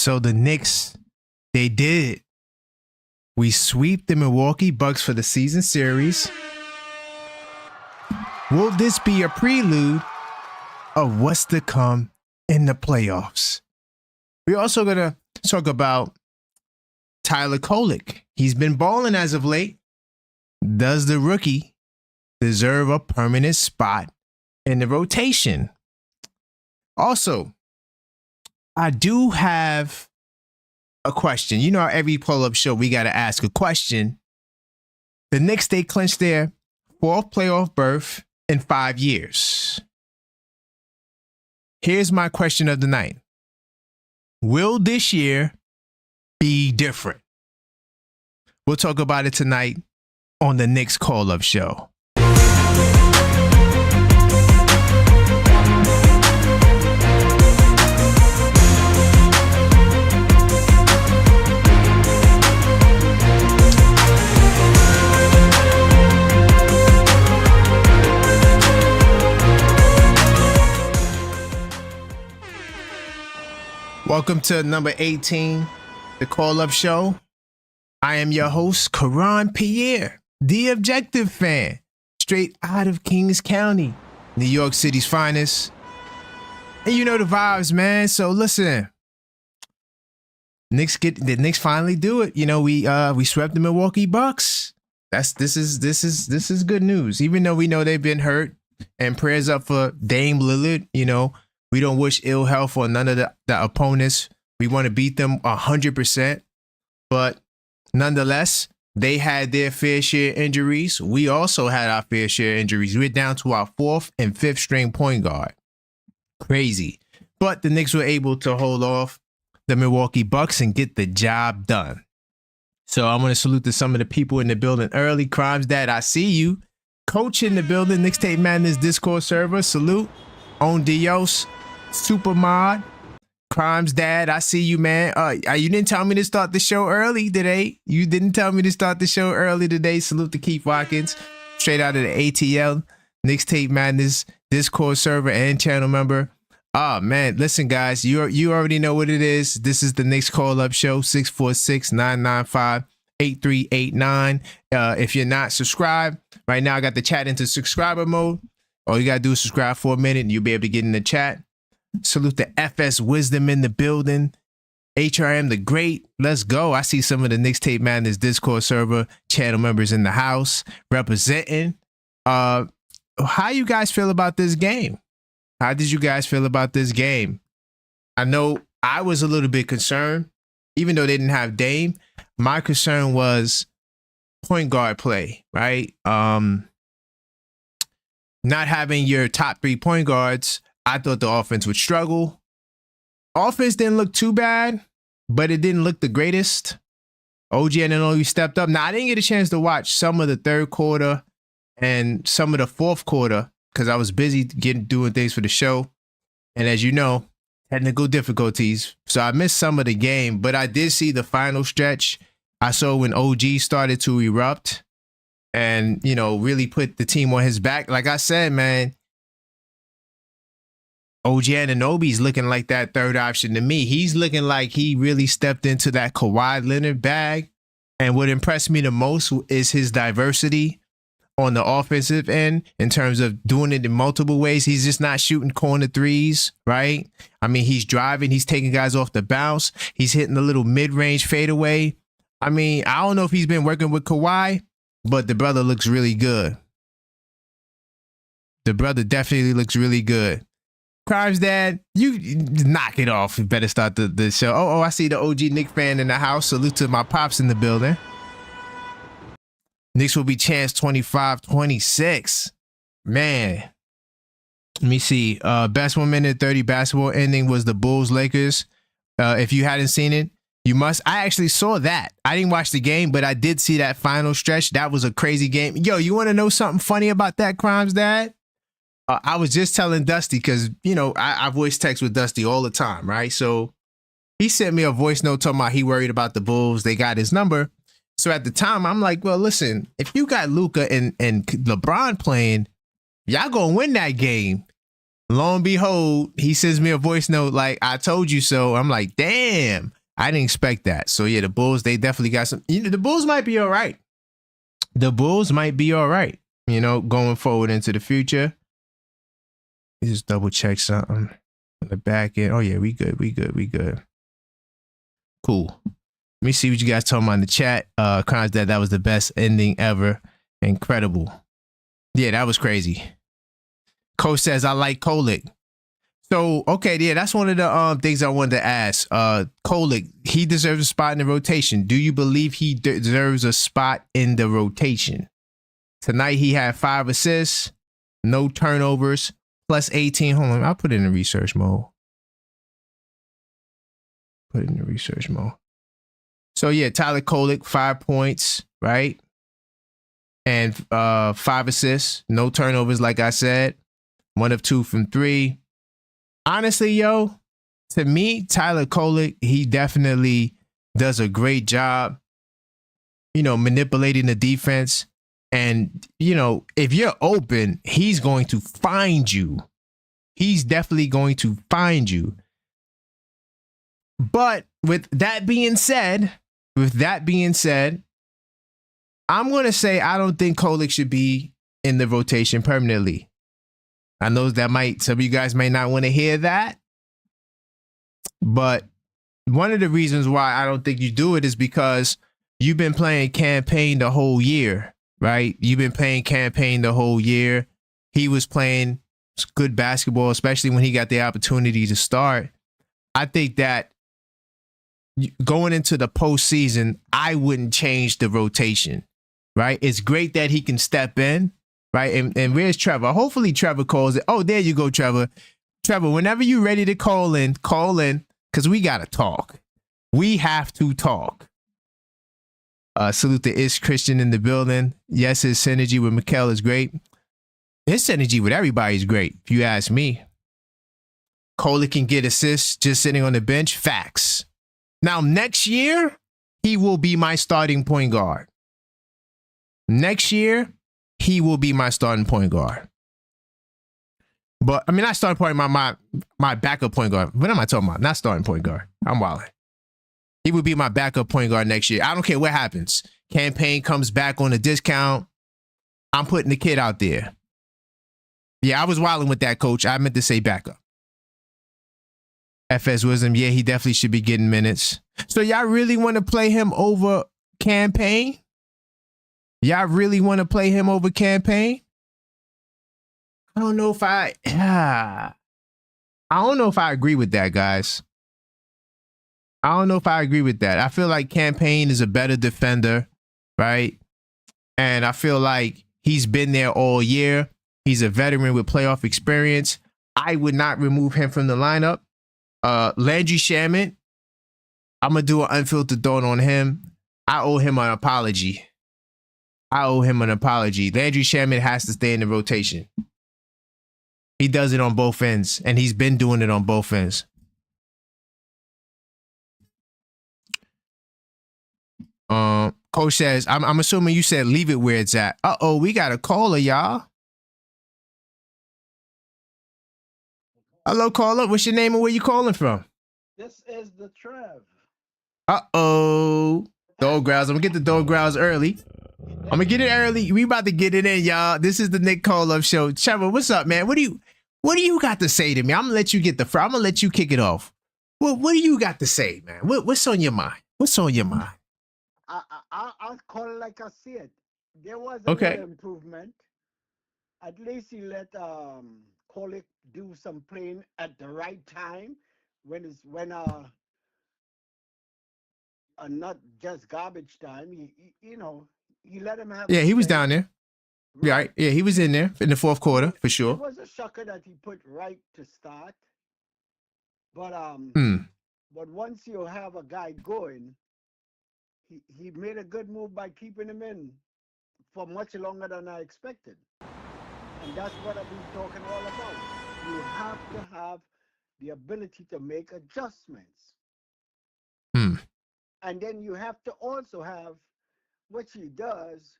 So the Knicks, they did. We sweep the Milwaukee Bucks for the season series. Will this be a prelude of what's to come in the playoffs? We're also going to talk about Tyler Kolek. He's been balling as of late. Does the rookie deserve a permanent spot in the rotation? Also, I do have a question. You know, every pull-up show, we got to ask a question. The Knicks, they clinched their fourth playoff berth in 5 years. Here's my question of the night. Will this year be different? We'll talk about it tonight on the Knicks Call-Up Show. Welcome to number 18, the Call-Up Show. I am your host, Karan Pierre, the Objective fan, straight out of Kings County, New York City's finest. And you know the vibes, man. So listen, the Knicks finally do it. You know, we swept the Milwaukee Bucks. This is good news. Even though we know they've been hurt, and prayers up for Dame Lillard. You know, we don't wish ill health on none of the opponents. We want to beat them 100%. But nonetheless, they had their fair share of injuries. We also had our fair share of injuries. We're down to our fourth and fifth string point guard. Crazy. But the Knicks were able to hold off the Milwaukee Bucks and get the job done. So I want to salute to some of the people in the building early. Crimes Dad, I see you. Coach in the building, Knicks Tape Madness Discord server. Salute. On Dios. Super Mod. Crimes Dad, I see you, man. You didn't tell me to start the show early today. You didn't tell me to start the show early today. Salute to Keith Watkins, straight out of the ATL, Knicks Tape Madness, Discord server and channel member. Man, listen, guys, you already know what it is. This is the Knicks Call-Up Show, 646-995-8389. If you're not subscribed, right now I got the chat into subscriber mode. All you got to do is subscribe for a minute and you'll be able to get in the chat. Salute to FS Wisdom in the building. HRM the Great. Let's go. I see some of the Knicks Tape Madness Discord server channel members in the house representing. How you guys feel about this game? How did you guys feel about this game? I know I was a little bit concerned, even though they didn't have Dame. My concern was point guard play, right? Not having your top three point guards. I thought the offense would struggle. Offense didn't look too bad, but it didn't look the greatest. OG Anunoby stepped up. Now, I didn't get a chance to watch some of the third quarter and some of the fourth quarter because I was busy doing things for the show. And as you know, technical difficulties. So I missed some of the game, but I did see the final stretch. I saw when OG started to erupt and, you know, really put the team on his back. Like I said, man, OG Anunoby's looking like that third option to me. He's looking like he really stepped into that Kawhi Leonard bag. And what impressed me the most is his diversity on the offensive end in terms of doing it in multiple ways. He's just not shooting corner threes, right? I mean, he's driving. He's taking guys off the bounce. He's hitting a little mid-range fadeaway. I mean, I don't know if he's been working with Kawhi, but the brother looks really good. The brother definitely looks really good. Crimes Dad, you knock it off. You better start the show. Oh, I see the OG Knick fan in the house. Salute to my pops in the building. Knicks will be champs 25-26. Man. Let me see. Best 1 minute 30 basketball ending was the Bulls-Lakers. If you hadn't seen it, you must. I actually saw that. I didn't watch the game, but I did see that final stretch. That was a crazy game. Yo, you want to know something funny about that, Crimes Dad? I was just telling Dusty because, you know, I voice text with Dusty all the time, right? So he sent me a voice note talking about he worried about the Bulls. They got his number. So at the time, I'm like, well, listen, if you got Luka and LeBron playing, y'all gonna win that game. Lo and behold, he sends me a voice note like, I told you so. I'm like, damn, I didn't expect that. So yeah, the Bulls, they definitely got some, the Bulls might be all right. The Bulls might be all right, going forward into the future. Let me just double check something on the back end. Oh yeah, we good. Cool. Let me see what you guys talking about in the chat. Crimes that was the best ending ever. Incredible. Yeah, that was crazy. Coach says I like Kolek. So okay, yeah, that's one of the things I wanted to ask. Kolek, he deserves a spot in the rotation. Do you believe he deserves a spot in the rotation? Tonight he had 5 assists, no turnovers, plus 18. Hold on, I'll put it in the research mode. So yeah, Tyler Kolek, 5 points, right? And 5 assists, no turnovers, like I said. 1 of 2 from 3. Honestly, yo, to me, Tyler Kolek, he definitely does a great job, manipulating the defense. And, if you're open, he's going to find you. He's definitely going to find you. But with that being said, I'm going to say I don't think Kolek should be in the rotation permanently. I know that some of you guys may not want to hear that. But one of the reasons why I don't think you do it is because you've been playing campaign the whole year, right? You've been playing campaign the whole year. He was playing good basketball, especially when he got the opportunity to start. I think that going into the postseason, I wouldn't change the rotation, right? It's great that he can step in, right? And where's Trevor? Hopefully Trevor calls it. Oh, there you go, Trevor. Trevor, whenever you're ready to call in, because we got to talk. We have to talk. Salute to Ish Christian in the building. Yes, his synergy with Mikal is great. His synergy with everybody is great, if you ask me. Kolek can get assists just sitting on the bench. Facts. Now, next year, he will be my starting point guard. Next year, he will be my starting point guard. But, I mean, not starting point, my backup point guard. What am I talking about? Not starting point guard. I'm wilding. He would be my backup point guard next year. I don't care what happens. Campaign comes back on a discount. I'm putting the kid out there. Yeah, I was wilding with that, coach. I meant to say backup. FS Wisdom, yeah, he definitely should be getting minutes. So y'all really want to play him over campaign? Y'all really want to play him over campaign? I don't know if I agree with that, guys. I don't know if I agree with that. I feel like campaign is a better defender, right? And I feel like he's been there all year. He's a veteran with playoff experience. I would not remove him from the lineup. Landry Shamet, I'm going to do an unfiltered thought on him. I owe him an apology. Landry Shamet has to stay in the rotation. He does it on both ends, and he's been doing it on both ends. Coach says, I'm assuming you said leave it where it's at. Uh-oh, we got a caller, y'all. Hello, caller. What's your name and where you calling from? This is the Trev. Uh-oh. Dog growls. I'm going to get the dog growls early. I'm going to get it early. We about to get it in, y'all. This is the Nick Call-Up Show. Trevor, what's up, man? What do you got to say to me? I'm going to let you get I'm going to let you kick it off. What do you got to say, man? What's on your mind? I'll call it like I see it. There was a little improvement. At least he let Kolek do some playing at the right time when not just garbage time. He let him have. Yeah, he was down there. Right. Yeah, he was in there in the fourth quarter for sure. It was a shocker that he put right to start. But but once you have a guy going, he made a good move by keeping him in for much longer than I expected. And that's what I've been talking all about. You have to have the ability to make adjustments. And then you have to also have, which he does,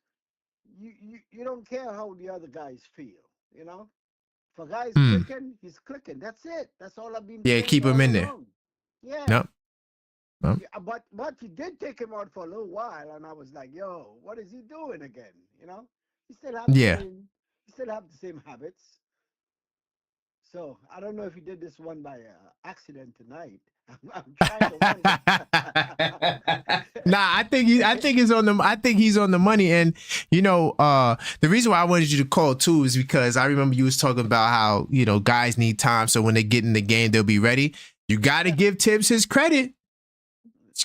you don't care how the other guys feel, If a guy is Hmm. clicking, he's clicking. That's it. That's all I've been Yeah, saying keep him all in there. along. Yeah. Nope. Nope. Yeah, but he did take him out for a little while, and I was like, "Yo, what is he doing again?" You know, he still have the Yeah. same, he still have the same habits. So I don't know if he did this one by accident tonight. I'm trying to wonder. Nah, I think he's on the money. And the reason why I wanted you to call too is because I remember you was talking about how, guys need time, so when they get in the game, they'll be ready. You got to give Tibbs his credit.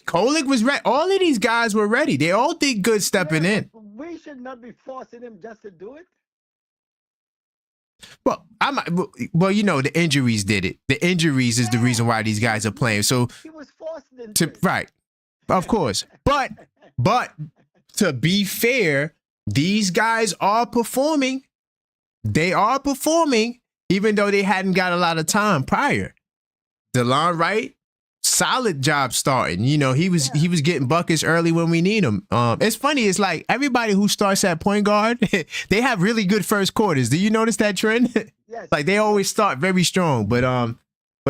Kolek was ready. All of these guys were ready. They all did good Yeah, stepping but in. we should not be forcing him just to do it. Well, the injuries did it. The injuries is the reason why these guys are playing. So, He was forced into it. right, of course. But to be fair, these guys are performing. They are performing, even though they hadn't got a lot of time prior. DeLon Wright, solid job starting. He was getting buckets early when we need him. It's funny. It's like everybody who starts at point guard, they have really good first quarters. Do you notice that trend? Yes. Like they always start very strong. But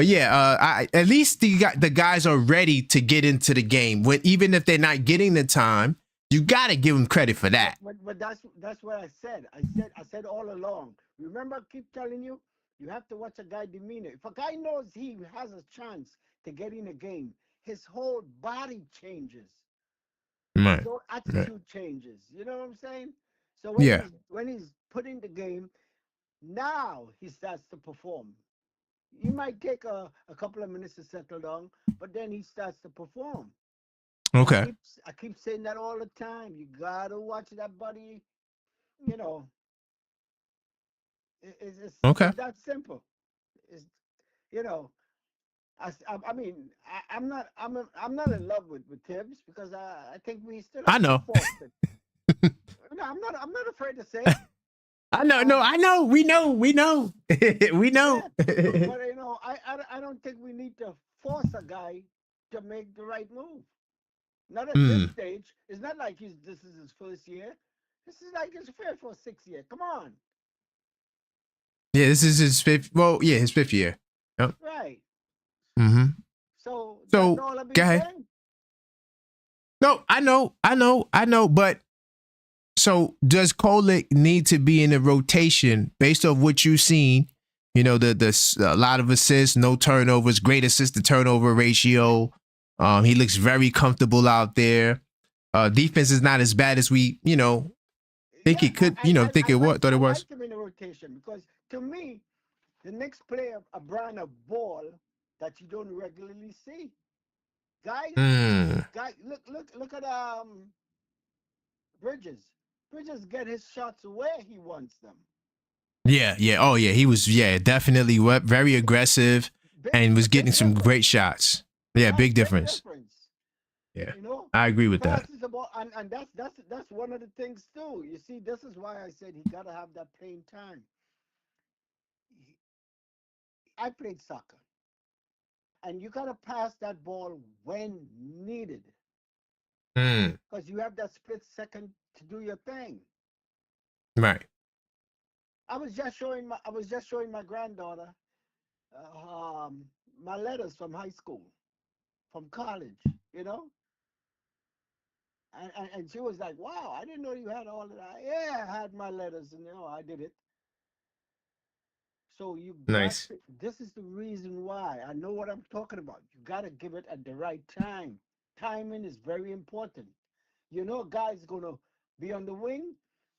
yeah, at least the guys are ready to get into the game. Even if they're not getting the time, you got to give them credit for that. But that's what I said. I said all along. Remember, I keep telling you, you have to watch a guy demeanor. If a guy knows he has a chance to get in a game, his whole body changes. His Right. whole Right. attitude changes. You know what I'm saying? So Yeah. when he's put in the game, now he starts to perform. He might take a couple of minutes to settle down, but then he starts to perform. Okay. I keep saying that all the time. You gotta watch that body. You know, Okay. it's that simple. It's you know, I mean, I'm not in love with Tibbs because I think we still I have to know. force it. No, I'm not afraid to say it. I know. No, I know. We know. We know. We know. Yeah, but I don't think we need to force a guy to make the right move. Not at this Hmm. stage. It's not like this is his first year. This is like his fifth or sixth year. Come on. Yeah, this is his fifth. Well, yeah, his fifth year. Yep. Right. Mm-hmm. So that's So all I've go been ahead. saying. No, I know. But so does Kolek need to be in the rotation based off what you've seen? The a lot of assists, no turnovers, great assist to turnover ratio. He looks very comfortable out there. Defense is not as bad as we, think Yeah, it could, think it was, thought I it was. like him in the rotation because to me, the Knicks play a brand of ball that you don't regularly see. Guys, Mm. look at Bridges. Bridges get his shots where he wants them. Yeah, yeah. Oh, yeah. He was, yeah, definitely very aggressive and was getting Big some great difference. shots. Yeah, Right, big big difference. difference. Yeah, You know, I agree he with that. passes the ball, and that's one of the things too. You see, this is why I said he gotta have that playing time. I played soccer, and you gotta pass that ball when needed, Mm. because you have that split second to do your thing. Right. I was just showing my granddaughter my letters from high school, from college. You know, and she was like, "Wow, I didn't know you had all of that." Yeah, I had my letters, and I did it. So you got Nice. to, this is the reason why I know what I'm talking about. You got to give it at the right time. Timing is very important. A guy's going to be on the wing.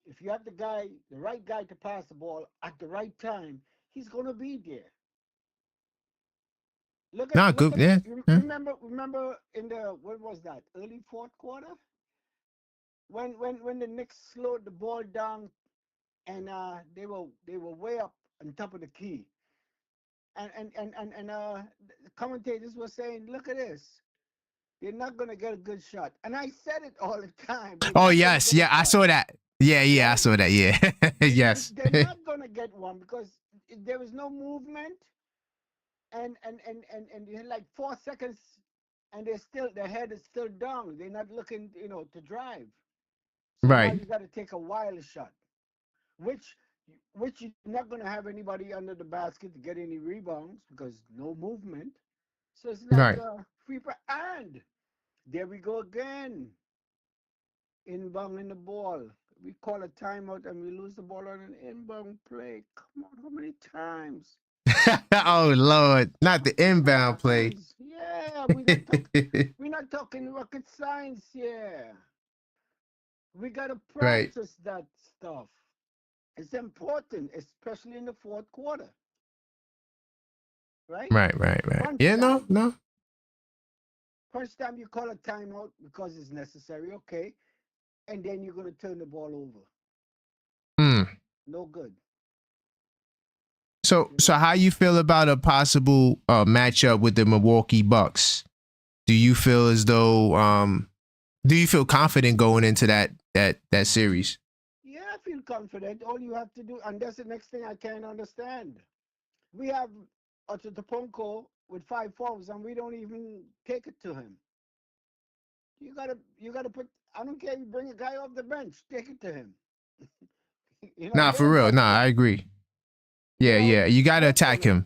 If you have the right guy to pass the ball at the right time, he's going to be there. Not good. Yeah. Yeah. Remember in the, what was that? Early fourth quarter when the Knicks slowed the ball down and they were way up on top of the key. And the commentators were saying, "Look at this. They're not gonna get a good shot." And I said it all the time. They're Oh, not gonna yes. get a Yeah, I shot, saw that. Yeah, yeah, I right? saw that. Yeah. Yes. They're not gonna get one because there was no movement, and you had like 4 seconds, and their head is still down. They're not looking, to drive. So now Right. you got to take a wild shot, which which you're not going to have anybody under the basket to get any rebounds because no movement. So it's like Right. free play. And there we go again. Inbound in the ball. We call a timeout and we lose the ball on an inbound play. Come on, how many times? Oh Lord, not the inbound play. Times. Yeah, we're not talking rocket science here. We gotta Right. practice that stuff. It's important, especially in the fourth quarter. Right? Right. Punch Yeah, no, time. no. Punch time, you call a timeout because it's necessary, okay? And then you're gonna turn the ball over. Hmm. No good. So, You so know? how you feel about a possible matchup with the Milwaukee Bucks? Do you feel as though do you feel confident going into that series? Yeah, I feel confident. All you have to do, and that's the next thing I can't understand. We have Otetopunko with 5 fouls, and we don't even take it to him. You gotta put. I don't care if you bring a guy off the bench, take it to him. Nah, They're for real. Nah, desperate. I agree. You Yeah, know, yeah. You got to work attack on it. him.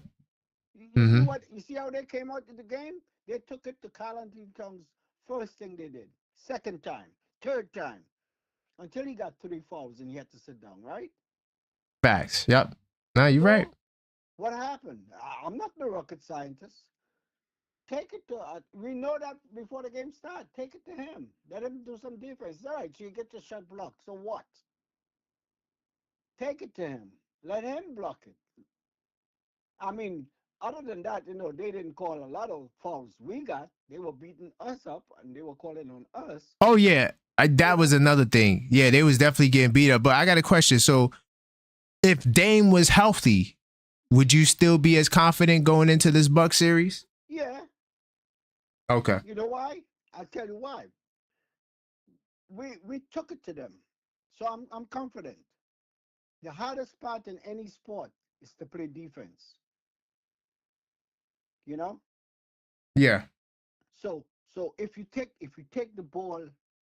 You see Mm-hmm. what? You see how they came out in the game? They took it to Carl Anthony Towns. First thing they did. Second time. Third time. Until he got 3 fouls and he had to sit down. Right? Facts. Yep. Nah, you're right. So what happened? I'm not the rocket scientist. Take it to. We know that before the game starts. Take it to him. Let him do some defense. All right. So you get your shot blocked. So what? Take it to him. Let him block it. I mean, other than that, they didn't call a lot of fouls we got. They were beating us up and they were calling on us, Oh yeah, you that was know. another thing. Yeah, they was definitely getting beat up. But I got a question. So, if Dame was healthy, would you still be as confident going into this Buck series? Yeah, Okay. you know why? I'll tell you why. We took it to them. So I'm confident. The hardest part in any sport is to play defense, you know? Yeah. So if you take the ball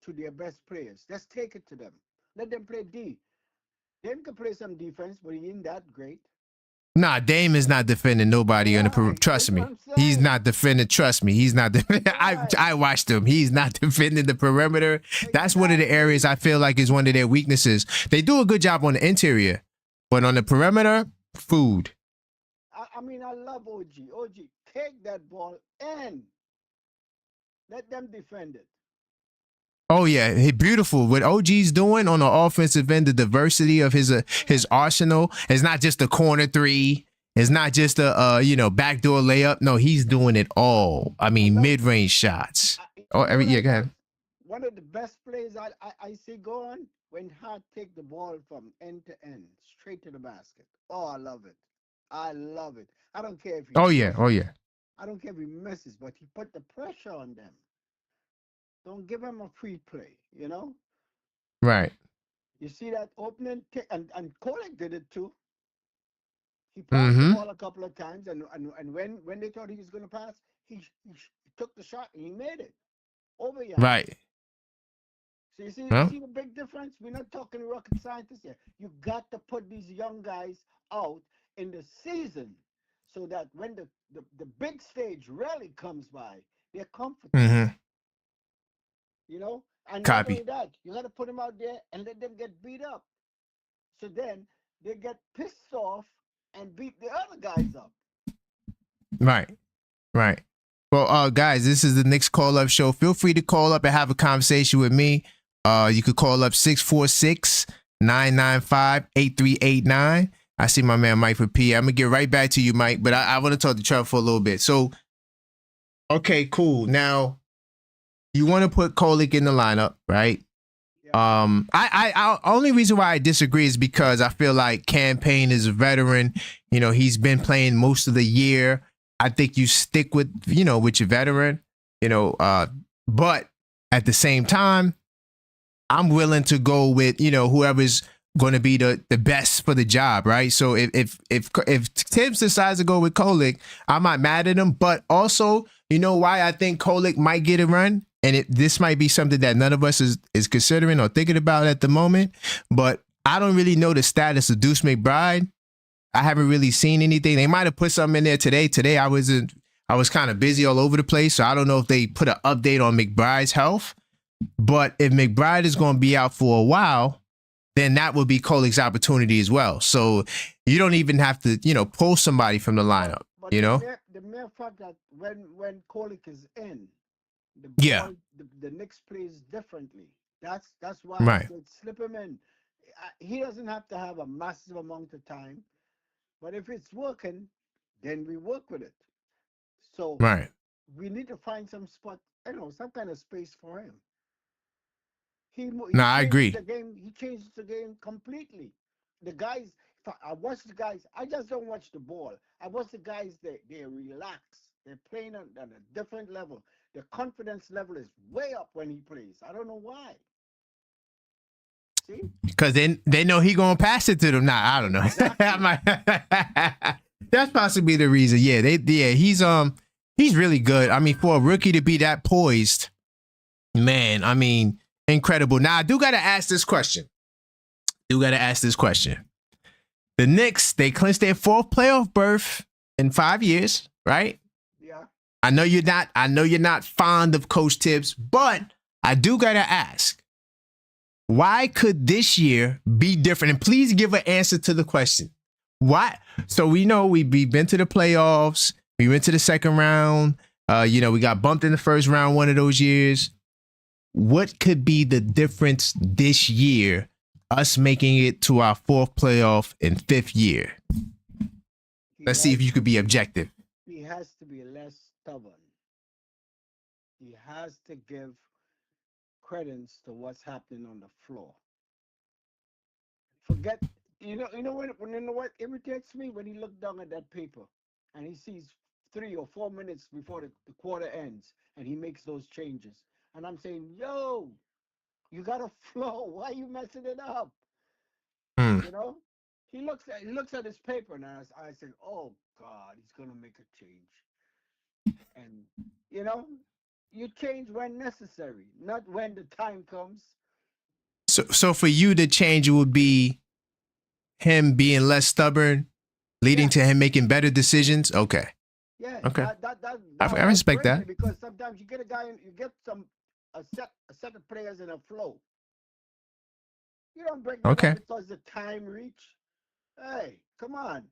to their best players, let's take it to them. Let them play D. Them can play some defense, but he ain't that great. Nah, Dame is not defending nobody on the Right. trust That's what me. I'm He's saying. not defending. Trust me, he's not. Right. I watched him. He's not defending the perimeter. That's one of the areas Exactly. I feel like is one of their weaknesses. They do a good job on the interior, but on the perimeter, food. I mean, I love OG. OG, take that ball and let them defend it. Oh yeah, beautiful. What OG's doing on the offensive end, the diversity of his Yeah. arsenal. It's not just a corner three. It's not just a backdoor layup. No, he's doing it all. I I mean, love. mid range shots. Oh, You know what yeah, I go love? ahead. One of the best plays I see go on when Hart take the ball from end to end, straight to the basket. Oh, I love it. I love it. I don't care if he Oh yeah, oh misses. yeah. I don't care if he misses, but he put the pressure on them. Don't give him a free play. Right. You see that opening, and Kolek did it too. He passed the Mm-hmm. ball a couple of times, and when they thought he was going to pass, he took the shot and he made it over Giannis. Right. So you Well. see the big difference. We're not talking rocket scientists here. You got to put these young guys out in the season so that when the big stage really comes by, they're comfortable. Mm-hmm. And not only Copy. that, you got to put them out there and let them get beat up. So then they get pissed off and beat the other guys up. Right. Right. Well, guys, this is the Knicks Call Up Show. Feel free to call up and have a conversation with me. You could call up 646-995-8389. I see my man Mike for P. I'm gonna get right back to you, Mike, but I want to talk to Trevor for a little bit. So, okay, cool. Now, you want to put Kolek in the lineup, right? Yeah. I only reason why I disagree is because I feel like Campaign is a veteran. He's been playing most of the year. I think you stick with with your veteran. But at the same time, I'm willing to go with whoever's going to be the best for the job, right? So if Tibbs decides to go with Kolek, I'm not mad at him. But also, why I think Kolek might get a run, and this might be something that none of us is considering or thinking about at the moment. But I don't really know the status of Deuce McBride. I haven't really seen anything. They might have put something in there today. Today I was kind of busy all over the place, so I don't know if they put an update on McBride's health. But if McBride is going to be out for a while, then that would be Kolic's opportunity as well. So you don't even have to, pull somebody from the lineup. But the mere fact that when Kolick is in, the ball, the Knicks plays differently. That's why I said slip him in. He doesn't have to have a massive amount of time, but if it's working, then we work with it. So we need to find some spot, some kind of space for him. I agree. He changes the game completely. The guys, I watch the guys. I just don't watch the ball. I watch the guys. They relax. They're playing at a different level. The confidence level is way up when he plays. I don't know why. See? Because they know he gonna pass it to them. Nah, I don't know. Exactly. That's possibly the reason. Yeah, he's really good. I mean, for a rookie to be that poised, man. I mean, incredible. Now I do gotta ask this question. The Knicks, they clinched their 4th playoff berth in 5 years, right? Yeah. I know you're not fond of Coach Tibbs, but I do gotta ask, why could this year be different? And please give an answer to the question. Why? So we know we've been to the playoffs. We went to the second round. We got bumped in the first round one of those years. What could be the difference this year, us making it to our 4th playoff and 5th year? Let's see if you could be objective. He has to be less stubborn. He has to give credence to what's happening on the floor. Forget, what irritates me? When he looked down at that paper and he sees 3 or 4 minutes before the quarter ends and he makes those changes. And I'm saying, yo, you got a flow. Why are you messing it up? He looks at his paper and I said, oh God, he's gonna make a change. And you change when necessary, not when the time comes. So for you, the change would be him being less stubborn, leading to him making better decisions. Okay. Yeah. Okay. I respect that, because sometimes you get a guy and you get a set of players in a flow. You don't break them up because the time reach. Hey, come on.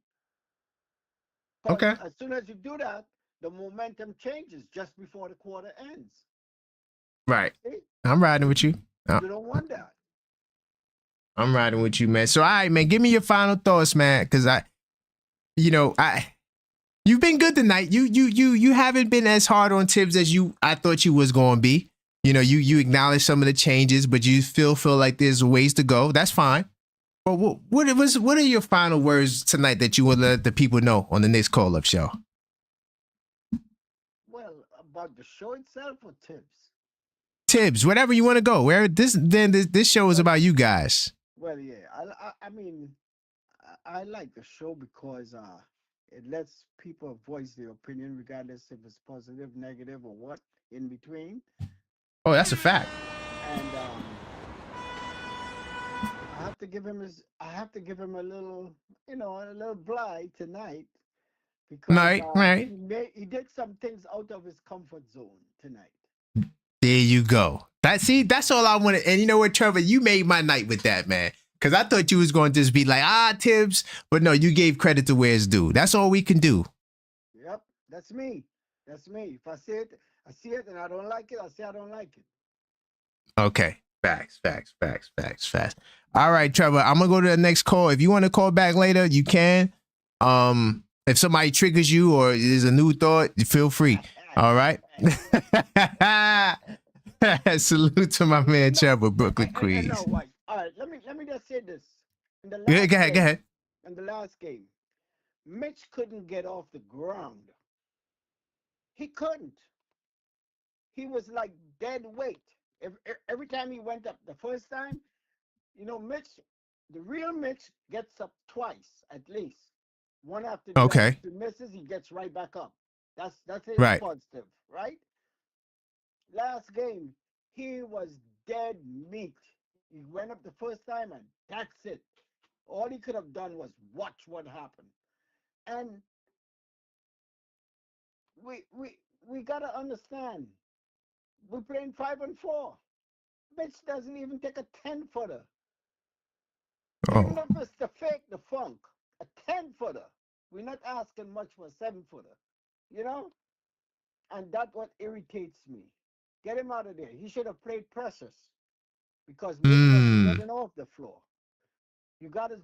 As soon as you do that, the momentum changes just before the quarter ends. Right. See? I'm riding with you. You don't want that. I'm riding with you, man. So, all right, man, give me your final thoughts, man, because you've been good tonight. You haven't been as hard on Tibbs as I thought you was going to be. You acknowledge some of the changes, but you feel like there's ways to go. That's fine. But what are your final words tonight that you would let the people know on the next call-up show? Well, about the show itself or Tibbs? Tibbs, whatever you want to go. This show is about you guys. Well, yeah. I mean, I like the show because it lets people voice their opinion, regardless if it's positive, negative, or what in between. Oh, that's a fact. And I have to give him a little, a little blight tonight because he did some things out of his comfort zone tonight. There you go. That's all I wanted. And you know what, Trevor, you made my night with that, man. Because I thought you was going to just be like, Tibbs, but no, you gave credit to where it's due. That's all we can do. Yep, that's me. If I see it, and I don't like it, I say I don't like it. Okay. Facts. All right, Trevor, I'm going to go to the next call. If you want to call back later, you can. If somebody triggers you or there's a new thought, feel free. All right. Salute to my man, Trevor, Brooklyn, Queens. All right, let me just say this. Go ahead. In the last game, Mitch couldn't get off the ground. He couldn't. He was like dead weight. Every time he went up, the first time, Mitch, the real Mitch gets up twice at least. One after the other. If he misses, he gets right back up. That's his positive, right? Last game, he was dead meat. He went up the first time and that's it. All he could have done was watch what happened. And we gotta understand. We're playing 5-4. Bitch doesn't even take a 10-footer. Even if it's the fake, the funk, a 10-footer. We're not asking much for a 7-footer. You know? And that's what irritates me. Get him out of there. He should have played Precious. Because Mick wasn't getting off the floor. You gotta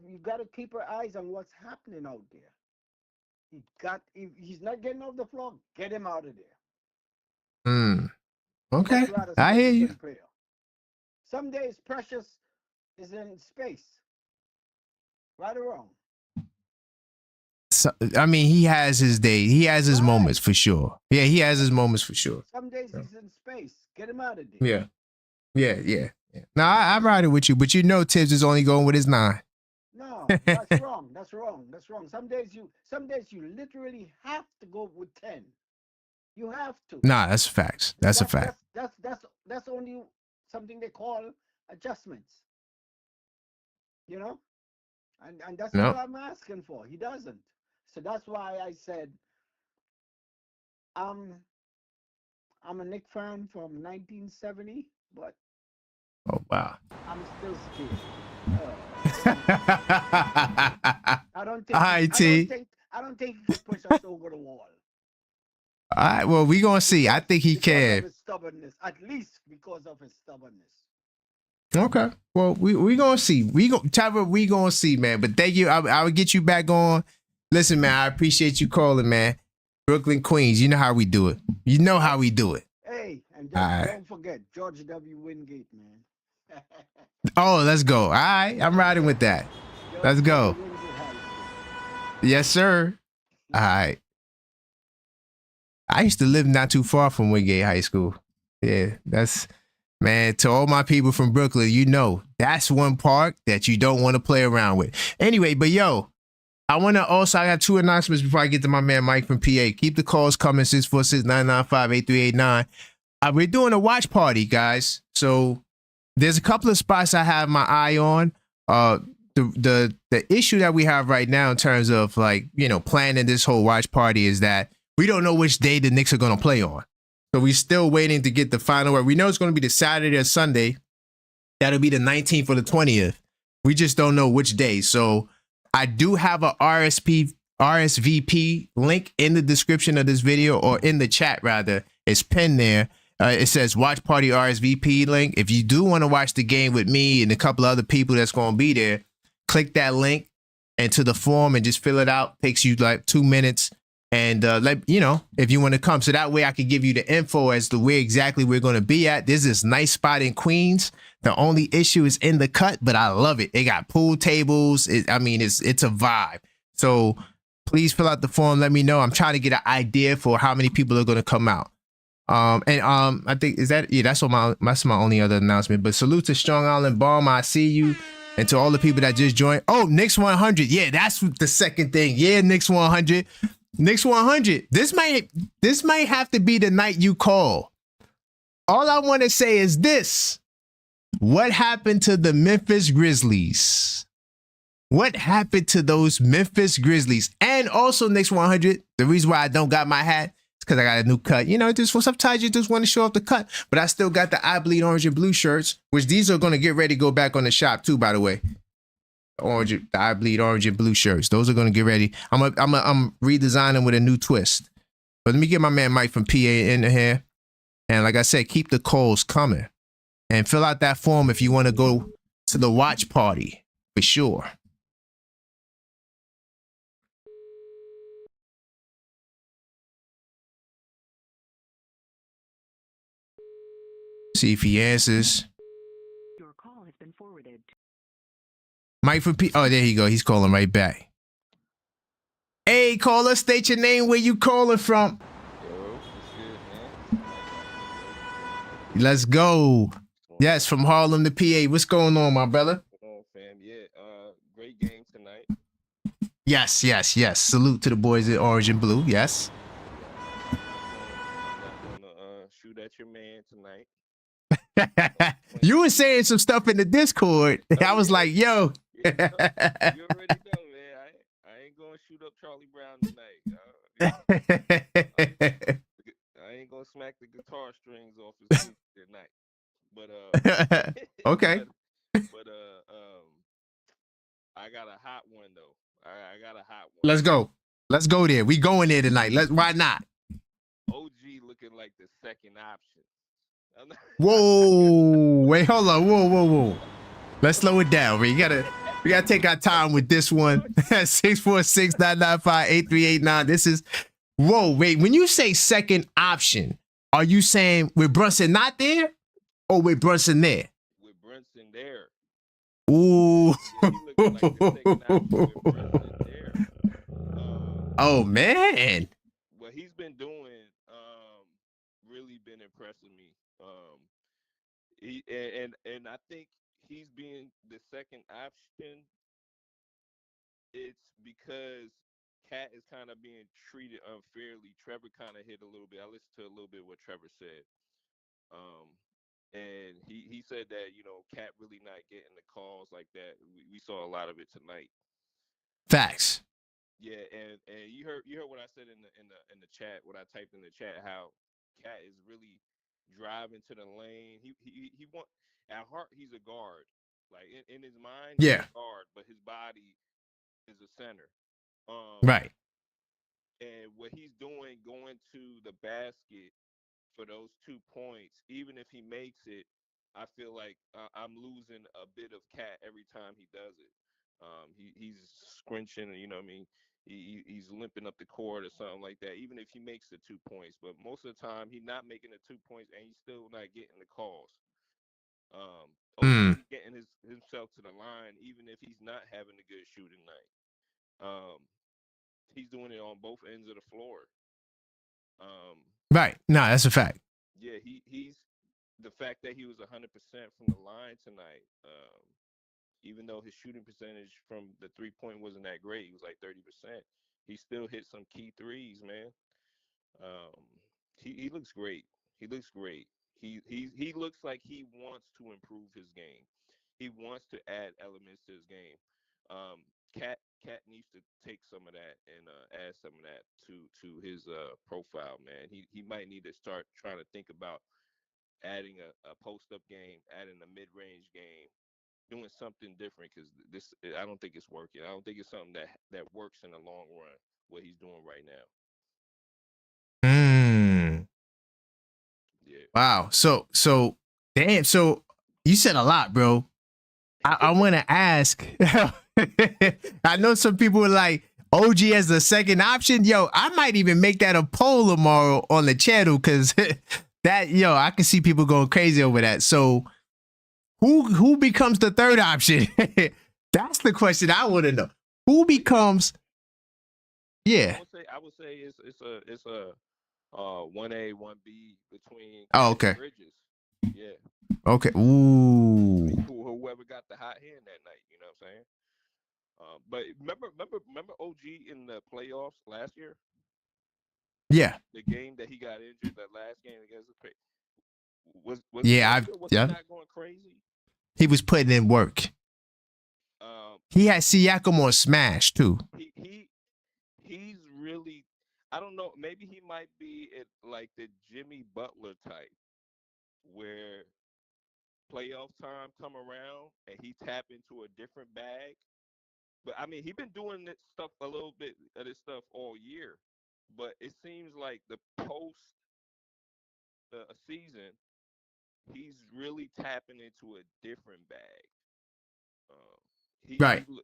keep your eyes on what's happening out there. If he's not getting off the floor, get him out of there. Okay. Much rather I hear you. player. Some days Precious is in space. Right or wrong? So, I mean, he has his day. He has his moments for sure. Yeah, he has his moments for sure. Some days he's in space. Get him out of there. Yeah. Now, I ride it with you, but you know Tibbs is only going with his 9. No, that's wrong. That's wrong. Some days you literally have to go with 10. You have to. Nah, that's facts. That's a fact. That's only something they call adjustments. You know? And that's all I'm asking for. He doesn't. So that's why I said I'm a Knicks fan from 1970, but oh wow. I'm still scared. I don't think he can push us over the wall. All right, well, we gonna see. I think he can. His stubbornness, at least because of his stubbornness. Okay. Well, we gonna see. We gonna see, man. But thank you. I will get you back on. Listen, man, I appreciate you calling, man. Brooklyn, Queens. You know how we do it. Hey, and don't forget George W. Wingate, man. Oh, let's go. All right, I'm riding with that. Let's go. Yes, sir. All right. I used to live not too far from Wingate High School. Yeah, man, to all my people from Brooklyn, you know, that's one park that you don't want to play around with. Anyway, but yo, I got 2 announcements before I get to my man Mike from PA. Keep the calls coming, 646-995-8389. We're doing a watch party, guys. So there's a couple of spots I have my eye on. The issue that we have right now in terms of planning this whole watch party is that we don't know which day the Knicks are going to play on. So we're still waiting to get the final word. We know it's going to be the Saturday or Sunday. That'll be the 19th or the 20th. We just don't know which day. So I do have a RSVP link in the description of this video, or in the chat rather. It's pinned there. It says watch party RSVP link. If you do want to watch the game with me and a couple other people that's going to be there, click that link into the form and just fill it out. Takes you like 2 minutes. And if you want to come, so that way I can give you the info as to where exactly we're going to be at. There's this nice spot in Queens. The only issue is in the cut, but I love it. It got pool tables. It's a vibe. So please fill out the form. Let me know. I'm trying to get an idea for how many people are going to come out. I think that's my only other announcement. But salute to Strong Island Bomb. I see you. And to all the people that just joined. Oh, Knicks 100. Yeah, that's the second thing. Yeah, Knicks 100. Knicks 100. This might have to be the night you call. All I want to say is this. What happened to the Memphis Grizzlies? What happened to those Memphis Grizzlies? And also Knicks 100. The reason why I don't got my hat is because I got a new cut. Sometimes you just want to show off the cut. But I still got the I Bleed Orange and Blue shirts, which these are going to get ready to go back on the shop too, by the way. The I Bleed Orange and Blue shirts. Those are going to get ready. I'm redesigning with a new twist. But let me get my man Mike from PA in here. And like I said, keep the calls coming. And fill out that form if you want to go to the watch party, for sure. See if he answers. Your call has been forwarded. Mike from P. Oh, there you go. He's calling right back. Hey, caller, state your name. Where you calling from? Yo, what's good, man? Let's go. Yes, from Harlem to PA. What's going on, my brother? What's going on, fam? Yeah, great game tonight. Yes. Salute to the boys in Orange and Blue. Yes. Not gonna shoot at your man tonight. You were saying some stuff in the Discord. I was like, yo. You already know, man. I ain't gonna shoot up Charlie Brown tonight. I ain't gonna smack the guitar strings off his feet tonight. But Okay. but I got a hot one though. I got a hot one. Let's go. Let's go there. We going there tonight. Why not? OG looking like the second option. Whoa. Wait, hold on. Whoa. Let's slow it down. We gotta take our time with this one. 646-995-8389. This is whoa, wait. When you say second option, are you saying with Brunson not there or with Brunson there? With Brunson there. Ooh. Yeah, he looking like the second option with Brunson there. Oh man. What he's been doing really been impressing me. And I think he's being the second option. It's because Cat is kind of being treated unfairly. Trevor kind of hit a little bit. I listened to a little bit what Trevor said. And he said that, Cat really not getting the calls like that. We saw a lot of it tonight. Facts. Yeah, and you heard what I said in the chat, what I typed in the chat, how Cat is really driving to the lane. He want at heart he's a guard. Like in his mind, he's a guard, but his body is a center. Right. And what he's doing, going to the basket for those 2 points, even if he makes it, I feel like I'm losing a bit of Cat every time he does it. He's scrunching, you know what I mean? He's limping up the court or something like that, even if he makes the 2 points. But most of the time, he's not making the 2 points, and he's still not getting the calls. Getting himself to the line, even if he's not having a good shooting night. He's doing it on both ends of the floor. Right. No, that's a fact. Yeah, he's the fact that he was 100% from the line tonight. Even though his shooting percentage from the 3-point wasn't that great, he was like 30%. He still hit some key threes, man. He looks great. He looks great. He looks like he wants to improve his game. He wants to add elements to his game. Cat needs to take some of that and add some of that to his profile, man. He might need to start trying to think about adding a post-up game, adding a mid-range game, doing something different, because I don't think it's working. I don't think it's something that works in the long run, what he's doing right now. Yeah. Wow. So damn. So you said a lot, bro. I want to ask. I know some people were like OG as the second option. Yo, I might even make that a poll tomorrow on the channel, because I can see people going crazy over that. So who becomes the third option? That's the question I want to know. Who becomes? Yeah. I would say it's a 1A 1B between okay. Bridges. Yeah. Okay. Ooh. Whoever got the hot hand that night, you know what I'm saying? But remember OG in the playoffs last year? Yeah. The game that he got injured, that last game against the was he not going crazy? He was putting in work. He had Siakam on smash too. He's really, I don't know, maybe he might be like the Jimmy Butler type, where playoff time come around and he tap into a different bag. But I mean, he's been doing this stuff, a little bit of this stuff all year, but it seems like the post season, he's really tapping into a different bag.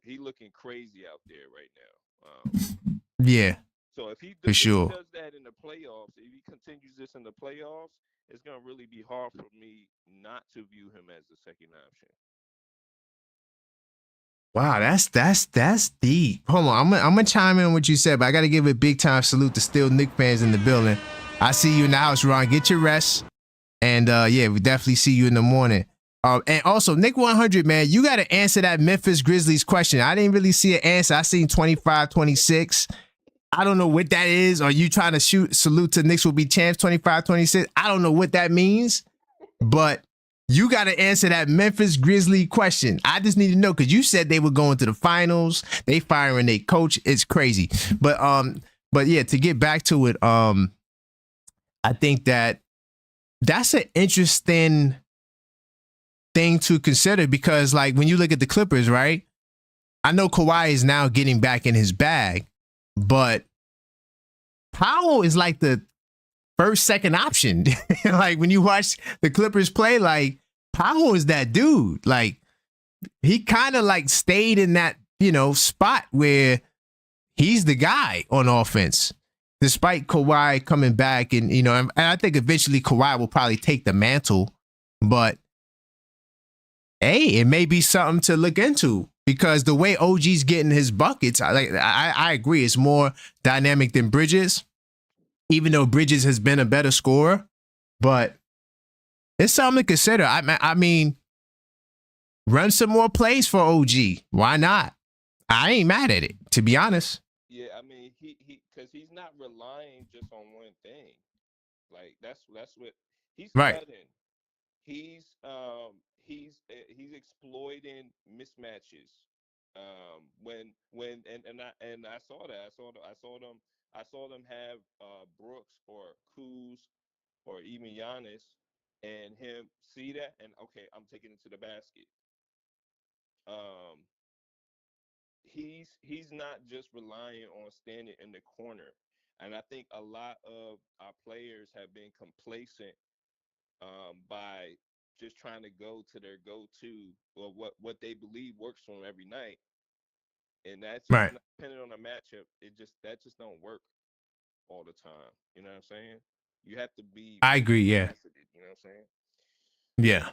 He looking crazy out there right now. Yeah. So if he does that in the playoffs, if he continues this in the playoffs, it's gonna really be hard for me not to view him as the second option. Wow, that's deep. Hold on, I'm gonna chime in on what you said, but I gotta give a big time salute to still Knicks fans in the building. I see you in the house, Ron. Get your rest, and we definitely see you in the morning. And also, Nick 100, man, you got to answer that Memphis Grizzlies question. I didn't really see an answer. I seen 25-26. I don't know what that is. Are you trying to salute to Knicks will be champs 25-26? I don't know what that means, but You got to answer that Memphis Grizzly question. I just need to know because you said they were going to the finals. They firing their coach. It's crazy. But yeah, to get back to it, I think that's an interesting thing to consider because, like, when you look at the Clippers, right? I know Kawhi is now getting back in his bag, but Powell is like the first, second option. Like when you watch the Clippers play, like Powell is that dude. Like he kind of like stayed in that, spot where he's the guy on offense, despite Kawhi coming back. And I think eventually Kawhi will probably take the mantle, but hey, it may be something to look into because the way OG's getting his buckets, I agree, it's more dynamic than Bridges, even though Bridges has been a better scorer, but it's something to consider. I mean, run some more plays for OG. Why not? I ain't mad at it, to be honest. Yeah, I mean, because he's not relying just on one thing. Like that's what he's Right. cutting. He's exploiting mismatches. And I saw that. I saw them have Brooks or Kuz or even Giannis and him see that and okay, I'm taking it to the basket. Um, he's not just relying on standing in the corner. And I think a lot of our players have been complacent by just trying to go to their go-to or what they believe works for them every night, and that's just Right. not depending on a matchup. That just don't work all the time. You know what I'm saying? You have to be I agree. Yeah. multifaceted. You know what I'm saying? But Yeah.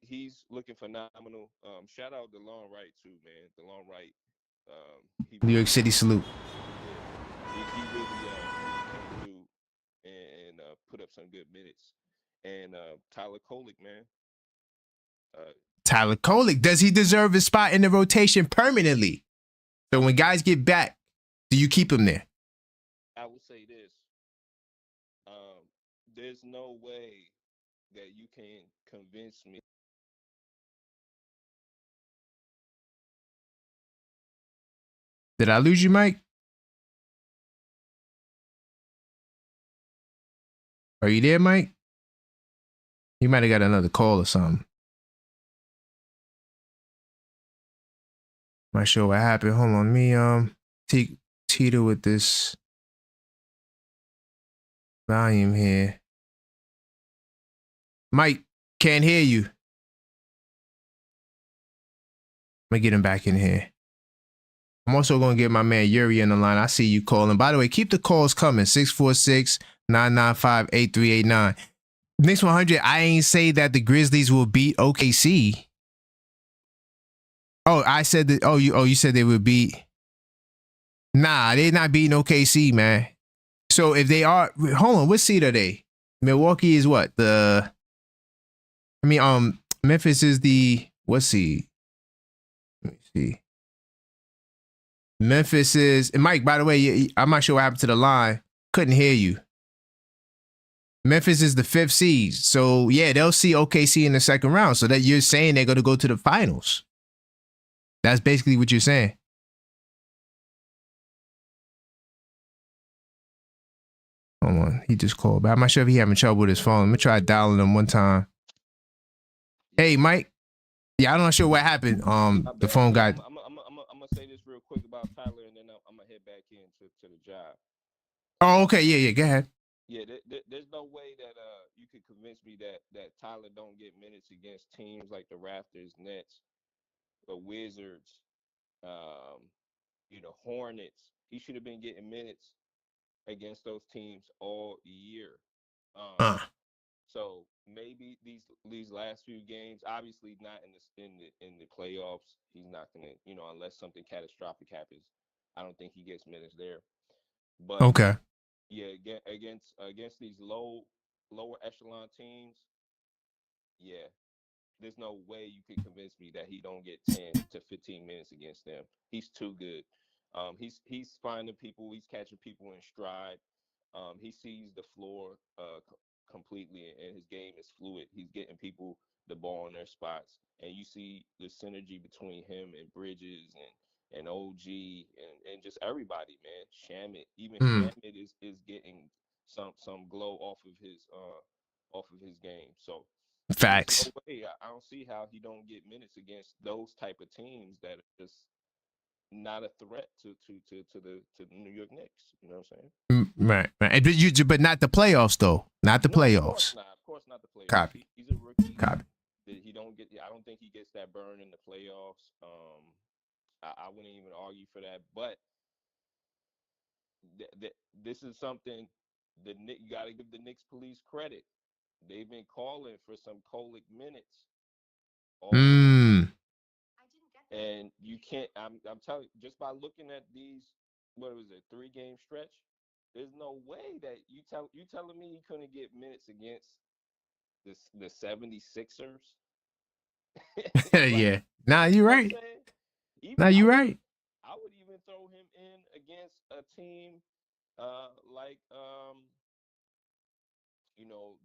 he's looking phenomenal. Shout out DeLon Wright too, man. DeLon Wright, he New York really, City salute. yeah, he really came through and put up some good minutes. And Tyler Kolek, man, uh, Tyler Kolek, does he deserve his spot in the rotation permanently? So when guys get back, do you keep him there? I would say this: um, there's no way that you can convince me. Did I lose you, Mike? Are you there, Mike? You might have got another call or something. Not sure what happened. Hold on, me teeter with this volume here. Mike, can't hear you. Let me get him back in here. I'm also going to get my man Yuri on the line. I see you calling. By the way, keep the calls coming. 646-995-8389. Knicks 100, I ain't say that the Grizzlies will beat OKC. Oh, I said that. You said they would beat. Nah, they're not beating OKC, man. So if they are, hold on, what seed are they? Milwaukee is what? Memphis is the what seed? Let me see. Memphis is, and Mike, by the way, I'm not sure what happened to the line. Couldn't hear you. Memphis is the 5th seed. So yeah, they'll see OKC in the second round. So that you're saying they're going to go to the finals. That's basically what you're saying. Hold on. He just called, but I'm not sure if he having trouble with his phone. Let me try dialing him one time. Hey, Mike. Yeah, I'm not sure what happened. The phone got. I'm gonna say this real quick about Tyler, and then I'm gonna head back into the job. Oh, okay. Yeah. Go ahead. Yeah, there's no way that you could convince me that Tyler don't get minutes against teams like the Raptors, Nets, the Wizards, um, Hornets. He should have been getting minutes against those teams all year. Um, so maybe these last few games, obviously not in the playoffs. He's not gonna, unless something catastrophic happens. I don't think he gets minutes there. But Okay. yeah, against these lower echelon teams, yeah, there's no way you could convince me that he don't get 10 to 15 minutes against them. He's too good. He's finding people. He's catching people in stride. He sees the floor completely, and his game is fluid. He's getting people the ball in their spots, and you see the synergy between him and Bridges and OG and just everybody, man. Shamit, even Shamit is getting some glow off of his game. So there's no Facts. way. I don't see how he don't get minutes against those type of teams that are just not a threat to the New York Knicks. You know what I'm saying? Right. But not the playoffs though. Not the No, playoffs. of course not the playoffs. Copy. He's a rookie. Copy. He don't get. I don't think he gets that burn in the playoffs. I wouldn't even argue for that. But this is something you got to give the Knicks police credit. They've been calling for some Kolek minutes all season. And you can't. I'm telling you, just by looking at these, what was it, 3-game stretch? There's no way that you telling me he couldn't get minutes against the 76ers. Like, Yeah. Nah, you're right. Even, Nah, you're right. I would even throw him in against a team like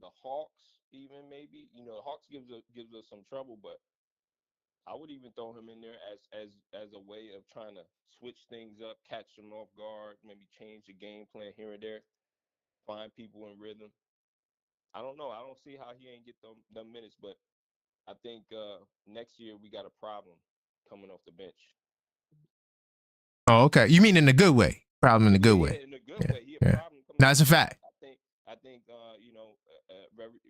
the Hawks, even maybe. The Hawks gives us some trouble, but I would even throw him in there as a way of trying to switch things up, catch them off guard, maybe change the game plan here and there, find people in rhythm. I don't know. I don't see how he ain't get them minutes, but I think next year we got a problem coming off the bench. Oh, okay. You mean in a good way? Problem in a good way. In a good way. He a problem coming. That's a fact. I think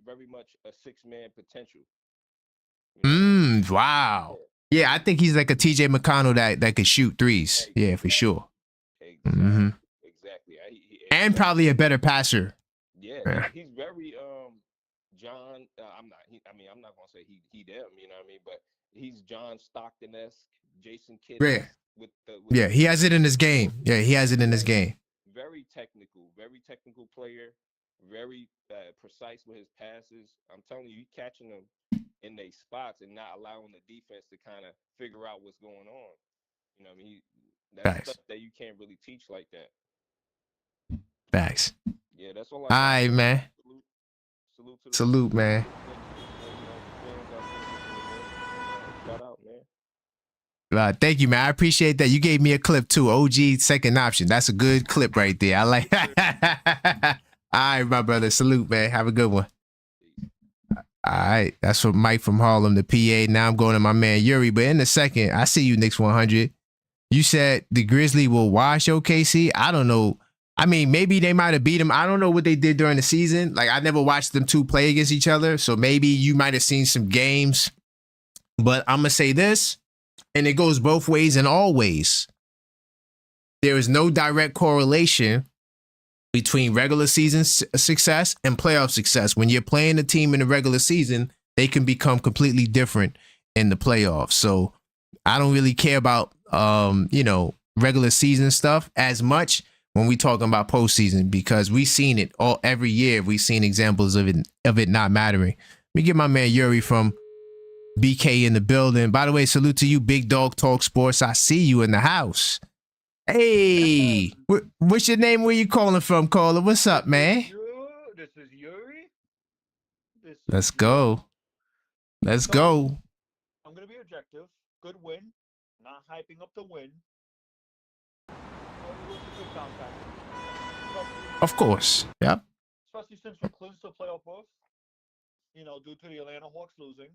very much a 6-man potential. Wow. Yeah, I think he's like a TJ McConnell that could shoot threes. Exactly. Yeah, for sure. Exactly. And probably a better passer. Yeah. He's very John. I'm not gonna say he them. You know what I mean? But he's John Stockton-esque, Jason Kidd. Yeah. He has it in his game. Yeah, he has it in his game. Very technical player. Very precise with his passes. I'm telling you, catching them in their spots and not allowing the defense to kind of figure out what's going on. You know what I mean? That's stuff that you can't really teach like that. Facts. Yeah, that's all. All right, man. Salute, man. Shout out, man. Thank you, man. I appreciate that. You gave me a clip too. OG second option. That's a good clip right there. I like. All right, my brother. Salute, man. Have a good one. All right. That's from Mike from Harlem, the PA. Now I'm going to my man Yuri. But in a second, I see you, Knicks 100. You said the Grizzlies will wash OKC. I don't know. I mean, maybe they might have beat them. I don't know what they did during the season. Like, I never watched them two play against each other. So maybe you might have seen some games. But I'm going to say this, and it goes both ways and all ways. There is no direct correlation between regular season success and playoff success. When you're playing a team in the regular season, they can become completely different in the playoffs. So I don't really care about, regular season stuff as much when we talking about postseason, because we've seen it every year. We've seen examples of it not mattering. Let me get my man Yuri from BK in the building. By the way, salute to you, Big Dog Talk Sports. I see you in the house. Hey, what's your name? Where you calling from, caller? What's up, man? This is Yuri. Let's go. Let's go. I'm going to be objective. Good win. Not hyping up the win. Of course. Yep. Especially since we're close to playoff berth. Due to the Atlanta Hawks losing.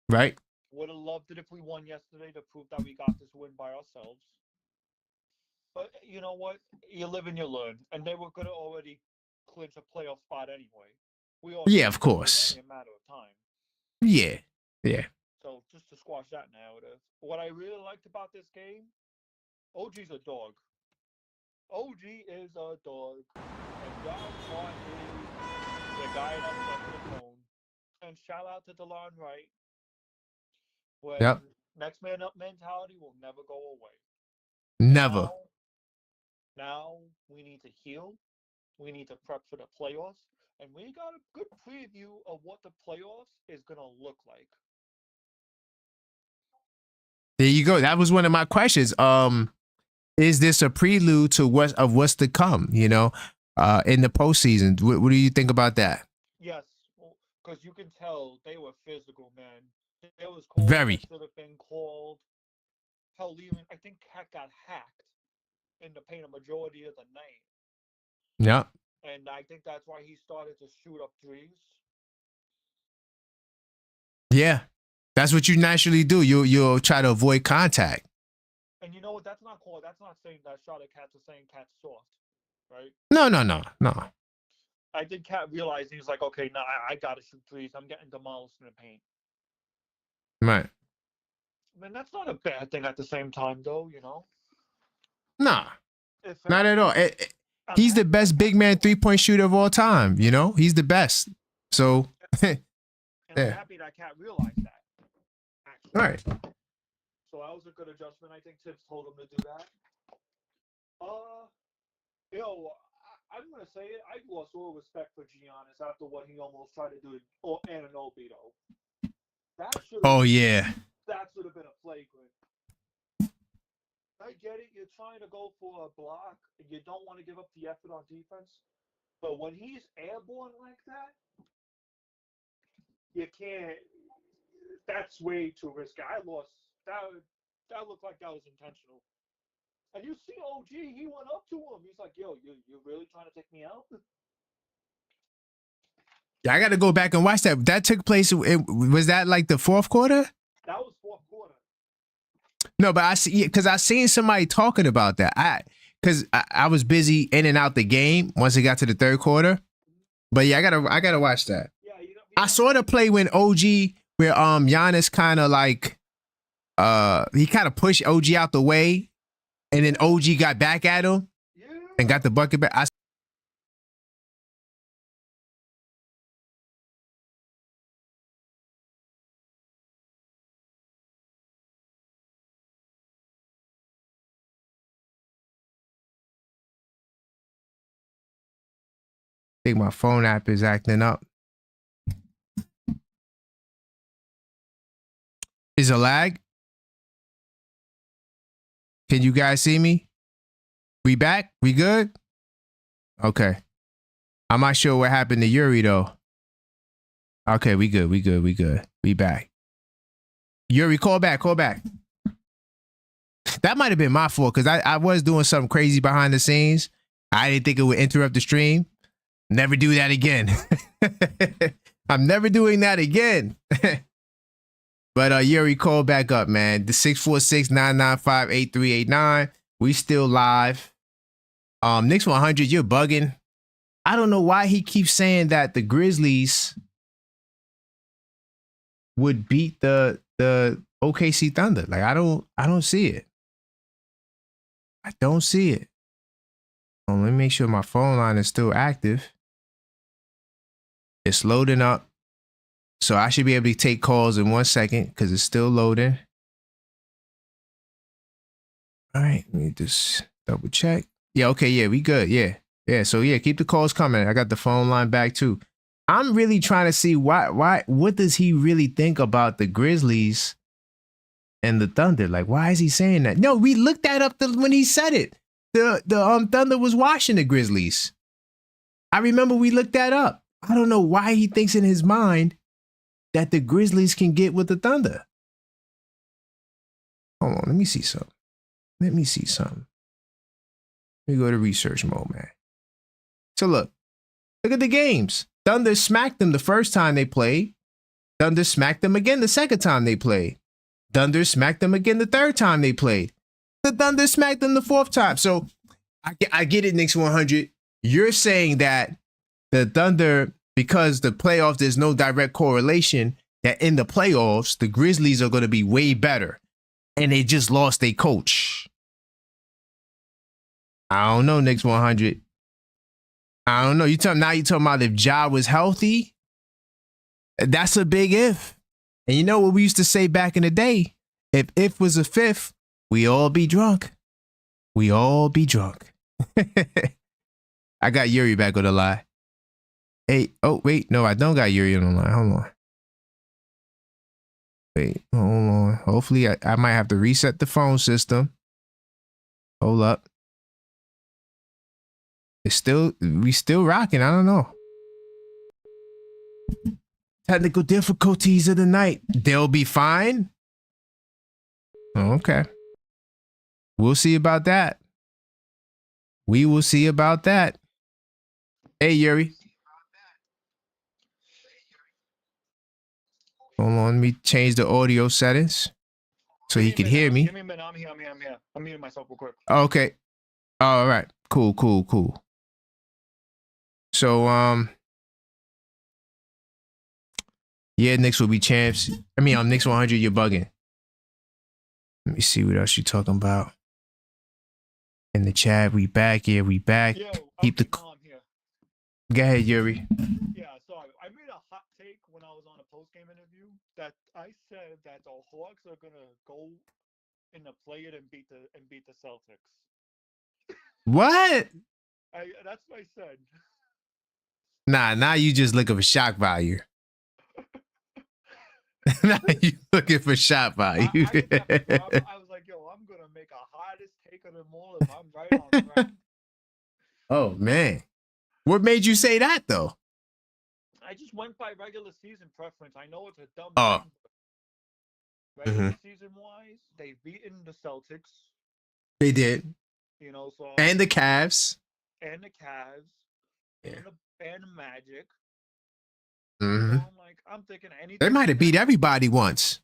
Right. Would have loved it if we won yesterday to prove that we got this win by ourselves. But you know what? You live and you learn. And they were going to already clinch a playoff spot anyway. Yeah, of course. In a matter of time. Yeah. Yeah. So just to squash that narrative. What I really liked about this game, OG's a dog. OG is a dog. And Josh Hart is the guy that sets the tone. And shout out to DeLon Wright. When next man up mentality will never go away. Never. Now we need to heal. We need to prep for the playoffs. And we got a good preview of what the playoffs is going to look like. There you go. That was one of my questions. Is this a prelude to what's to come, in the postseason? What do you think about that? Yes, because you can tell they were physical, man. There was calls Very. that should have been called. Hell, even I think Cat got hacked in the paint a majority of the night, Yep. and I think that's why he started to shoot up threes. Yeah. That's what you naturally do. You'll try to avoid contact. And you know what? That's not called. That's not saying that shot at Cat's saying Cat's soft, right? No. I think Cat realized he was like, okay, now I gotta shoot threes. I'm getting demolished in the paint. Right. Man, that's not a bad thing at the same time, though. You know. Nah. If Not at all. I'm He's the happy best that big Cat man realized 3-point shooter of all time. You know, he's the best. So, and I'm yeah. happy that Cat realized that. Actually. All right. So that was a good adjustment. I think Tibbs told him to do that. I'm gonna say it. I lost all respect for Giannis after what he almost tried to do to Anunoby, though. That should. Oh yeah. That should have been a flagrant. I get it. You're trying to go for a block, and you don't want to give up the effort on defense. But when he's airborne like that, you can't. That's way too risky. I lost. That looked like that was intentional. And you see OG, he went up to him. He's like, yo, you really trying to take me out? Yeah, I got to go back and watch that. That took place. Was that like the fourth quarter? That was fourth quarter. No, but I see because I seen somebody talking about that. Because I was busy in and out the game once it got to the third quarter. But yeah, I gotta watch that. Yeah, I saw the play when OG where Giannis kind of like he kind of pushed OG out the way, and then OG got back at him and got the bucket back. I think my phone app is acting up. Is a lag? Can you guys see me? We back? We good? Okay. I'm not sure what happened to Yuri though. Okay, we good. We back. Yuri, call back. That might have been my fault because I was doing something crazy behind the scenes. I didn't think it would interrupt the stream. Never do that again. I'm never doing that again. But Yuri, call back up, man. The 646-995-8389. We still live. Knicks 100, you're bugging. I don't know why he keeps saying that the Grizzlies would beat the OKC Thunder. Like I don't see it. I don't see it. Oh, let me make sure my phone line is still active. It's loading up. So I should be able to take calls in 1 second because it's still loading. All right, let me just double check. Yeah, okay, yeah, we good. Yeah. So yeah, keep the calls coming. I got the phone line back too. I'm really trying to see what does he really think about the Grizzlies and the Thunder? Like, why is he saying that? No, we looked that up when he said it. The Thunder was washing the Grizzlies. I remember we looked that up. I don't know why he thinks in his mind that the Grizzlies can get with the Thunder. Hold on, let me see something. Let me go to research mode, man. So look at the games. Thunder smacked them the first time they played. Thunder smacked them again the second time they played. Thunder smacked them again the third time they played. The Thunder smacked them the fourth time. So I get it, Knicks 100. You're saying that the Thunder, because the playoffs, there's no direct correlation, that in the playoffs, the Grizzlies are going to be way better. And they just lost their coach. I don't know, Knicks 100. I don't know. Now you're talking about if Ja was healthy? That's a big if. And you know what we used to say back in the day? If was a fifth, we all be drunk. We all be drunk. I got Yuri back on the line. Hey, oh, wait. No, I don't got Yuri on the line. Hold on. Wait, hold on. Hopefully, I might have to reset the phone system. Hold up. We still rocking. I don't know. technical difficulties of the night. They'll be fine. Oh, okay. We'll see about that. We will see about that. Hey, Yuri. Hold on, let me change the audio settings so he can hear me. Give me a minute. I'm here. I'm muting myself real quick. Okay. All right. Cool. So, yeah, Knicks will be champs. I mean, Knicks 100, you're bugging. Let me see what else you're talking about. In the chat, we back. Yeah, we back. Yo, Keep the. calm here. Go ahead, Yuri. Yeah, sorry. I made a hot take when I was on a post-game interview that I said that the Hawks are gonna go in the play-in and beat the Celtics. What? That's what I said. Nah, now you just looking for shock value. Now you looking for shock value. I was like, yo, I'm gonna make a hottest take of them all if I'm right on track. Oh man, what made you say that though? I just went by regular season preference. I know it's a dumb Oh. thing. But regular season wise, they've beaten the Celtics. They did. You know, so and the Cavs. And the Cavs. Yeah. And the Magic. Mm-hmm. So I'm thinking anything. They might have beat everybody once.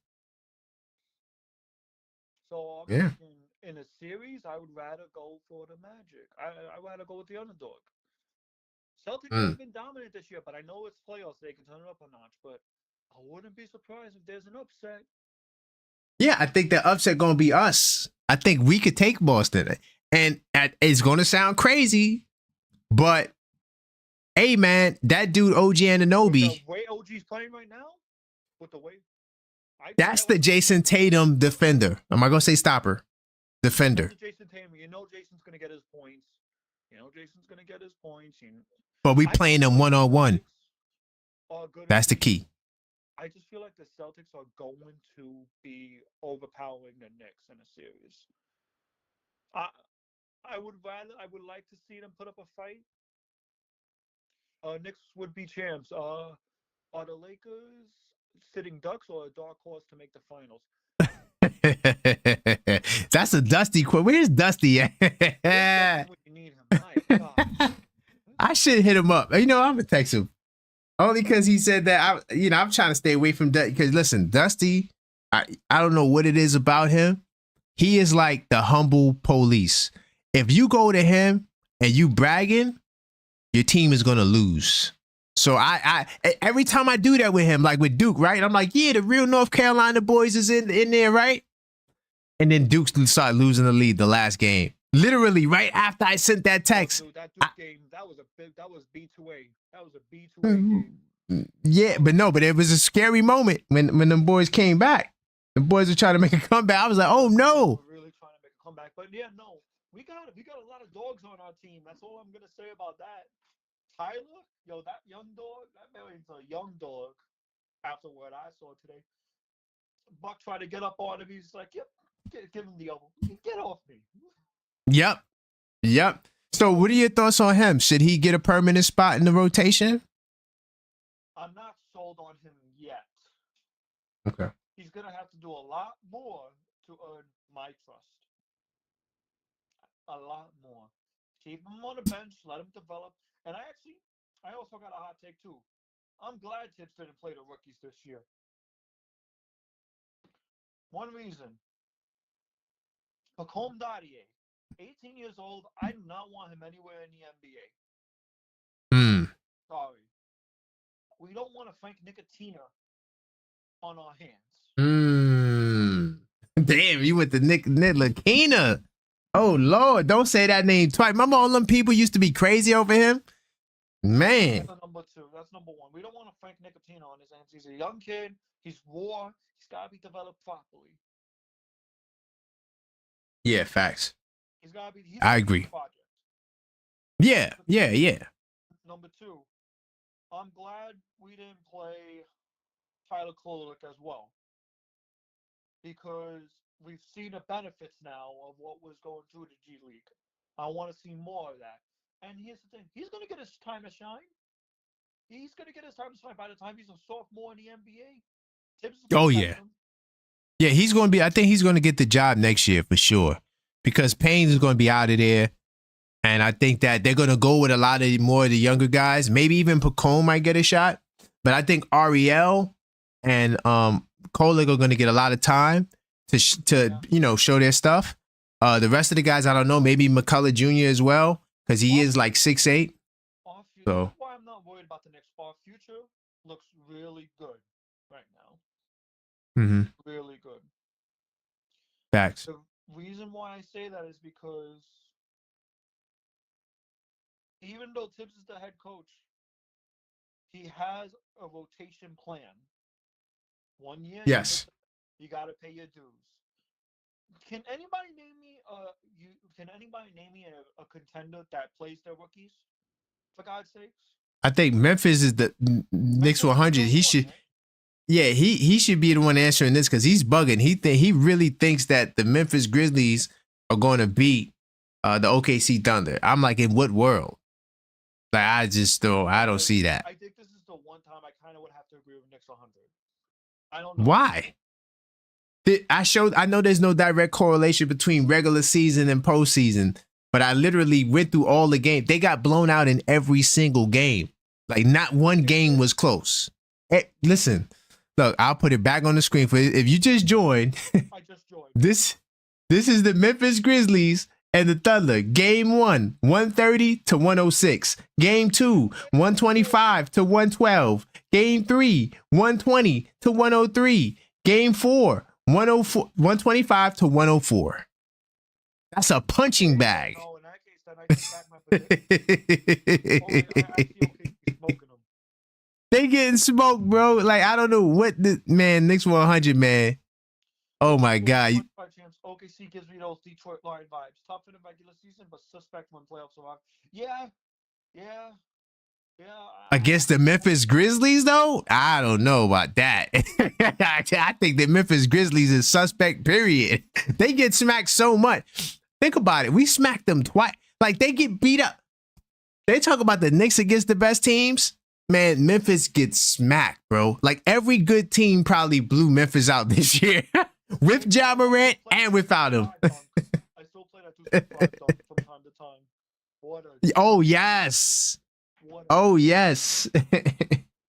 So I'm thinking in a series, I would rather go for the Magic. I'd rather go with the underdog. Celtics have been dominant this year, but I know it's playoffs. They can turn it up a notch, but I wouldn't be surprised if there's an upset. Yeah, I think the upset going to be us. I think we could take Boston. And it's going to sound crazy, but hey, man, that dude OG Anunoby. The way OG's playing right now, with the way. That's the Jason Tatum defender. Am I going to say stopper? Defender. Jason Tatum. You know Jason's going to get his points. But we playing them one-on-one. That's the key. I just feel like the Celtics are going to be overpowering the Knicks in a series. I would like to see them put up a fight. Knicks would be champs. Are the Lakers sitting ducks or a dark horse to make the finals? That's a Dusty quote. Where's Dusty at? You need him. My God. I should hit him up. You know, I'm gonna text him. Only because he said that. I'm trying to stay away from Dusty. Because listen, Dusty, I don't know what it is about him. He is like the humble police. If you go to him and you bragging, your team is gonna lose. So I every time I do that with him, like with Duke, right? I'm like, yeah, the real North Carolina boys is in there, right? And then Duke started losing the lead the last game. Literally right after I sent that text. Dude, that Duke game, that was B2A. That was a B2A game. Yeah, but it was a scary moment when them boys came back. The boys were trying to make a comeback. I was like, oh no. We're really trying to make a comeback. But yeah, no. We got a lot of dogs on our team. That's all I'm gonna say about that. Tyler, yo, that young dog, that man's a young dog. After what I saw today, Buck tried to get up on him. He's like, "Yep, give him the elbow. Get off me." Yep. So, what are your thoughts on him? Should he get a permanent spot in the rotation? I'm not sold on him yet. Okay. He's gonna have to do a lot more to earn my trust. A lot more. Keep him on the bench. Let him develop. And I also got a hot take too. I'm glad Tibbs didn't play the rookies this year. One reason. Hakeem Dadier, 18 years old. I do not want him anywhere in the NBA. Sorry. We don't want a Frank Ntilikina on our hands. Damn, you went to Ntilikina. Oh Lord, don't say that name twice. Remember all them people used to be crazy over him? Man. That's number two. That's number one. We don't want a Frank Ntilikina on his hands. He's a young kid. He's raw. He's got to be developed properly. Yeah, facts. He's got to be. I agree. Yeah. Number two, I'm glad we didn't play Tyler Kolek as well, because we've seen the benefits now of what was going through the G League. I want to see more of that. And here's the thing: he's going to get his time to shine. He's gonna get his time to shine by the time he's a sophomore in the NBA. Tibbs is Oh, gonna yeah. him. Yeah, he's going to be. I think he's going to get the job next year for sure, because Payne is going to be out of there, and I think that they're going to go with a lot of more of the younger guys. Maybe even Pacone might get a shot, but I think Ariel and Kolik are going to get a lot of time to show their stuff. The rest of the guys, I don't know. Maybe McCullough Jr. as well, because he is like 6'8". So that's why I'm not worried about the Knicks. Our future looks really good right now. Really good. Facts. The reason why I say that is because even though Tibbs is the head coach, he has a rotation plan. 1 year, yes, you got to pay your dues. Can anybody name me a contender that plays their rookies? For God's sakes. I think Memphis is the Knicks 100. He should. Right? Yeah, he should be the one answering this, because he's bugging. He really thinks that the Memphis Grizzlies are going to beat the OKC Thunder. I'm like, in what world? Like, I don't see that. I think this is the one time I kind of would have to agree with Knicks 100. I don't know. Why? I know there's no direct correlation between regular season and postseason, but I literally went through all the games. They got blown out in every single game. Like, not one game was close. Hey, listen. Look, I'll put it back on the screen for if you just joined. I just joined. This is the Memphis Grizzlies and the Thunder. Game 1, 130 to 106. Game 2, 125 to 112. Game 3, 120 to 103. Game 4, 125 to 104. That's a punching bag. No, in that case, then I take back my prediction. I see OKC smoking them. They getting smoked, bro. Like, I don't know what Knicks 100, man. Oh my God. By chance, OKC gives me those Detroit Lion vibes. Tough in the regular season, but suspect when playoffs arrive. Yeah. Against the Memphis Grizzlies, though? I don't know about that. I think the Memphis Grizzlies is suspect, period. They get smacked so much. Think about it. We smacked them twice. Like, they get beat up. They talk about the Knicks against the best teams. Man, Memphis gets smacked, bro. Like, every good team probably blew Memphis out this year. With Ja Morant and without him. I still play that 265 dunk from time to time. Oh, yes. Oh, yes.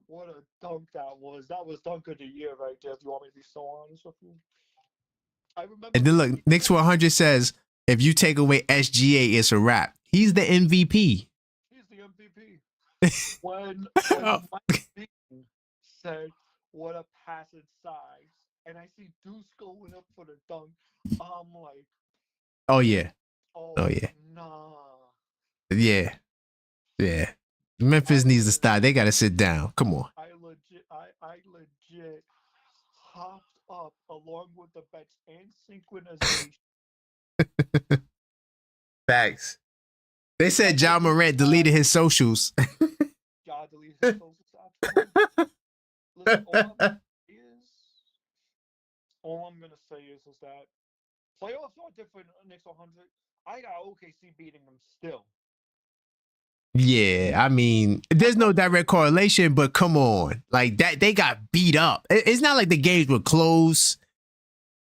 What a dunk that was. That was dunk of the year right there, if you want me to be so honest with you. I remember. And then look, Knicks 100 says, if you take away SGA, it's a wrap. He's the MVP. He's the MVP. When Mike Beaton said, what a passing size, and I see Deuce going up for the dunk, I'm like, oh, yeah. Oh, yeah. Nah. Yeah. Memphis needs to stop. They got to sit down. Come on. I legit hopped up along with the bets and synchronization. Facts. They said Ja Morant deleted his socials. Ja deleted his socials. Listen, all I'm gonna say is that playoffs are different. Knicks 100. I got OKC beating them still. Yeah, I mean, there's no direct correlation, but come on. Like, that, they got beat up. It's not like the games were close.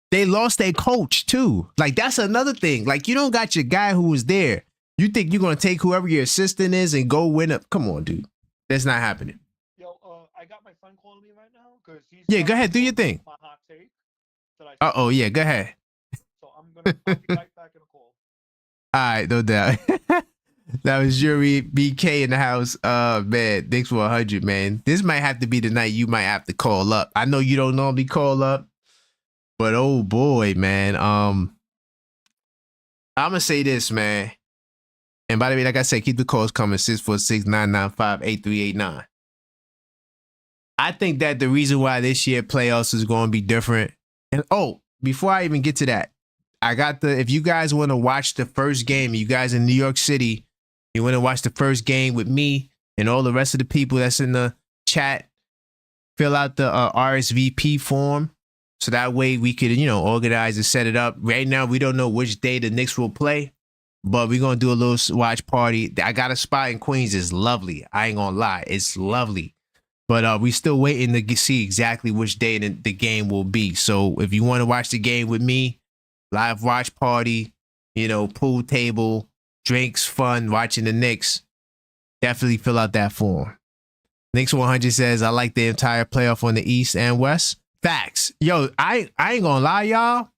They lost their coach, too. Like, that's another thing. Like, you don't got your guy who was there. You think you're going to take whoever your assistant is and go win up? Come on, dude. That's not happening. Yo, I got my friend calling me right now because he's. Yeah, go ahead. Do your thing. My hot take. Uh-oh, yeah, go ahead. So I'll be right back in a call. All right, no doubt. That was Yuri BK in the house. Man, Knicks 100, man. This might have to be the night you might have to call up. I know you don't normally call up, but oh boy, man. I'm gonna say this, man. And by the way, like I said, keep the calls coming, 646-995-8389. I think that the reason why this year playoffs is going to be different. And before I even get to that, I got if you guys want to watch the first game, you guys in New York City, you want to watch the first game with me and all the rest of the people that's in the chat, fill out the RSVP form. So that way we could, organize and set it up. Right now, we don't know which day the Knicks will play. but we're gonna do a little watch party. I got a spot in Queens. It's lovely. I ain't gonna lie, it's lovely. But we still waiting to see exactly which day the game will be. So if you want to watch the game with me, live watch party, pool table, drinks, fun, watching the Knicks, definitely fill out that form. Knicks 100 says, I like the entire playoff on the East and West. Facts. Yo, I ain't gonna lie, y'all.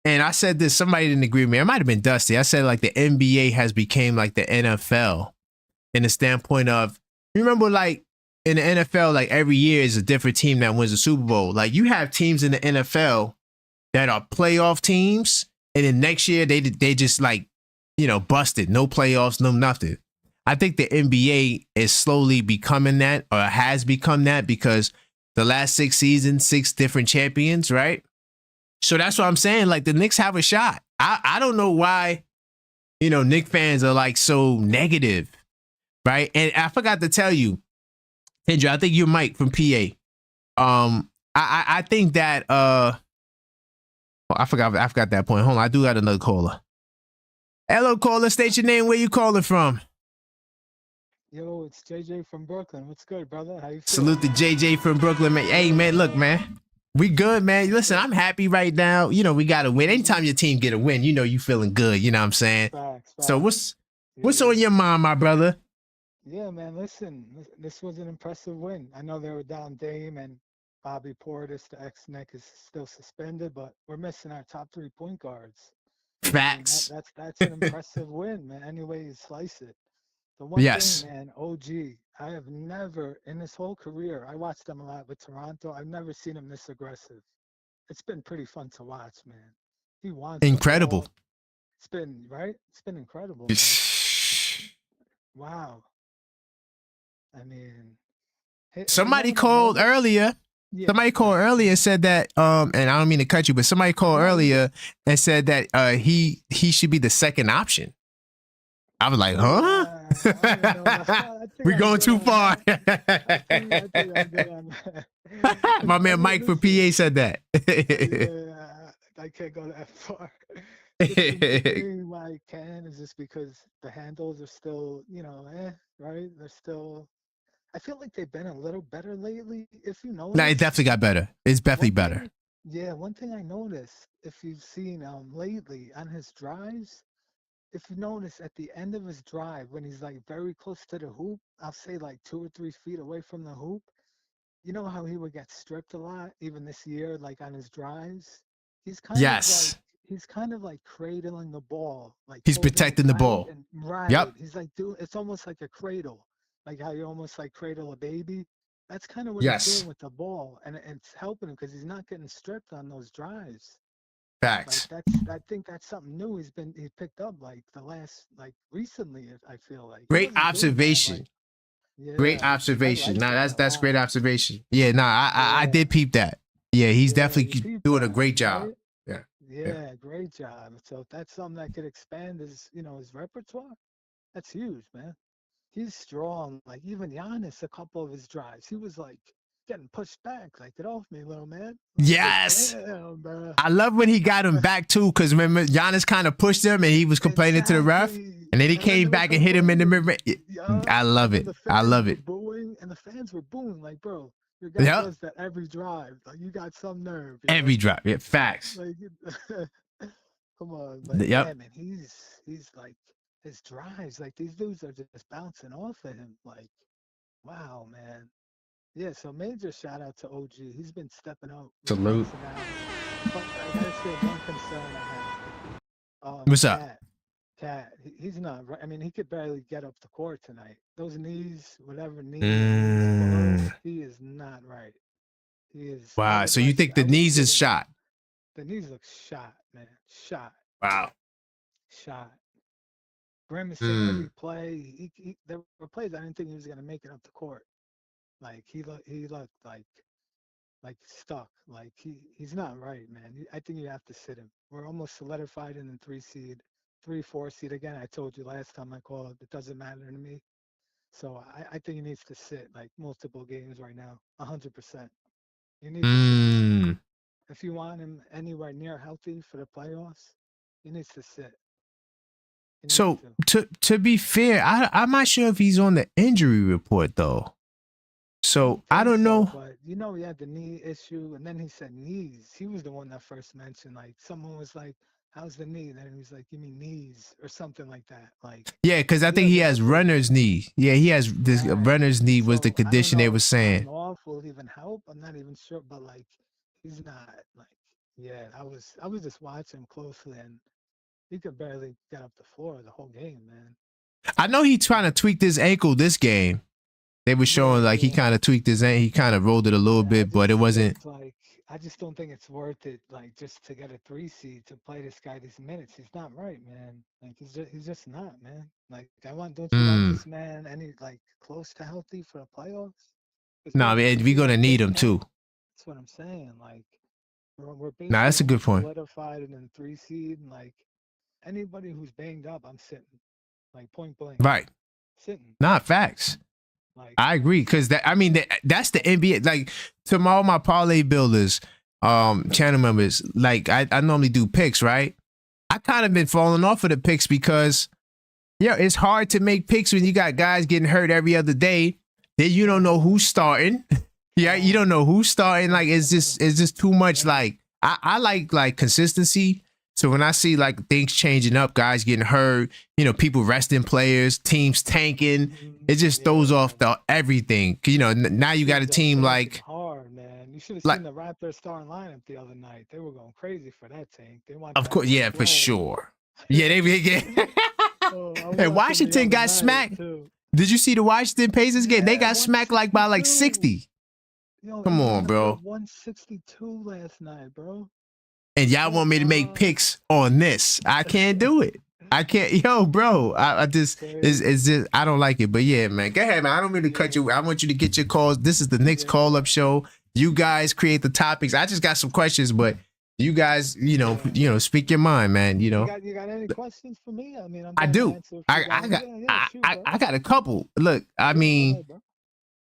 And I said this, somebody didn't agree with me. It might have been Dusty. I said like the NBA has become like the NFL in the standpoint of, you remember like in the NFL, like every year is a different team that wins the Super Bowl. Like you have teams in the NFL that are playoff teams, and then next year they just like, busted. No playoffs, no nothing. I think the NBA is slowly becoming that, or has become that, because the last 6 seasons, 6 different champions, right? So that's what I'm saying. Like the Knicks have a shot. I don't know why, Knicks fans are like so negative, right? And I forgot to tell you, Kendra, I think you're Mike from PA. I think that I forgot that point. Hold on, I do got another caller. Hello, caller. State your name. Where you calling from? Yo, it's JJ from Brooklyn. What's good, brother? How you feeling? Salute to JJ from Brooklyn, man. Hey, man, look, man. We good, man. Listen, I'm happy right now. We got to win. Anytime your team get a win, you feeling good. You know what I'm saying? Facts. So what's on your mind, my brother? Yeah, man, listen. This was an impressive win. I know they were down Dame and Bobby Portis, the ex-Knick, is still suspended, but we're missing our top 3 point guards. Facts. I mean, that's an impressive win, man. Any way you slice it. The one thing, man, OG, I have never, in this whole career, I watched them a lot with Toronto, I've never seen him this aggressive. It's been pretty fun to watch, man. He wants incredible. The ball. It's been, right? It's been incredible, man. Wow. I mean, somebody called earlier. Yeah, somebody called earlier and said that, and I don't mean to cut you, but somebody called earlier and said that he should be the second option. I was like, huh? We're going too far. My man Mike from PA said that. Yeah, I can't go that far. The thing why I can is just because the handles are still, right? They're still. I feel like they've been a little better lately. If you notice. No, it definitely got better. It's definitely better. Yeah, one thing I noticed, if you've seen lately on his drives, if you notice at the end of his drive, when he's like very close to the hoop, I'll say like 2 or 3 feet away from the hoop, you know how he would get stripped a lot, even this year, like on his drives? He's kind of like cradling the ball. Like he's protecting the ball. Right. Yep. He's like it's almost like a cradle. Like how you almost like cradle a baby. That's kind of what he's doing with the ball. And it's helping him because he's not getting stripped on those drives. Facts. Like I think that's something new he picked up like the last like recently. I feel like great observation. Great observation. Like that's great observation. Yeah, I did peep that. Yeah, he's definitely doing a great job. Right? Yeah, great job. So if that's something that could expand his his repertoire, that's huge, man. He's strong. Like even Giannis, a couple of his drives, he was like getting pushed back, like get off me, little man. Like, yes. Damn, bro. I love when he got him back too, because remember Giannis kind of pushed him and he was complaining to the ref, and then he came back and hit him in the mirror. I love it. I love it. Booing, and the fans were booing, like, bro, your guy does that every drive. Like you got some nerve. Every drive. Yeah, facts. Like, come on, but yeah, man, he's like his drives, like these dudes are just bouncing off of him. Like, wow, man. Yeah, so major shout out to OG. He's been stepping up. Salute. But I gotta say one concern I have. What's up? Cat, he's not right. I mean, he could barely get up the court tonight. Those knees, whatever knees, he is not right. He is. Wow. So you think the knees is shot? The knees look shot, man. Shot. Wow. Shot. Grimacing every play. There were plays I didn't think he was gonna make it up the court. Like he looked like stuck. Like he's not right, man. I think you have to sit him. We're almost solidified in the 3 seed, 3-4 seed again. I told you last time I called. It doesn't matter to me. So I think he needs to sit like multiple games right now. 100%. You need to sit. If you want him anywhere near healthy for the playoffs, He needs to sit. He needs So to be fair, I'm not sure if he's on the injury report though. So I don't know. But you know, he had the knee issue, and then he said knees. He was the one that first mentioned, like, someone was like, "How's the knee?" Then he was like, "You mean knees or something like that?" Like, Yeah, because I think he has runner's knee. Yeah, he has this runner's knee was the condition they were saying. Time off will even help. I'm not even sure, but like, he's not like. Yeah, I was just watching closely, and he could barely get up the floor the whole game, man. I know he's trying to tweak this ankle this game. They were showing like he kind of tweaked his ankle. He kind of rolled it a little bit, but it wasn't. Like, I just don't think it's worth it. Like, just to get a 3 seed to play this guy these minutes. He's not right, man. Like, he's just not, man. Like, don't you want this man any like close to healthy for the playoffs? No, man, we're gonna need him too. That's what I'm saying. Like, we're basically that's a good point. Solidified in the 3 seed, and like anybody who's banged up, I'm sitting. Like, point blank. Right. Sitting. Not facts. Like, I agree, because that's the NBA. Like, to all my parlay builders, channel members, like I normally do picks, right? I kind of been falling off of the picks because it's hard to make picks when you got guys getting hurt every other day. Then you don't know who's starting. Yeah, you don't know who's starting. Like, it's just too much. Like, I like consistency. So when I see like things changing up, guys getting hurt, people resting players, teams tanking, it just throws off everything. Now you got a team like hard, man. You should have seen the Raptors starting lineup the other night. They were going crazy for that tank. They want, of course, yeah, for sure. Yeah, and Washington got smacked. Did you see the Washington Pacers game? They got smacked like by like 60. Come on, bro. 162 last night, bro. And y'all want me to make picks on this? I can't do it. I can't, bro. I just it's just I don't like it. But yeah, man, go ahead, man. I don't mean to cut you. I want you to get your calls. This is the Knicks call-up show. You guys create the topics. I just got some questions, but you guys, speak your mind, man. You got any questions for me? I mean, I do. I got a couple. Look, I mean,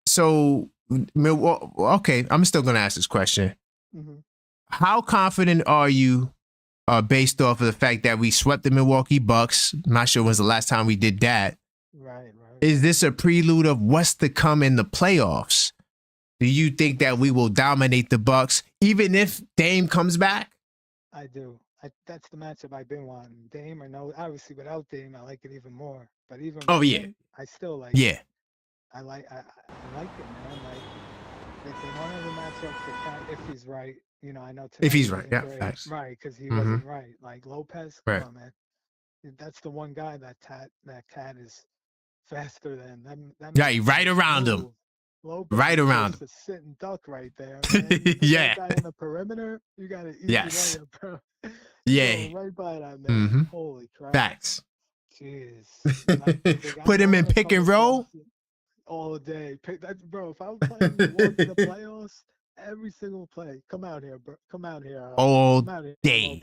so okay, I'm still gonna ask this question. Mm-hmm. How confident are you, based off of the fact that we swept the Milwaukee Bucks? I'm not sure when's the last time we did that. Right. Is this a prelude of what's to come in the playoffs? Do you think that we will dominate the Bucks, even if Dame comes back? I do. That's the matchup I've been wanting. Dame or no, obviously without Dame, I like it even more. But even Dame, I still like it. I like it, man. Like, if they want to match up for Cat, if he's right. I know if he's right, facts. Right, because he wasn't right. Like Lopez, come on, man. That's the one guy that Cat is faster than. That right around him. Lopez right around him. To sit and duck right there. That guy in the perimeter, you got to eat layup, bro. Right by that, man. Mm-hmm. Holy crap. Facts. Jeez. Put him in pick and roll all day. Bro, if I was playing Milwaukee in the playoffs, every single play. Come out here, bro. Come out here. All day.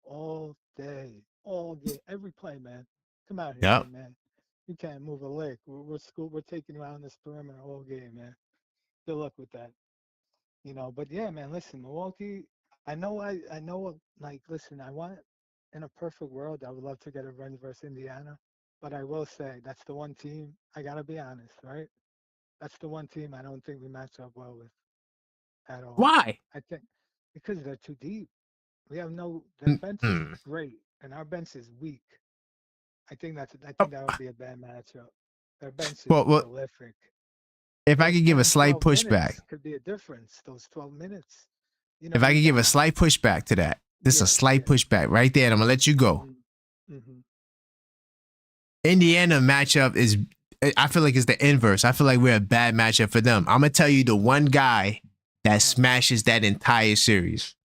All day. All day. Every play, man. Come out here, man. You can't move a leg. We're taking you out on this perimeter all game, man. Good luck with that. But yeah, man, listen, Milwaukee, I know, like, listen, I want, in a perfect world, I would love to get a run versus Indiana. But I will say, that's the one team, I got to be honest, right? That's the one team I don't think we match up well with. At all. Why? I think because they're too deep. We have their bench is great and our bench is weak. I think that would be a bad matchup. Their bench is prolific. If I could give a slight pushback, could be a difference. Those 12 minutes. If I could give a slight pushback to that, this is a slight pushback right there, and I'm gonna let you go. Mm-hmm. Indiana matchup is, I feel like it's the inverse. I feel like we're a bad matchup for them. I'm gonna tell you the one guy that smashes that entire series.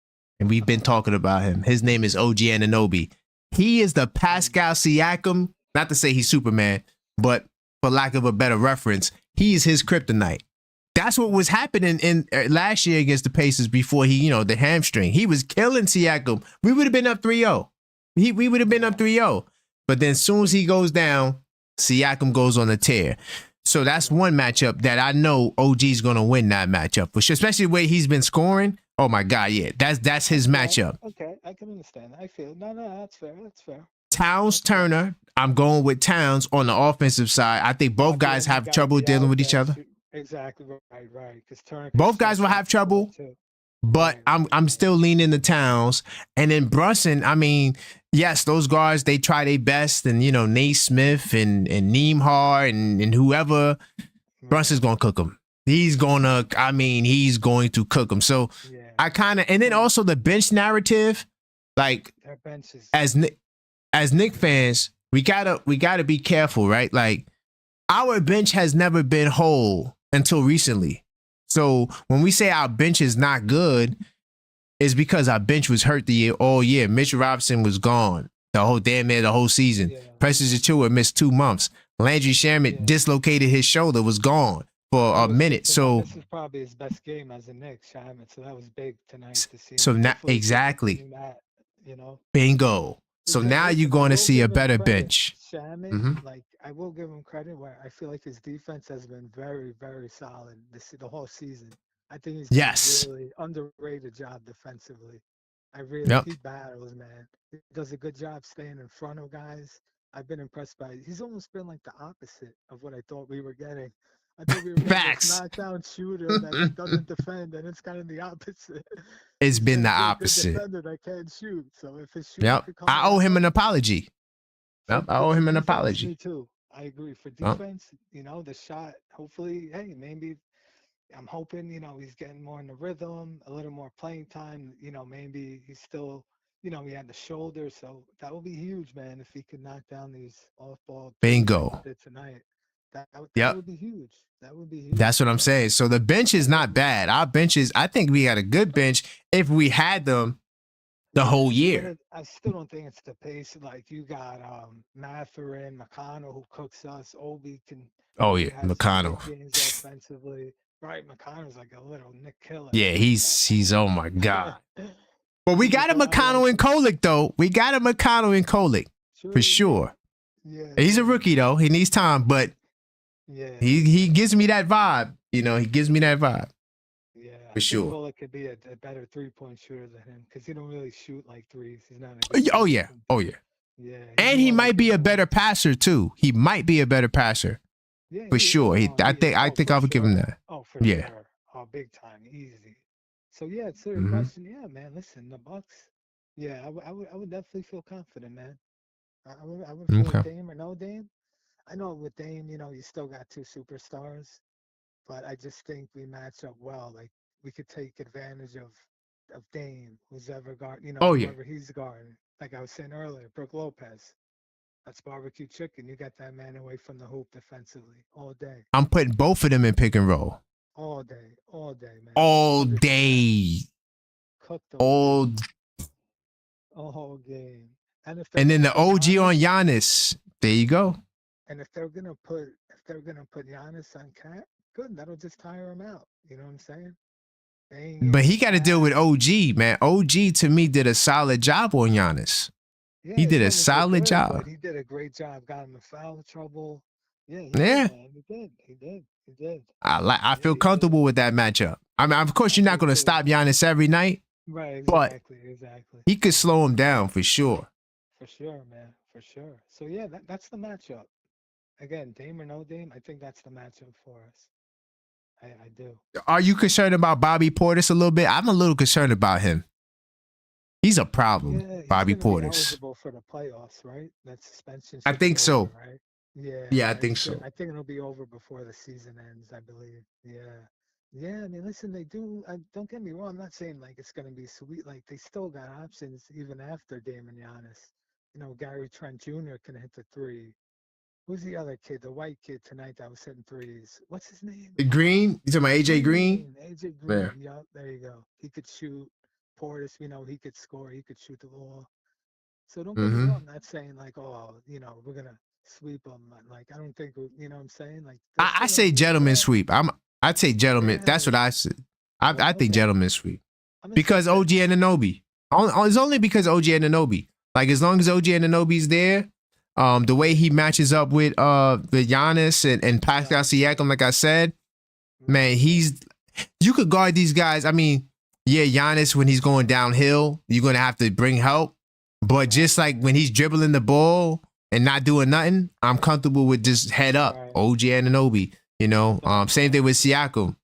And we've been talking about him. His name is OG Anunoby. He is the Pascal Siakam, not to say he's Superman, but for lack of a better reference, he is his kryptonite. That's what was happening in last year against the Pacers before the hamstring. He was killing Siakam. We would have been up 3-0. We would have been up 3-0. But then as soon as he goes down, Siakam goes on a tear. So that's one matchup that I know OG's going to win that matchup, for sure, especially the way he's been scoring. Oh my God, yeah, that's his matchup. Okay, I can understand. I feel no, that's fair. That's fair. Towns Turner. I'm going with Towns on the offensive side. I think both guys have trouble dealing with each other. Exactly right. Because Turner. Both guys will have trouble. But I'm still leaning the Towns. And then Brunson, I mean, yes, those guards, they try their best. And, Naismith and Nembhard and whoever, Brunson's going to cook them. He's going to cook them. So I kind of, and then also the bench narrative, like as Knick fans, we gotta be careful, right? Like our bench has never been whole until recently. So when we say our bench is not good, it's because our bench was hurt all year. Mitch Robinson was gone the whole season. Yeah. Precious Achiuwa missed 2 months. Landry Shamet dislocated his shoulder, was gone for a minute. So this is probably his best game as a Knick, Shamet. So that was big tonight to see. So now, exactly. That, Bingo. So now you're going to see a better bench. Shamet, like I will give him credit where I feel like his defense has been very, very solid the whole season. I think he's done a really underrated job defensively. He battles, man. He does a good job staying in front of guys. I've been impressed by it. He's almost been like the opposite of what I thought we were getting. I thought we were getting this knockdown shooter that doesn't defend, and it's kind of the opposite. It's been the opposite. Defender that can't shoot. So if his shooter could come I owe him an apology. I owe him an apology. Me too. I agree. For defense, the shot, hopefully, hey, maybe I'm hoping, he's getting more in the rhythm, a little more playing time. Maybe he's still, he had the shoulder. So that would be huge, man, if he could knock down these off-ball. Bingo. Tonight. That would be huge. That would be huge. That's what I'm saying. So the bench is not bad. Our benches, I think we got a good bench if we had them the whole year. I still don't think it's the pace. Like you got Mathurin, McConnell who cooks us. Obi can. Oh yeah, McConnell. Games offensively, right? McConnell's like a little Nick Killer. Yeah, he's oh my God. But we got a McConnell and Kolick though. We got a McConnell and Kolick for sure. Yeah. He's a rookie though. He needs time, but he gives me that vibe. He gives me that vibe. Yeah, for sure. Kolick could be a better 3-point shooter than him because he don't really shoot like threes. He's not. Oh yeah. Yeah. And he might be a better passer too. He might be a better passer. Yeah, for sure. I think I would give him that. Oh, for sure. Oh, big time, easy. So yeah, it's a question. Yeah, man. Listen, the Bucks. Yeah, I would definitely feel confident, man. I would feel Dame or no Dame. I know with Dame, you still got 2 superstars, but I just think we match up well. Like we could take advantage of Dame, who's ever guard, whoever he's guarding. Like I was saying earlier, Brook Lopez. That's barbecue chicken. You got that man away from the hoop defensively all day. I'm putting both of them in pick and roll. All day, man. All day. Cook them. All game. And then the OG on Giannis. There you go. And if they're gonna put Giannis on Cat, good. That'll just tire him out. You know what I'm saying? But he got to deal with OG, man. OG to me did a solid job on Giannis. Yeah, he did a solid job. He did a great job. Got him in foul trouble. Yeah. He did. I feel comfortable with that matchup. I mean, of course, you're not going to stop Giannis every night. Right. Exactly. He could slow him down for sure. For sure, man. For sure. So yeah, that's the matchup. Again, Dame or no Dame, I think that's the matchup for us. I do. Are you concerned about Bobby Portis a little bit? I'm a little concerned about him. He's a problem, Bobby Portis. Eligible for the playoffs, right? That suspension. I think so. Over, right? Yeah, I think so. I think it'll be over before the season ends, I believe. Yeah. I mean, listen, they do. Don't get me wrong. I'm not saying like it's gonna be sweet. Like they still got options even after Dame and Giannis. Gary Trent Jr. can hit the 3. Who's the other kid? The white kid tonight that was hitting threes. What's his name? Green? You talking about AJ Green? AJ Green. Yeah, there you go. He could shoot. Portis, he could score. He could shoot the ball. So don't get me wrong. I'm not saying like, we're gonna sweep them. Like I don't think, what I'm saying. Like I say gentleman sweep. I'd say gentleman. That's what I said. I think gentleman sweep because OG Anunoby. It's only because OG Anunoby. Like as long as OG Anunoby's there. The way he matches up with Giannis and Pascal Siakam, like I said, man, you could guard these guys. I mean, yeah, Giannis, when he's going downhill, you're going to have to bring help. But just like when he's dribbling the ball and not doing nothing, I'm comfortable with just head up. Right. OG Anunoby, you know, same thing with Siakam.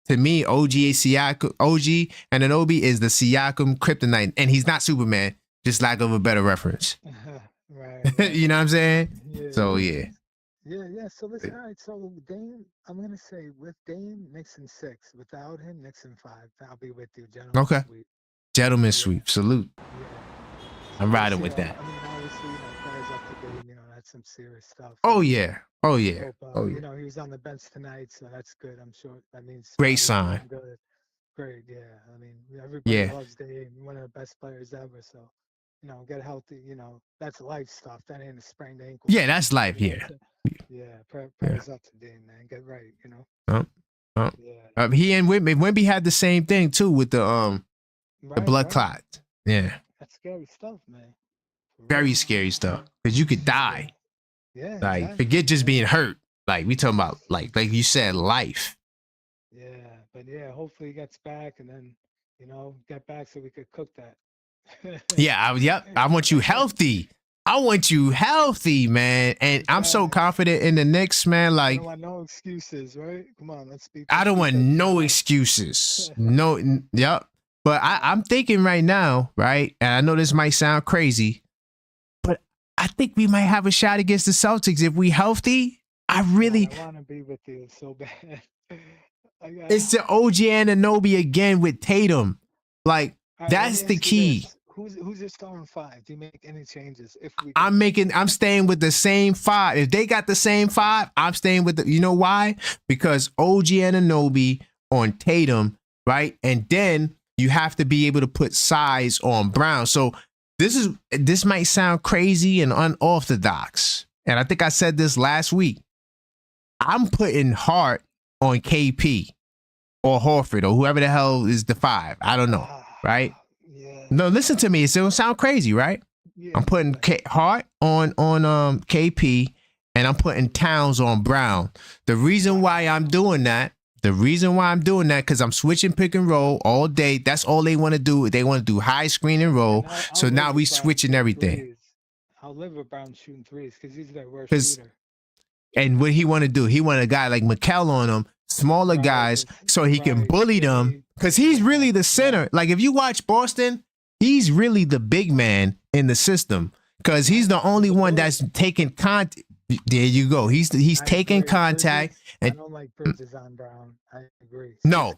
To me, OG Anunoby is the Siakam kryptonite, and he's not Superman. Just lack of a better reference. Right. You know what I'm saying? Yeah. So yeah. Yeah. So listen, all right. So Dame, I'm gonna say with Dame, Knicks in 6. Without him, Knicks in 5. I'll be with you, gentlemen. Okay. Sweep. Gentleman sweep. Salute. Yeah. I'm We'll riding see, with though. that. I mean, obviously, prayers up to Dame. That's some serious stuff. Oh yeah. Oh yeah. Hope, Oh yeah. he was on the bench tonight, so that's good. I'm sure that means Great Scotty's sign. doing good. Great, yeah. I mean, everybody Yeah. loves Dame, one of the best players ever. So, get healthy. That's life stuff. That ain't a sprained ankle. Yeah, that's life. Yeah. Yeah. Prayers up to Dame, man. Get right. Yeah. He and Wemby had the same thing too with the blood clot. Yeah. That's scary stuff, man. Very scary stuff because you could die. Yeah. Like exactly. forget just being hurt. Like we talking about like you said, life. Yeah, but yeah, hopefully he gets back and then get back so we could cook that. Yeah. I want you healthy. I want you healthy, man. And I'm so confident in the Knicks, man. I Like don't want no excuses, right? Come on, let's be. I don't want no excuses. No. Yep. But I'm thinking right now, right? And I know this might sound crazy, but I think we might have a shot against the Celtics if we healthy. I want to be with you so bad. It's the OG Anunoby again with Tatum. Like right, that's the key. Who's your starting 5? Do you make any changes? I'm staying with the same 5. If they got the same 5, I'm staying with you know why? Because OG Anunoby on Tatum, right? And then you have to be able to put size on Brown. So this might sound crazy and unorthodox. And I think I said this last week. I'm putting Hart on KP or Horford or whoever the hell is the 5. I don't know, right? Yeah. No, listen to me. It's gonna sound crazy, right? Yeah. I'm putting Hart on KP and I'm putting Towns on Brown. The reason why I'm doing that, because I'm switching pick and roll all day. That's all they want to do. They want to do high screen and roll. So now we switching everything. I'll live with Brown shooting threes because he's their worst shooter. And what he want to do, he want a guy like Mikal on him, smaller guys, so he can bully them. Because he's really the center. Like if you watch Boston, he's really the big man in the system. Because he's the only one that's taking contact. There you go. He's taking contact. I don't like Bridges on Brown. I agree. No,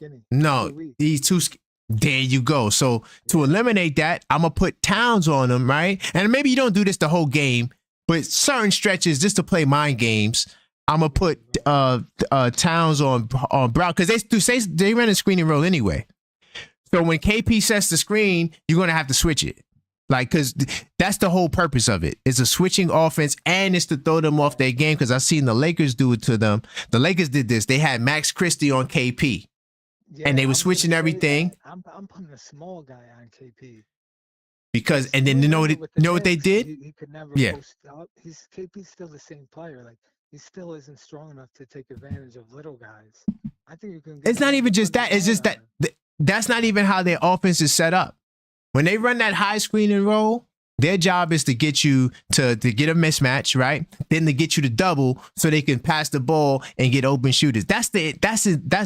he's too skinny. There you go. So to eliminate that, I'm going to put Towns on him, right? And maybe you don't do this the whole game, but certain stretches just to play mind games, I'm going to put Towns on Brown because they run a screen and roll anyway. So when KP sets the screen, you're going to have to switch it. Like, because that's the whole purpose of it. It's a switching offense and it's to throw them off their game because I've seen the Lakers do it to them. The Lakers did this. They had Max Christie on KP. Yeah, and they were switching everything. I'm putting a small guy on KP. Because, and then you know what they did? He could never post up. KP's still the same player. Like, he still isn't strong enough to take advantage of little guys. I think you can. It's not even just that. It's just that that's not even how their offense is set up. When they run that high screen and roll, their job is to get you to get a mismatch, right? Then to get you to double so they can pass the ball and get open shooters. That's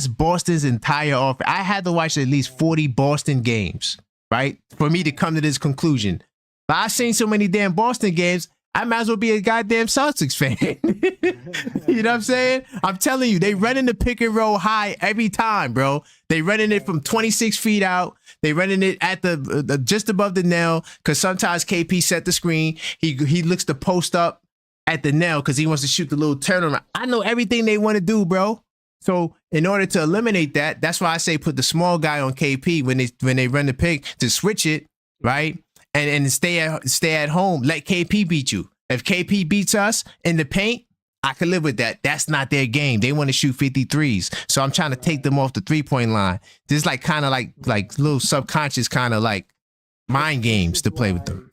Boston's entire offense. I had to watch at least 40 Boston games, right, for me to come to this conclusion. But I've seen so many damn Boston games, I might as well be a goddamn Celtics fan. You know what I'm saying? I'm telling you, they running the pick and roll high every time, bro. They running it from 26 feet out. They running it at the just above the nail because sometimes KP set the screen. He looks to post up at the nail because he wants to shoot the little turnaround. I know everything they want to do, bro. So in order to eliminate that, that's why I say put the small guy on KP when they run the pick to switch it, right? And stay at home. Let KP beat you. If KP beats us in the paint, I can live with that. That's not their game. They want to shoot 53s. So I'm trying to take them off the 3-point line. This is like kind of like little subconscious kind of like mind games to play with them.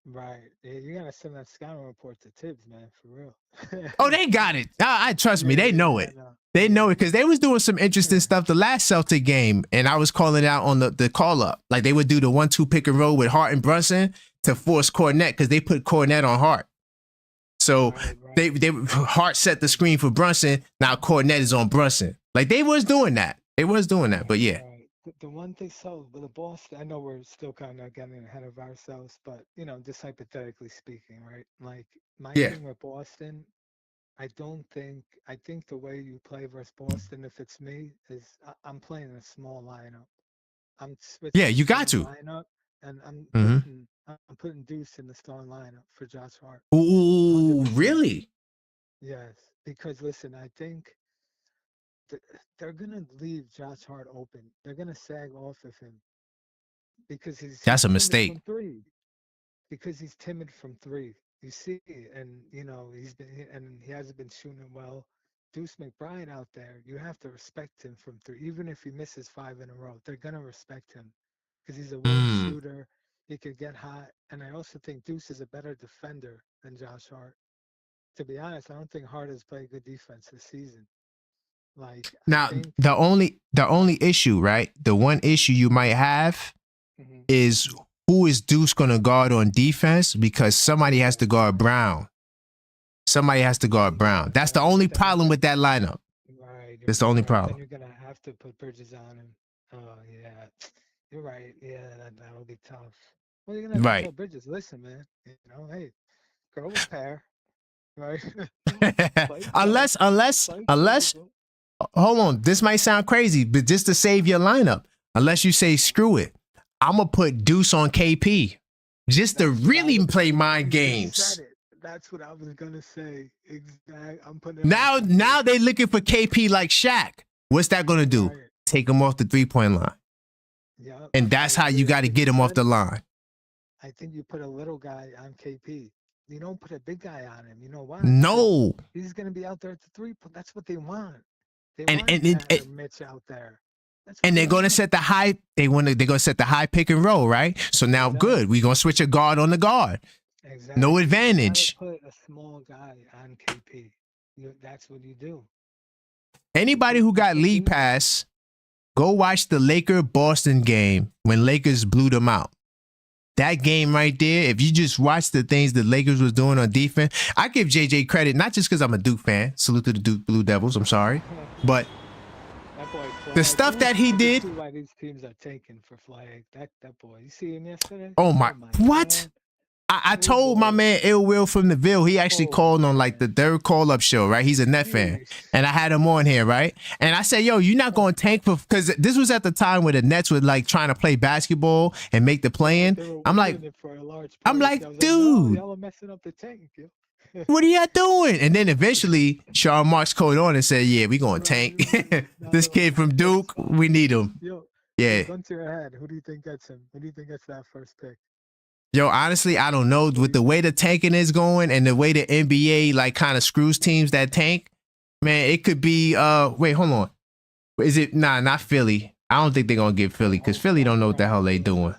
Right. Yeah, you gotta send that scouting report to Tibbs, man, for real. Oh, they got it. I trust me, they know it. No. They know Yeah. it because they was doing some interesting stuff the last Celtic game, and I was calling out on the call up. Like they would do the 1-2 pick and roll with Hart and Brunson to force Cornette because they put Cornette on Hart. So Right. they Hart set the screen for Brunson. Now Cornette is on Brunson. Like they was doing that. They was doing that. But yeah, Right. The one thing, so with the Boston, I know we're still kind of getting ahead of ourselves, but just hypothetically speaking, right? Like my Yeah. thing with Boston, I think the way you play versus Boston, if it's me, is I'm playing a small lineup. I'm switching Yeah, you the got starting to. lineup, and I'm Mhm. putting Deuce in the starting lineup for Josh Hart. Ooh, 100%. really? Yes, because listen, I think they're gonna leave Josh Hart open. They're gonna sag off of him because he's That's a timid mistake. from three. Because he's timid from three. You see, and he hasn't been shooting it well. Deuce McBride out there, you have to respect him from three, even if he misses 5 in a row. They're gonna respect him because he's a willing shooter. He could get hot, and I also think Deuce is a better defender than Josh Hart. To be honest, I don't think Hart has played good defense this season. Like I Now, think. the only issue, right? The one issue you might have Mhm. is who is Deuce going to guard on defense because somebody has to guard Brown. Somebody has to guard Brown. That's the only problem with that lineup. Right. That's the only Then problem. you're gonna have to put Bridges on him. Oh yeah, you're right. Yeah, that'll be tough. Well, you're gonna have to tell Right. Bridges, listen, man. Hey, grow a pair, right? Play tough, unless play unless physical. hold on, this might sound crazy, but just to save your lineup, unless you say screw it, I'm gonna put Deuce on KP just to really play mind You games. said it. That's what I was gonna say. Exactly. I'm putting him Now, on KP. now they looking for KP like Shaq. What's that gonna do? Right. Take him off the 3-point line, Yep. and that's I how you agree. got to get him off the line. I think you put a little guy on KP. You don't put a big guy on him. You know why? No, He's going to be out there at the 3-point. That's what they want. They And- want and it- Tanner Mitch out there. That's what and they they're gonna want. set the high. They're gonna set the high pick and roll, right? So now, Exactly. good. We're gonna switch a guard on the guard. Exactly. No You advantage. gotta put a small guy on KP. That's what you do. Anybody who got That's what league Deuce- pass, go watch the Laker Boston game when Lakers blew them out. That game right there, if you just watch the things the Lakers was doing on defense, I give JJ credit, not just because I'm a Duke fan. Salute to the Duke Blue Devils, I'm sorry. But That boy the Flag, stuff that he I can did, see why these teams are taking for Flag. That boy. You see him yesterday? oh my, what? God. I told my man Ill Will from the Ville, he actually Oh, called on like the man. third call-up show, right? He's a Net fan. Jeez. And I had him on here, right? And I said, yo, you're not going to tank for, because this was at the time where the Nets were like trying to play basketball and make the play-in. They were I'm like, winning it for a large I'm part. like, I was dude. no, y'all are messing up the tank, yo. what are y'all doing? And then eventually, Sean Marks called on and said, yeah, we going to tank. This kid from Duke, we need him. Yo, Yeah. gun to your head. Who do you think gets him? Who do you think gets that first pick? Yo, honestly, I don't know. With the way the tanking is going and the way the NBA like kind of screws teams that tank, man, it could be wait, hold on. Is it not Philly? I don't think they're gonna get Philly because Philly don't know what the hell they doing.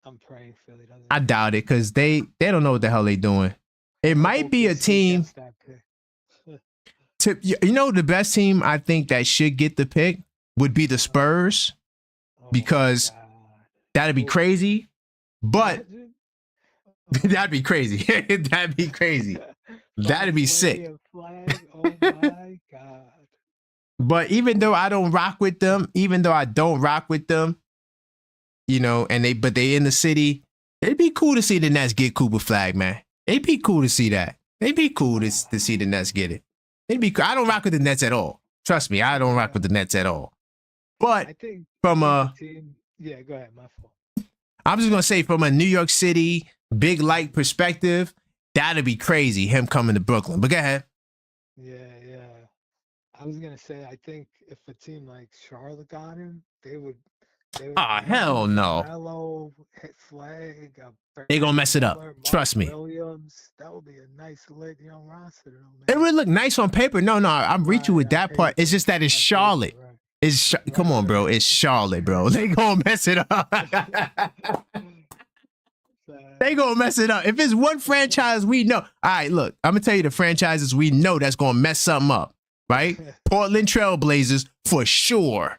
I'm praying Philly doesn't. I doubt it because they don't know what the hell they doing. It might be a team to the best team I think that should get the pick would be the Spurs because that'd be crazy. But that'd be crazy. That'd be crazy. That'd be sick. Oh my God. But even though I don't rock with them, and they in the city, it'd be cool to see the Nets get Cooper Flag, man. It'd be cool to see that. It'd be cool to see the Nets get it. It'd be cool. I don't rock with the Nets at all. Trust me, I don't rock with the Nets at all. But I think from the team, yeah, go ahead, my fault. I'm just gonna say from a New York City big light perspective, that'd be crazy. Him coming to Brooklyn. But go ahead. Yeah. I was gonna say I think if a team like Charlotte got him, they would. Hell no. Hello, hit Flag. They gonna mess it up. Trust me. Williams, that would be a nice leg young roster, though, man. It would look nice on paper. No, I'm reaching with that part. It's just that it's Charlotte. Come on, bro. It's Charlotte, bro. They gonna mess it up. They gonna mess it up. If it's one franchise we know, all right, look, I'm gonna tell you the franchises we know that's gonna mess something up, right? Portland Trailblazers for sure.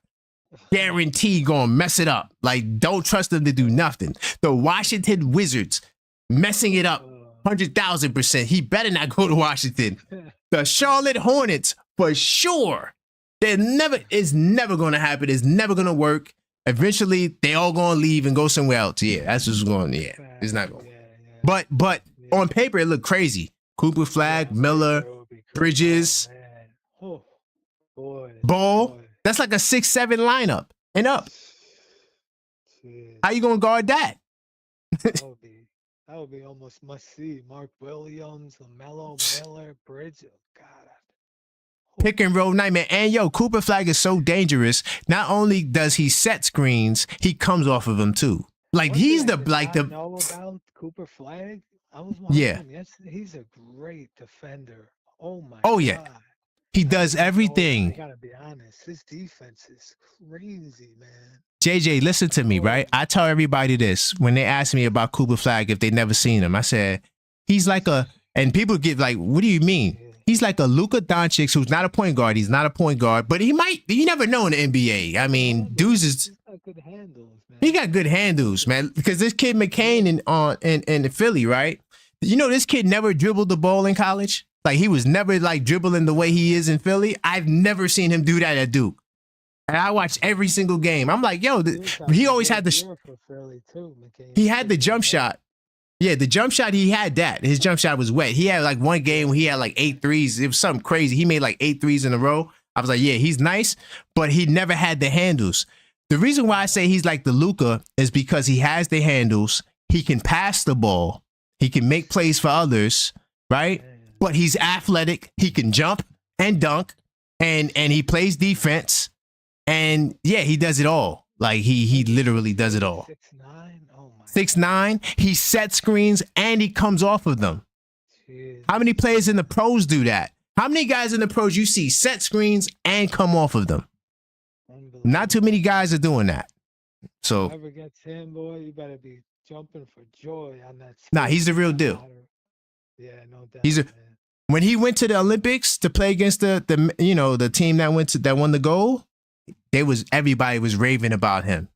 Guaranteed gonna mess it up. Like, don't trust them to do nothing. The Washington Wizards messing it up 100,000%. He better not go to Washington. The Charlotte Hornets for sure. It's never gonna happen. It's never gonna work. Eventually, they all gonna leave and go somewhere else. Yeah, that's what's going. Yeah, it's not going. But on paper, it looked crazy. Cooper Flag, Miller, Bridges, Ball. That's like a 6-7 lineup and up. How you gonna guard that? That would be almost must see. Mark Williams, LaMelo, Miller, Bridges. God. Pick and roll nightmare. And yo, Cooper Flag is so dangerous. Not only does he set screens, he comes off of them too. Like he's the know about Cooper Flag. I was watching him yesterday. He's a great defender. Oh my God. Yeah. He does everything. I gotta be honest. His defense is crazy, man. JJ, listen to me, right? I tell everybody this when they ask me about Cooper Flag if they never seen him. I said he's like and people get like, what do you mean? He's like a Luka Doncic who's not a point guard. He's not a point guard, but you never know in the NBA. I mean, dudes is good handles, man. He got good handles, man. Because this kid McCain in Philly, right? You know, this kid never dribbled the ball in college. Like he was never like dribbling the way he is in Philly. I've never seen him do that at Duke. And I watched every single game. I'm like, yo, he always had he had the jump shot. Yeah, the jump shot, he had that. His jump shot was wet. He had like one game where he had like 8 threes. It was something crazy. He made like 8 threes in a row. I was like, yeah, he's nice, but he never had the handles. The reason why I say he's like the Luka is because he has the handles. He can pass the ball. He can make plays for others, right? But he's athletic. He can jump and dunk, and he plays defense. And yeah, he does it all. Like he literally does it all. 6'9", he sets screens and he comes off of them. Jeez. How many players in the pros do that? How many guys in the pros you see set screens and come off of them? Not too many guys are doing that. So whoever gets him, boy, you better be jumping for joy on that. Nah, he's the real deal. Yeah, no doubt. When he went to the Olympics to play against the team that won the gold, everybody was raving about him.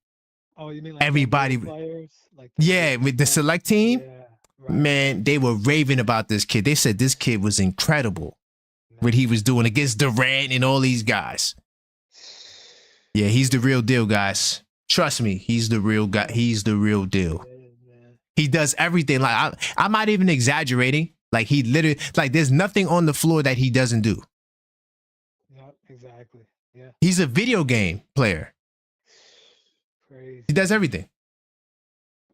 Oh, you mean like everybody? Players? Like with the select team, right. Man, they were raving about this kid. They said this kid was incredible. What he was doing against Durant and all these guys. Yeah, he's the real deal, guys. Trust me, he's the real guy. He's the real deal. He does everything. Like I'm not even exaggerating. Like he literally, like there's nothing on the floor that he doesn't do. Yeah, exactly. Yeah. He's a video game player. Crazy. He does everything.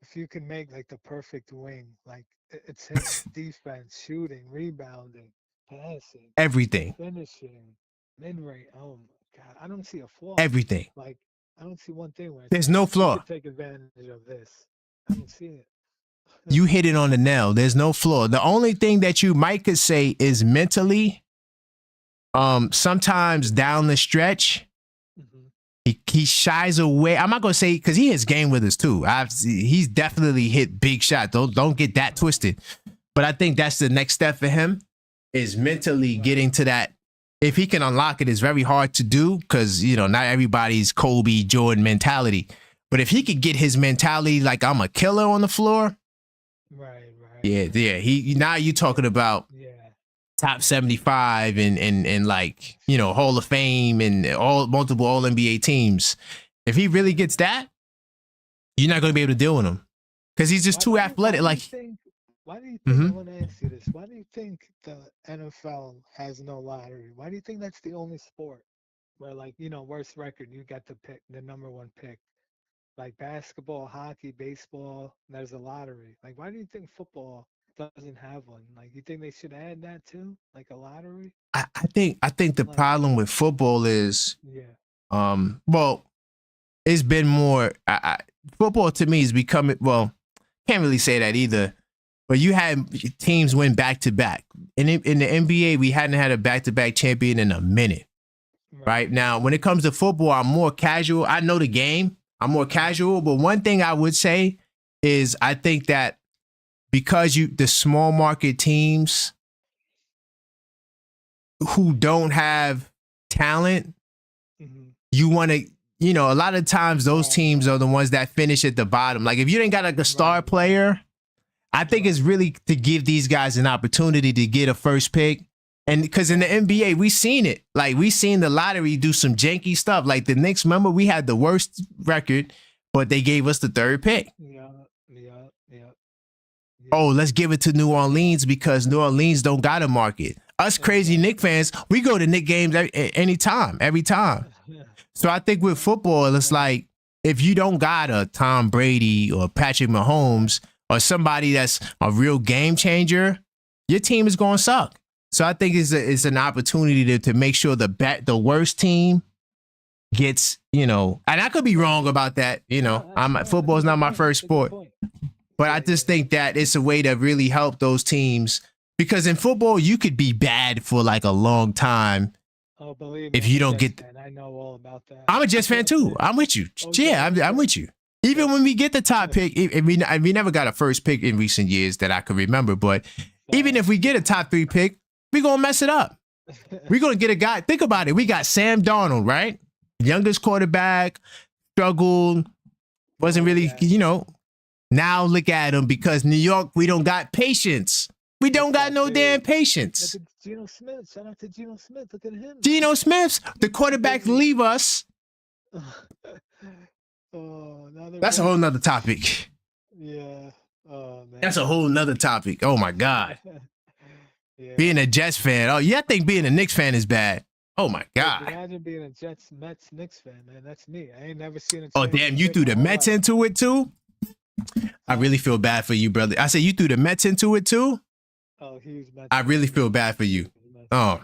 If you can make like the perfect wing, like it's his defense, shooting, rebounding, passing, everything, finishing, mid-range. Oh my God, I don't see a flaw. Everything. Like I don't see one thing where there's no flaw. Take advantage of this. I don't see it. You hit it on the nail. There's no flaw. The only thing that you might could say is mentally, sometimes down the stretch, he shies away. I'm not gonna say because he hits game with us too. He's definitely hit big shots. Don't get that twisted. But I think that's the next step for him is mentally getting to that. If he can unlock it, it's very hard to do because not everybody's Kobe Jordan mentality. But if he could get his mentality like I'm a killer on the floor, right. Yeah. He now you talking about top 75 and like Hall of Fame and multiple All NBA teams. If he really gets that, you're not going to be able to deal with him because he's just too athletic. Why do you think? I want to ask you this. Why do you think the NFL has no lottery? Why do you think that's the only sport where worst record you got to pick the number 1 pick? Like basketball, hockey, baseball, there's a lottery. Like, why do you think football doesn't have one? Like, you think they should add that too, like a lottery? I think the problem with football is, well, it's been more. Football to me is becoming. Well, can't really say that either. But you had teams win back to back. In the NBA, we hadn't had a back to back champion in a minute. Right now, when it comes to football, I'm more casual. I know the game. I'm more casual, but one thing I would say is I think that because the small market teams who don't have talent, you want to, you know, a lot of times those teams are the ones that finish at the bottom. Like if you ain't got like a star player, I think it's really to give these guys an opportunity to get a first pick. And because in the NBA, we seen it. Like we seen the lottery do some janky stuff. Like the Knicks, remember we had the worst record, but they gave us the third pick. Yeah. Oh, let's give it to New Orleans because New Orleans don't got a market. Us crazy Knicks fans, we go to Knicks games every time. So I think with football, it's like if you don't got a Tom Brady or Patrick Mahomes or somebody that's a real game changer, your team is going to suck. So I think it's an opportunity to make sure the worst team gets, you know, and I could be wrong about that. You know, football is not my first sport. But I just think that it's a way to really help those teams because in football, you could be bad for like a long time. Oh, believe me, if you don't get, I know all about that. I'm a Jets fan too. I'm with you. Yeah, I'm with you. Even when we get the top pick, we never got a first pick in recent years that I could remember. But even if we get a top 3 pick, we're going to mess it up. We're going to get a guy. Think about it. We got Sam Darnold, right? Youngest quarterback, struggled, wasn't really, you know. Now look at him because New York, we don't got patience. We don't got no damn patience. Look at Geno Smith. Shout out to Geno Smith. Look at him. Geno Smith, the quarterbacks leave us. That's a whole nother topic. Yeah. Oh, man. That's a whole nother topic. Oh, my God. Being a Jets fan. Oh, yeah, I think being a Knicks fan is bad. Oh, my God. Imagine being a Jets, Mets, Knicks fan, man. That's me. I ain't never seen it. Oh, damn, you threw the Mets into it, too? I really feel bad for you, brother. I said you threw the Mets into it too. Oh, huge Mets. I really feel bad for you. Oh,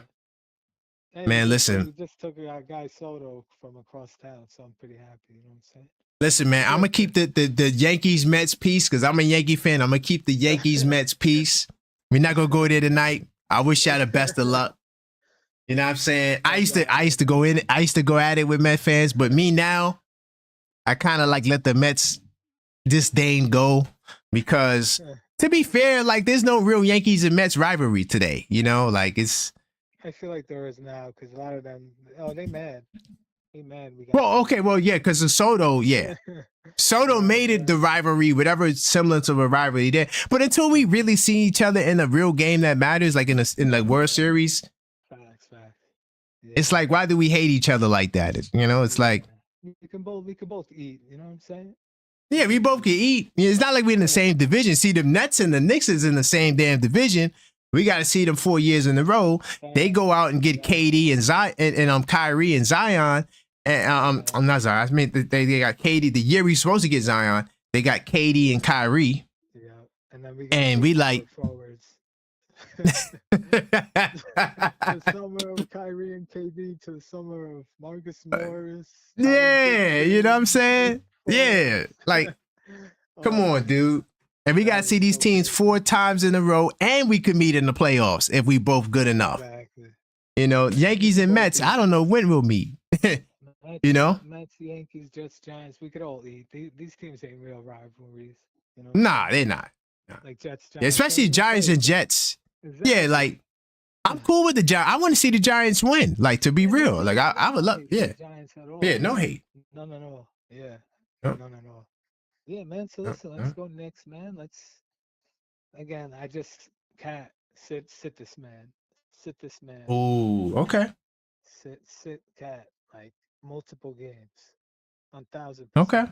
hey, man, listen. We just took our guy Soto from across town, so I'm pretty happy. You know what I'm saying? Listen, man, I'm gonna keep the Yankees Mets peace because I'm a Yankee fan. I'm gonna keep the Yankees Mets peace. We're not gonna go there tonight. I wish y'all the best of luck. You know what I'm saying? I used to go at it with Met fans, but me now, I kind of like let the Mets disdain go because to be fair, like there's no real Yankees and Mets rivalry today, you know, like it's. I feel like there is now because a lot of them, they mad. We got well, okay, well, yeah, because of Soto, yeah. Soto made it the rivalry, whatever semblance of a rivalry there. But until we really see each other in a real game that matters, like in the World Series, facts. Yeah. It's like, why do we hate each other like that? You know, it's like we can both eat. You know what I'm saying? Yeah, we both can eat. It's not like we're in the same division. See, the Nets and the Knicks is in the same damn division. We got to see them 4 years in a row. They go out and get KD and Zion and Kyrie and Zion. And I'm not Zion. I mean, they got KD the year we supposed to get Zion. They got KD and Kyrie. Yeah, and then we like forwards. The summer of Kyrie and KD to the summer of Marcus Morris. Yeah, you know what I'm saying? Yeah, like, come on, dude. And we got to see these teams 4 times in a row, and we could meet in the playoffs if we both good enough. Exactly. You know, Yankees and Mets, I don't know when we'll meet. You know? Mets, Yankees, Jets, Giants, we could all eat. These teams ain't real rivalries. You know? Nah, they're not. Like Jets, Giants. Yeah, especially Giants and Jets. Exactly. Yeah, like, I'm cool with the Giants. I want to see the Giants win, like, to be real. Like, I would love, yeah. Yeah, no hate. No. Yeah. No. Yeah, man. So listen, let's go Knicks, man. Again, I just can't sit this man. Sit this man. Oh, okay. Sit cat. Like multiple games. 1,000%. Okay.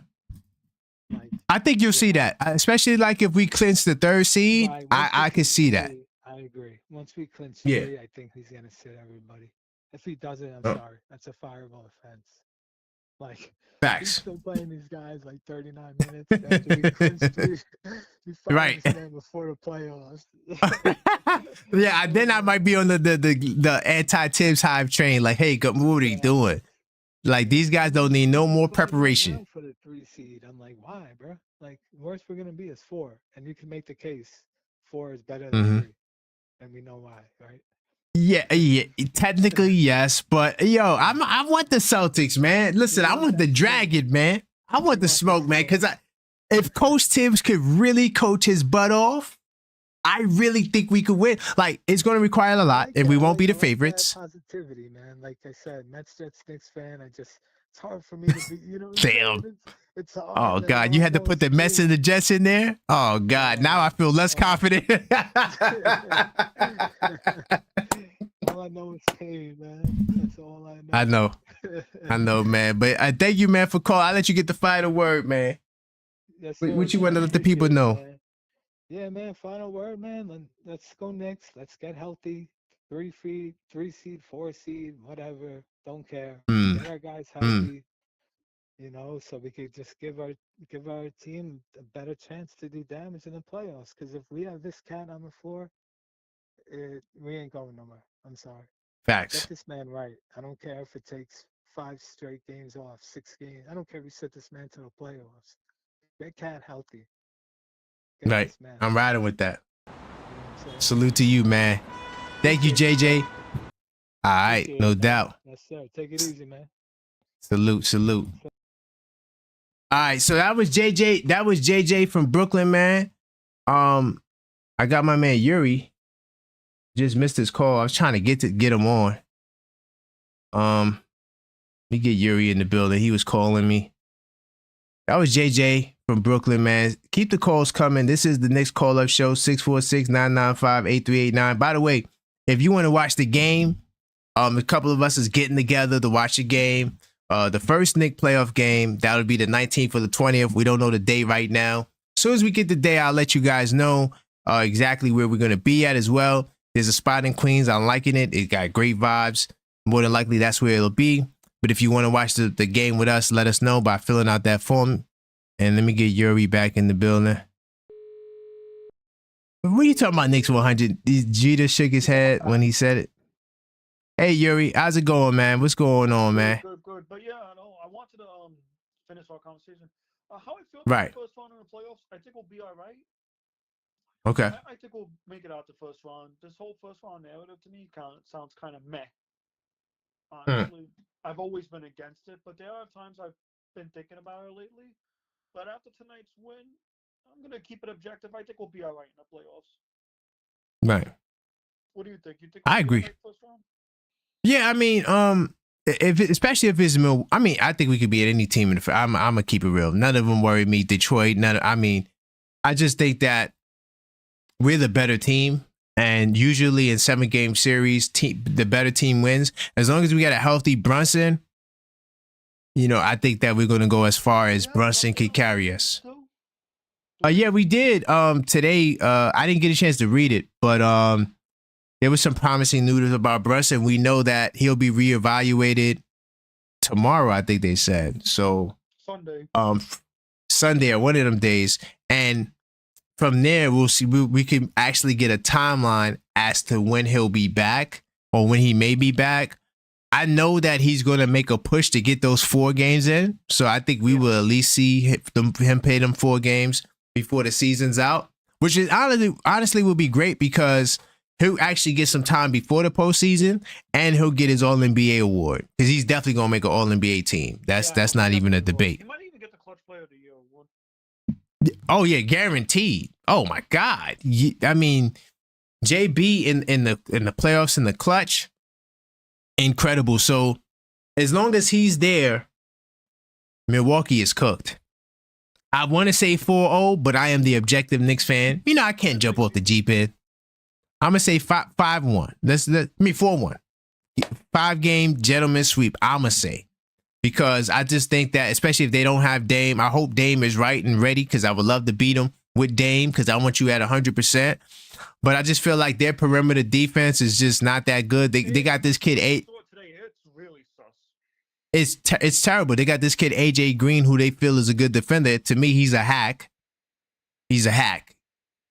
Like, I think you'll see that, especially like if we clinch the 3rd seed. Right. I can see that. I agree. Once we clinch 3, I think he's gonna sit everybody. If he doesn't, I'm sorry. That's a fireable offense. Like, facts. He's still playing these guys like 39 minutes after we clinched 3. Right. Before the playoffs. Yeah, then I might be on the anti-Tibbs hype train. Like, hey, what are you doing? Like, these guys don't need no more preparation. For the 3 seed, I'm like, why, bro? Like, worst we're gonna be is 4, and you can make the case 4 is better than 3, and we know why, right? Yeah, technically yes, but yo, I want the Celtics, man. Listen, I want the Dragon, man. I want the smoke, man, because if Coach Tibbs could really coach his butt off, I really think we could win. Like, it's going to require a lot, and we won't be the favorites. Positivity, man. Like I said, Mets, Jets, Knicks fan. It's hard for me to be. You know what I'm Damn. saying? It's hard. Oh, man. God. All You I had to know put is the Mets and the Jets in there? Oh, God. Now I feel less confident. All I know is pain, man. That's all I I know. know. I know, man. But thank you, man, for calling. I'll let you get the final word, man. Yes, sir, What you man. want to let the people Appreciate it, know? man. Yeah, man. Final word, man. Let's go Knicks. Let's get healthy. 3 seed, 4 seed, whatever. Don't care. Get our guys healthy. You know, so we could just give our team a better chance to do damage in the playoffs. Because if we have this cat on the floor, we ain't going nowhere. I'm sorry. Facts. Get this man right. I don't care if it takes 5 straight games off, 6 games. I don't care if we set this man to the playoffs. Get cat healthy. Get Right. this man. I'm riding with that. You know what I'm saying? Salute to you, man. Thank you, JJ. All right, Appreciate no it, man. doubt. Yes, sir. Take it easy, man. Salute. All right, so that was JJ. That was JJ from Brooklyn, man. I got my man Yuri. Just missed his call. I was trying to get him on. Let me get Yuri in the building. He was calling me. That was JJ from Brooklyn, man. Keep the calls coming. This is the Knicks call-up show, 646-995-8389. By the way, if you want to watch the game, a couple of us is getting together to watch the game. The first Knicks playoff game, that would be the 19th or the 20th. We don't know the day right now. As soon as we get the day, I'll let you guys know exactly where we're going to be at as well. There's a spot in Queens. I'm liking it. It got great vibes. More than likely, that's where it'll be. But if you want to watch the game with us, let us know by filling out that form. And let me get Yuri back in the building. What are you talking about, Knicks 100? Jeter shook his head when he said it. Hey, Yuri, how's it going, man? What's going on, man? Good. But yeah, I wanted to finish our conversation. How I feel Right. about the first round in the playoffs, I think we'll be all right. Okay. I think we'll make it out the first round. This whole first round narrative to me sounds kind of meh. Honestly, I've always been against it, but there are times I've been thinking about it lately. But after tonight's win, I'm gonna keep it objective. I think we'll be all right in the playoffs. Right. What do you think? You think I agree. First round? Yeah, I mean, especially if it's I mean, I think we could be at any team in the. I'm gonna keep it real. None of them worry me. Detroit. I just think that we're the better team, and usually in 7-game series, the better team wins. As long as we got a healthy Brunson, I think that we're gonna go as far as Brunson could carry us. Yeah, we did. Today, I didn't get a chance to read it, but there was some promising news about Brunson. We know that he'll be reevaluated tomorrow, I think they said. So Sunday or one of them days. And from there, we'll see. We can actually get a timeline as to when he'll be back or when he may be back. I know that he's going to make a push to get those 4 games in. So I think we will at least see him play them 4 games before the season's out, which is honestly will be great because he'll actually get some time before the postseason, and he'll get his All-NBA award because he's definitely gonna make an All-NBA team. That's not even a debate. He might even get the Clutch Player of the Year award. Oh yeah, guaranteed. Oh my God. I mean, JB in the playoffs in the clutch, incredible. So as long as he's there, Milwaukee is cooked. I want to say 4-0, but I am the objective Knicks fan. I can't jump off the Jeep in. I'm gonna say 5-1. That's 4-1. 5-game gentleman sweep. I'ma say, because I just think that, especially if they don't have Dame, I hope Dame is right and ready because I would love to beat him with Dame because I want you at 100%. But I just feel like their perimeter defense is just not that good. They got this kid It's really sus. It's terrible. They got this kid AJ Green who they feel is a good defender. To me, he's a hack. He's a hack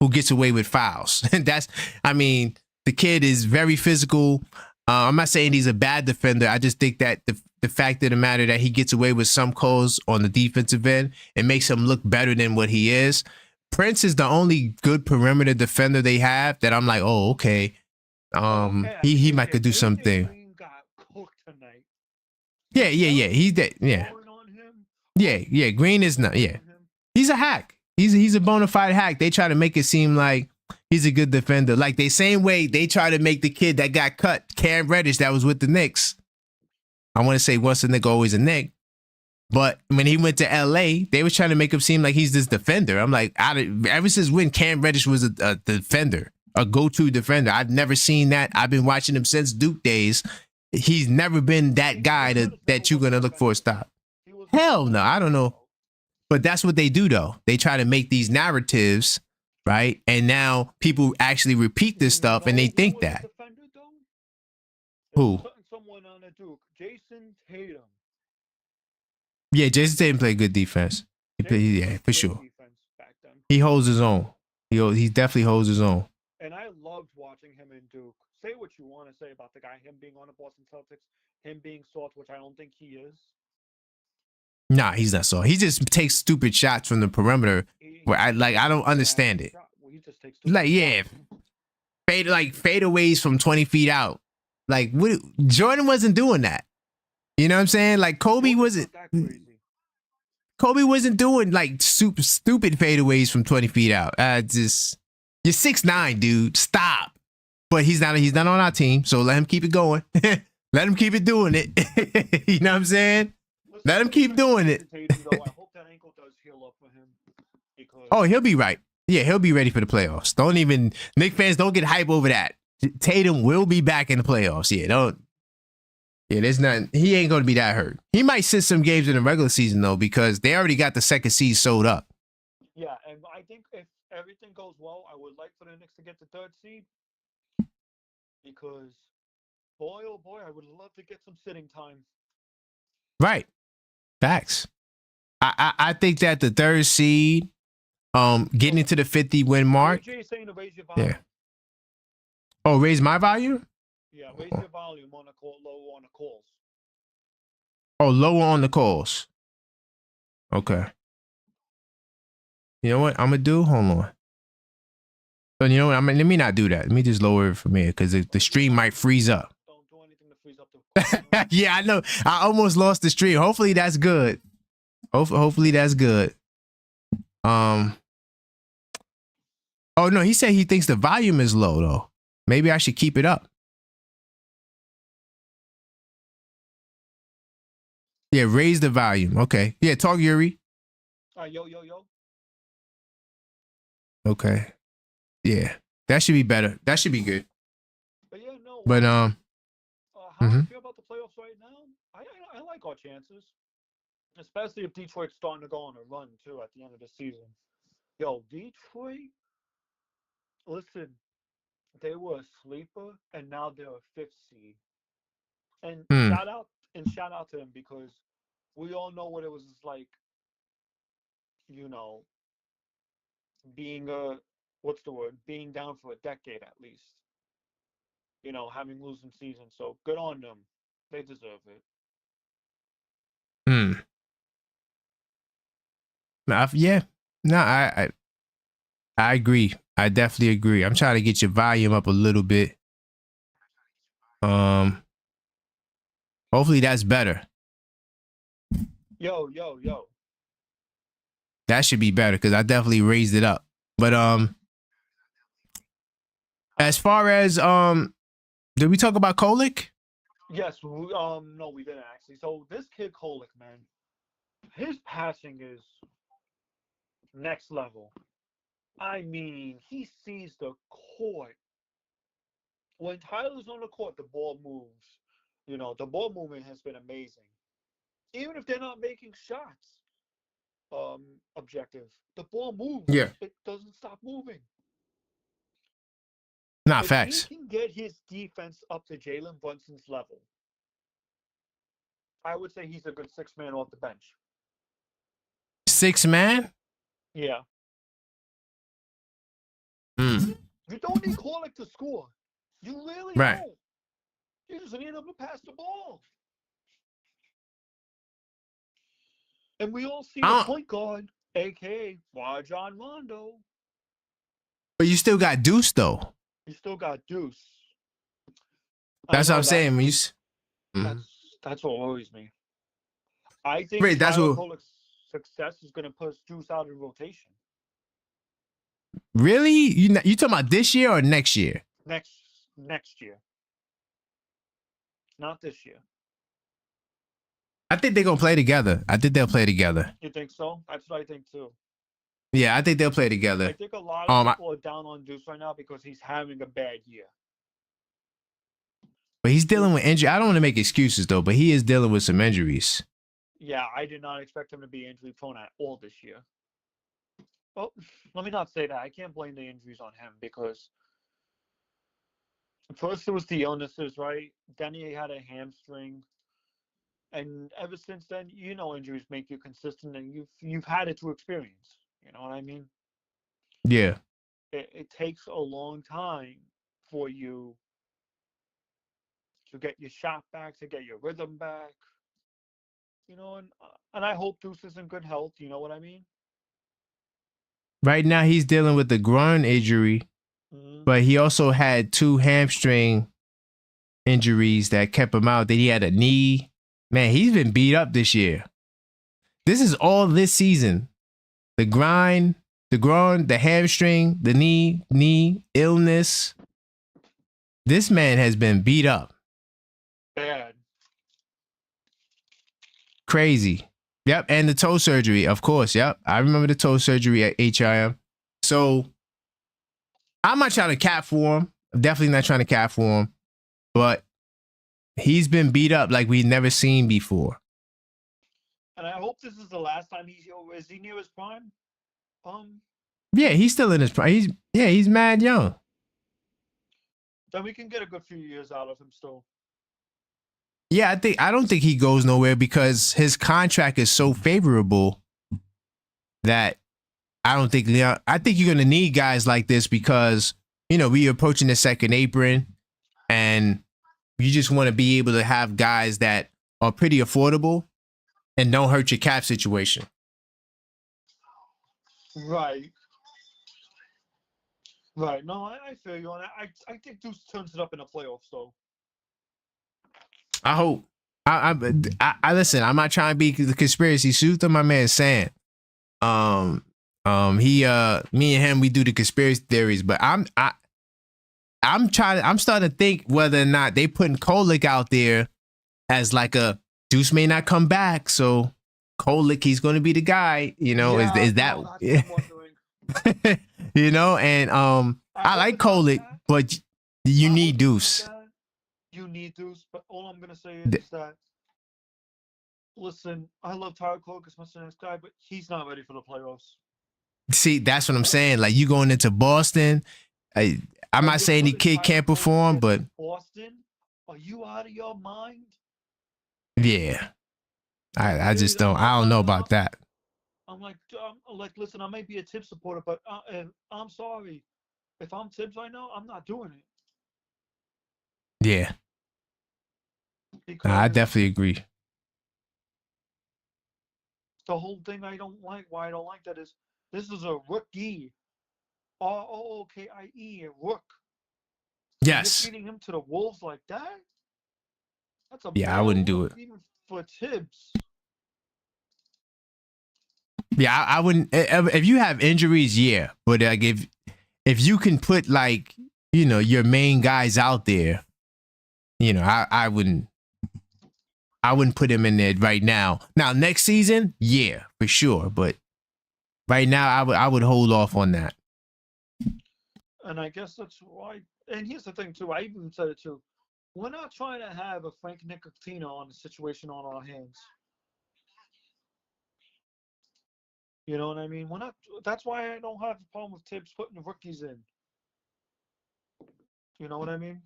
who gets away with fouls. The kid is very physical. I'm not saying he's a bad defender. I just think that the fact of the matter that he gets away with some calls on the defensive end, it makes him look better than what he is. Prince is the only good perimeter defender they have that I'm like, oh, okay. He might could do something. Green got cooked tonight. Yeah. He's that. Yeah. Yeah. Green is not. Yeah. He's a hack. He's a bona fide hack. They try to make it seem like He's a good defender. Like the same way they try to make the kid that got cut, Cam Reddish, that was with the Knicks. I want to say once a Knick, always a Knick. But when he went to LA, they was trying to make him seem like he's this defender. I'm like, ever since when Cam Reddish was a defender, a go-to defender, I've never seen that. I've been watching him since Duke days. He's never been that guy that you're going to look for a stop. Hell no, I don't know. But that's what they do, though. They try to make these narratives, right? And now people actually repeat this stuff, and they think that. Who? Someone on the Duke, Jason Tatum. Yeah, Jason Tatum played good defense. Yeah, for sure. He holds his own. He definitely holds his own. And I loved watching him in Duke. Say what you want to say about the guy, him being on the Boston Celtics, him being soft, which I don't think he is. Nah, he's not soft. He just takes stupid shots from the perimeter. Where I don't understand it. He just takes fadeaways from 20 feet out. Like Jordan wasn't doing that. You know what I'm saying? Like Kobe wasn't doing like super stupid fadeaways from 20 feet out. You're 6'9", dude. Stop. But he's not on our team, so let him keep it going. Let him keep it doing it. You know what I'm saying? Let him keep doing it. I hope that ankle does heal up for him. Oh, he'll be right. Yeah, he'll be ready for the playoffs. Knicks fans don't get hype over that. Tatum will be back in the playoffs. There's nothing. He ain't going to be that hurt. He might sit some games in the regular season, though, because they already got the second seed sold up. Yeah, and I think if everything goes well, I would like for the Knicks to get the third seed. Because, boy, oh boy, I would love to get some sitting time. Right. Facts. I think that the third seed, getting into the 50-win mark. AJ saying to raise your volume. Yeah. Oh, raise my volume? Yeah, raise your volume on the call, low on the calls. Oh, lower on the calls. Okay. You know what I'm gonna do? Hold on. So you know what? Let me not do that. Let me just lower it from here because the stream might freeze up. Don't do anything to freeze up the. Yeah, I know. I almost lost the stream. Hopefully that's good. Hopefully that's good. Oh no, he said he thinks the volume is low though. Maybe I should keep it up. Yeah, raise the volume. Okay. Yeah, talk Yuri. Yo. Okay. Yeah, that should be better. That should be good. But yeah, no. But how do you feel about the playoffs right now? I like our chances, especially if Detroit's starting to go on a run too at the end of the season. Yo, Detroit. Listen, they were a sleeper, and now they're a fifth seed. And shout out to them because we all know what it was like. Being being down for a decade at least. Having losing seasons. So good on them. They deserve it. Yeah. No, I agree. I definitely agree. I'm trying to get your volume up a little bit. Hopefully that's better. Yo. That should be better because I definitely raised it up. But as far as did we talk about Kolick? Yes. No, we didn't actually. So this kid Kolick, man, his passing is next level. I mean, he sees the court. When Tyler's on the court, the ball moves. The ball movement has been amazing. Even if they're not making shots, objective, the ball moves. Yeah. It doesn't stop moving. Not if facts. He can get his defense up to Jalen Brunson's level. I would say he's a good 6-man off the bench. 6-man? Yeah. You don't need Kolick to score. You really don't. You just need him to pass the ball. And we all see the point guard, a.k.a. Rajon Rondo. But you still got Deuce, though. You still got Deuce. That's what I'm saying. That's what worries me. I think Kolick's success is going to push Deuce out of rotation. Really? You talking about this year or next year? Next year, not this year. I think they're gonna play together. I think they'll play together. You think so? That's what I think too. Yeah, I think they'll play together. I think a lot of people are down on Deuce right now because he's having a bad year. But he's dealing with injury. I don't want to make excuses though, but he is dealing with some injuries. Yeah, I did not expect him to be injury prone at all this year. Well, let me not say that. I can't blame the injuries on him because first it was the illnesses, right? Then he had a hamstring. And ever since then, injuries make you consistent, and you've had it through experience. You know what I mean? Yeah. It takes a long time for you to get your shot back, to get your rhythm back. And I hope Deuce is in good health. You know what I mean? Right now, he's dealing with the groin injury, but he also had 2 hamstring injuries that kept him out. Then he had a knee. Man, he's been beat up this year. This is all this season. The groin, the hamstring, the knee, illness. This man has been beat up. Bad. Crazy. Yep, and the toe surgery, of course. Yep, I remember the toe surgery at HIM. So I'm not trying to cap for him. I'm definitely not trying to cap for him. But he's been beat up like we've never seen before. And I hope this is the last time is he near his prime? Yeah, he's still in his prime. He's mad young. Then we can get a good few years out of him still. Yeah, I don't think he goes nowhere because his contract is so favorable that I don't think I think you're gonna need guys like this because we're approaching the second apron and you just want to be able to have guys that are pretty affordable and don't hurt your cap situation. Right. Right. No, I feel you on that. I think Deuce turns it up in the playoffs, though. I hope. I listen. I'm not trying to be the conspiracy suit. My man saying, me and him, we do the conspiracy theories, but I'm starting to think whether or not they putting Kolek out there as like a Deuce may not come back, so Kolek, he's going to be the guy. Is that? And I like Kolek, but you need Deuce. You need Deuce, but all I'm gonna say is that listen, I love Tyler Kolek as much as this guy, but he's not ready for the playoffs. See, that's what I'm saying. Like you going into Boston. I'm not saying the kid can't perform, but Boston, are you out of your mind? Yeah, I just don't. I don't know about that. I'm like, listen, I may be a Tibbs supporter, but I'm sorry. If I'm Tibbs right now, I'm not doing it. Yeah, I definitely agree. The whole thing why I don't like that is this is a rookie. ROOKIE, a rook. Yes. You're feeding him to the wolves like that? That's a I wouldn't do it. Even for Tibbs. Yeah, I wouldn't. If you have injuries, yeah, but like if you can put like your main guys out there, I wouldn't put him in there right now. Now next season, yeah, for sure, but right now I would hold off on that. And I guess that's why. And here's the thing too. I even said it too. We're not trying to have a Frank Nicotino on the situation on our hands. You know what I mean? We're not. That's why I don't have a problem with Tibbs putting the rookies in. You know what I mean?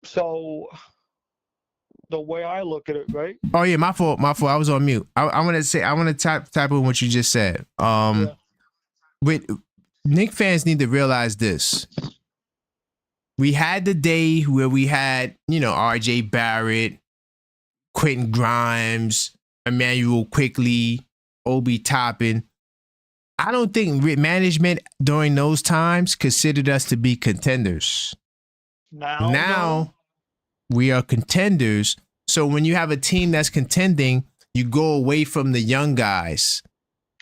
So the way I look at it, right? Oh yeah, my fault. I was on mute. I want to type on what you just said. With Knicks fans need to realize this. We had the day where we had, RJ Barrett, Quentin Grimes, Emmanuel Quickly, Obi Toppin. I don't think management during those times considered us to be contenders. Now we are contenders, So when you have a team that's contending, you go away from the young guys,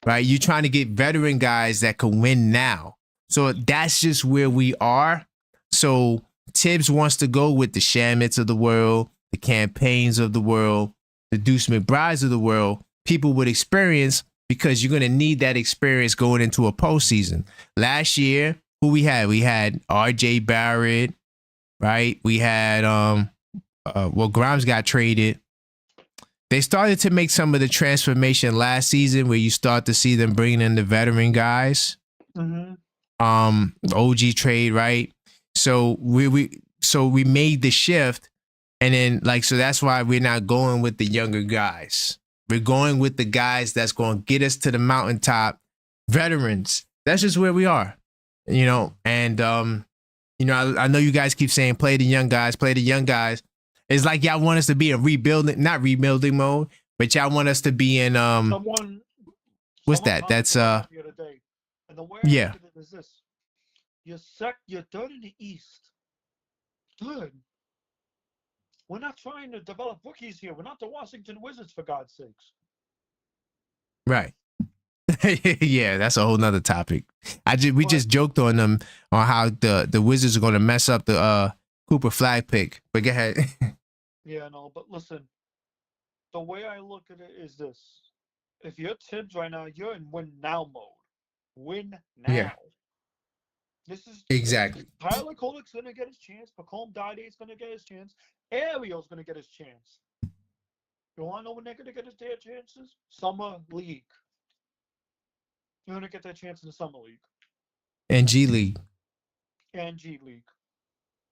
right? You're trying to get veteran guys that can win now. So that's just where we are. So Tibbs wants to go with the Shamits of the world, the campaigns of the world, the Deuce McBrides of the world, people with experience, because you're going to need that experience going into a postseason. Last year, who we had? We had RJ Barrett, right? We had, Grimes got traded. They started to make some of the transformation last season where you start to see them bringing in the veteran guys. Mm-hmm. OG trade, right? So we made the shift, and then so that's why we're not going with the younger guys. We're going with the guys that's going to get us to the mountaintop, veterans. That's just where we are, And I know you guys keep saying play the young guys, play the young guys. It's like y'all want us to be in not rebuilding mode, but y'all want us to be in what's that? That's the other day, and the way I look at it is this: you're third in the East. Third. We're not trying to develop rookies here. We're not the Washington Wizards, for God's sakes. Right. Yeah, that's a whole nother topic. We just joked on them on how the Wizards are going to mess up the Cooper Flag pick. But go ahead. Yeah, no, but listen, the way I look at it is this: if you're Tibbs right now, you're in win now mode. Win now. Yeah. This is exactly. Tyler Kolik's gonna get his chance. Pacome Dade's gonna get his chance. Ariel's gonna get his chance. You wanna know when they're gonna get their chances? Summer League. You're gonna get that chance in the Summer League. And G League. And G League.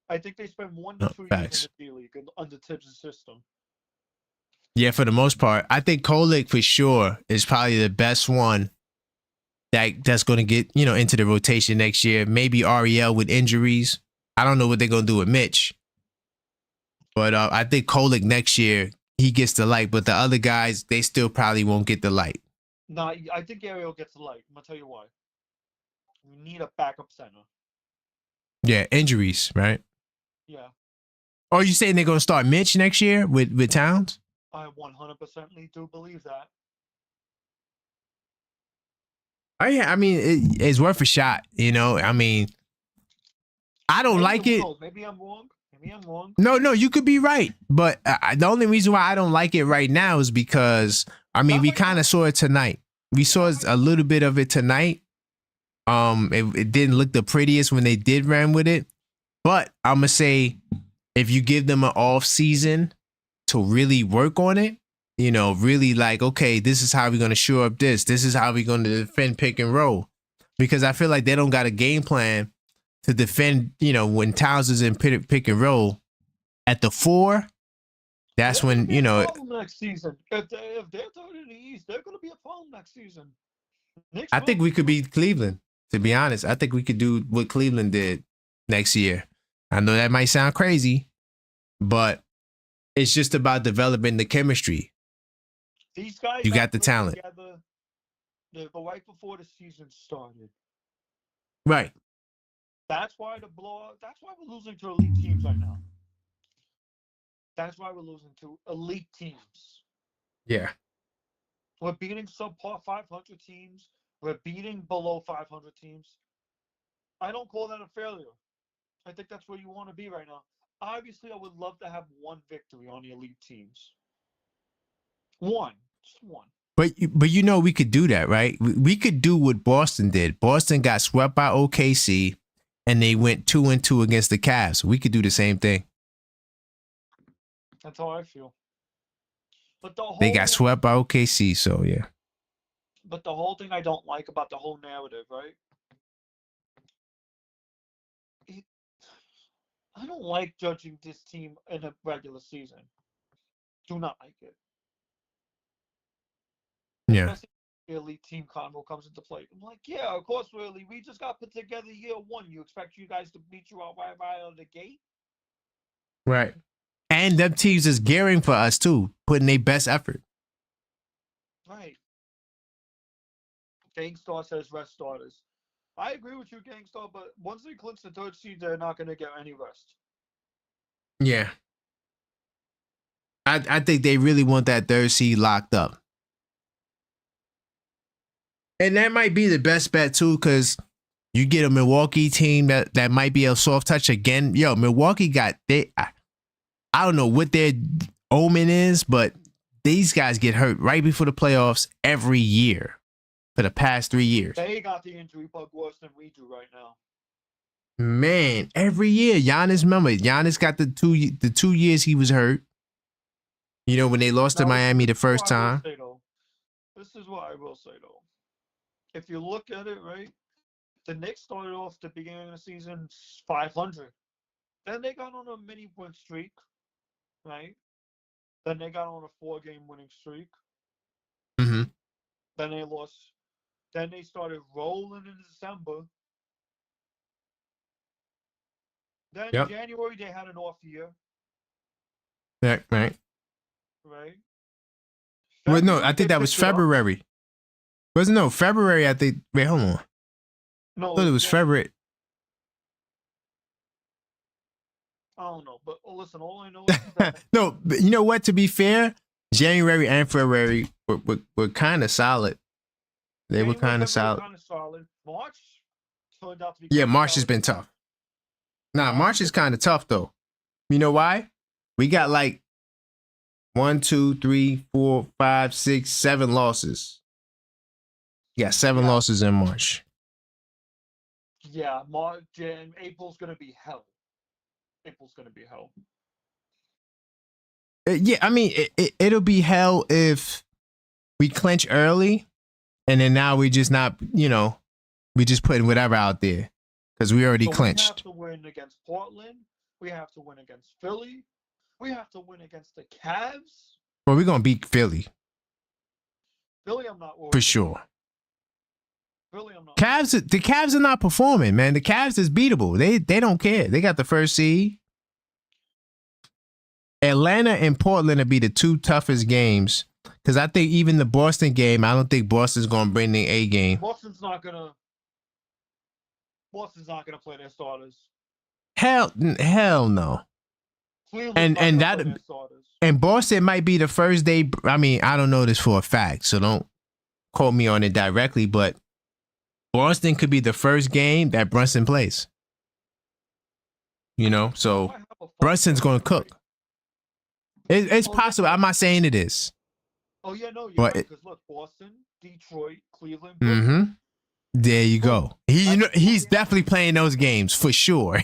I think they spend 1 to 2 years in the G League under Tibbs' system. Yeah, for the most part. I think Kolik for sure is probably the best one that's going to get, into the rotation next year. Maybe Ariel with injuries. I don't know what they're going to do with Mitch. But I think Kolik next year, he gets the light. But the other guys, they still probably won't get the light. No, I think Ariel gets the light. I'm going to tell you why. We need a backup center. Yeah, injuries, right? Yeah. Are you saying they're going to start Mitch next year with Towns? I 100% do believe that. Oh, yeah, I mean, it's worth a shot, I mean, I don't like it. Maybe I'm wrong. No, you could be right. But the only reason why I don't like it right now is because, we kind of saw it tonight. We saw a little bit of it tonight. It didn't look the prettiest when they did run with it. But I'm going to say, if you give them an off season to really work on it, really okay, this is how we're going to shore up this. This is how we're going to defend pick and roll. Because I feel like they don't got a game plan to defend, when Towns is in pick and roll. At the 4, that's when, next season. If they're third in the East, they're going to be a problem next season. I think we could beat Cleveland, to be honest. I think we could do what Cleveland did next year. I know that might sound crazy, but it's just about developing the chemistry. These guys, you got the talent. Together, right before the season started. Right. That's why we're losing to elite teams right now. That's why we're losing to elite teams. Yeah. We're beating subpar 500 teams. We're beating below 500 teams. I don't call that a failure. I think that's where you want to be right now. Obviously, I would love to have one victory on the elite teams. Just one. But we could do that, right? We could do what Boston did. Boston got swept by OKC, and they went 2-2 against the Cavs. We could do the same thing. That's how I feel. But they got swept by OKC, so yeah. But the whole thing I don't like about the whole narrative, right? I don't like judging this team in a regular season. Do not like it. Yeah. Especially the elite team combo comes into play. I'm like, yeah, of course we're elite. We just got put together year 1. You expect you guys to beat you out right out of the gate? Right. And them teams is gearing for us too, putting their best effort. Right. Gangstar says rest starters. I agree with you, Gangstar, but once they clinch the 3rd seed, they're not going to get any rest. Yeah. I think they really want that third seed locked up. And that might be the best bet too, because you get a Milwaukee team that might be a soft touch again. Yo, Milwaukee I don't know what their omen is, but these guys get hurt right before the playoffs every year for the past 3 years. They got the injury bug worse than we do right now. Man, every year. Giannis got the 2 years he was hurt. You know, when they lost to Miami the first time. This is what I will say, though. If you look at it, right, the Knicks started off the beginning of the season 500. Then they got on a mini win streak, right? Then they got on a 4-game winning streak. Mm-hmm. Then they lost. Then they started rolling in December. Then January, they had an off year. Yeah, right. Right? Well, no, I think that was February. Wasn't no February, I think. Wait, hold on. No, I thought it was February. I don't know, but listen, all I know is that no, but you know what? To be fair, January and February were kind of solid. They were kind of solid. March turned out to be. Yeah, March has been tough. Nah, March is kind of tough though. You know why? We got like 1, 2, 3, 4, 5, 6, 7 losses. Yeah, 7 losses in March. Yeah, March and April's gonna be hell. April's gonna be hell. Yeah, I mean, it'll be hell if we clinch early, and then now we just not, you know, we just putting whatever out there because we already clinched. We have to win against Portland. We have to win against Philly. We have to win against the Cavs. Well, we're gonna beat Philly. Philly, I'm not worried for sure. Philly, I'm not. The Cavs are not performing, man. The Cavs is beatable. They don't care. They got the first seed. Atlanta and Portland will be the 2 toughest games because I think even the Boston game, I don't think Boston's gonna bring the A game. Boston's not gonna play their starters. Hell no. And Boston might be the first day. I mean, I don't know this for a fact, so don't quote me on it directly, but Boston could be the first game that Brunson plays. You know, so Brunson's going to cook. It's possible. I'm not saying it is. Oh, yeah, no, you're right, because look, Boston, Detroit, Cleveland. Mm-hmm. There you go. He's definitely playing those games for sure.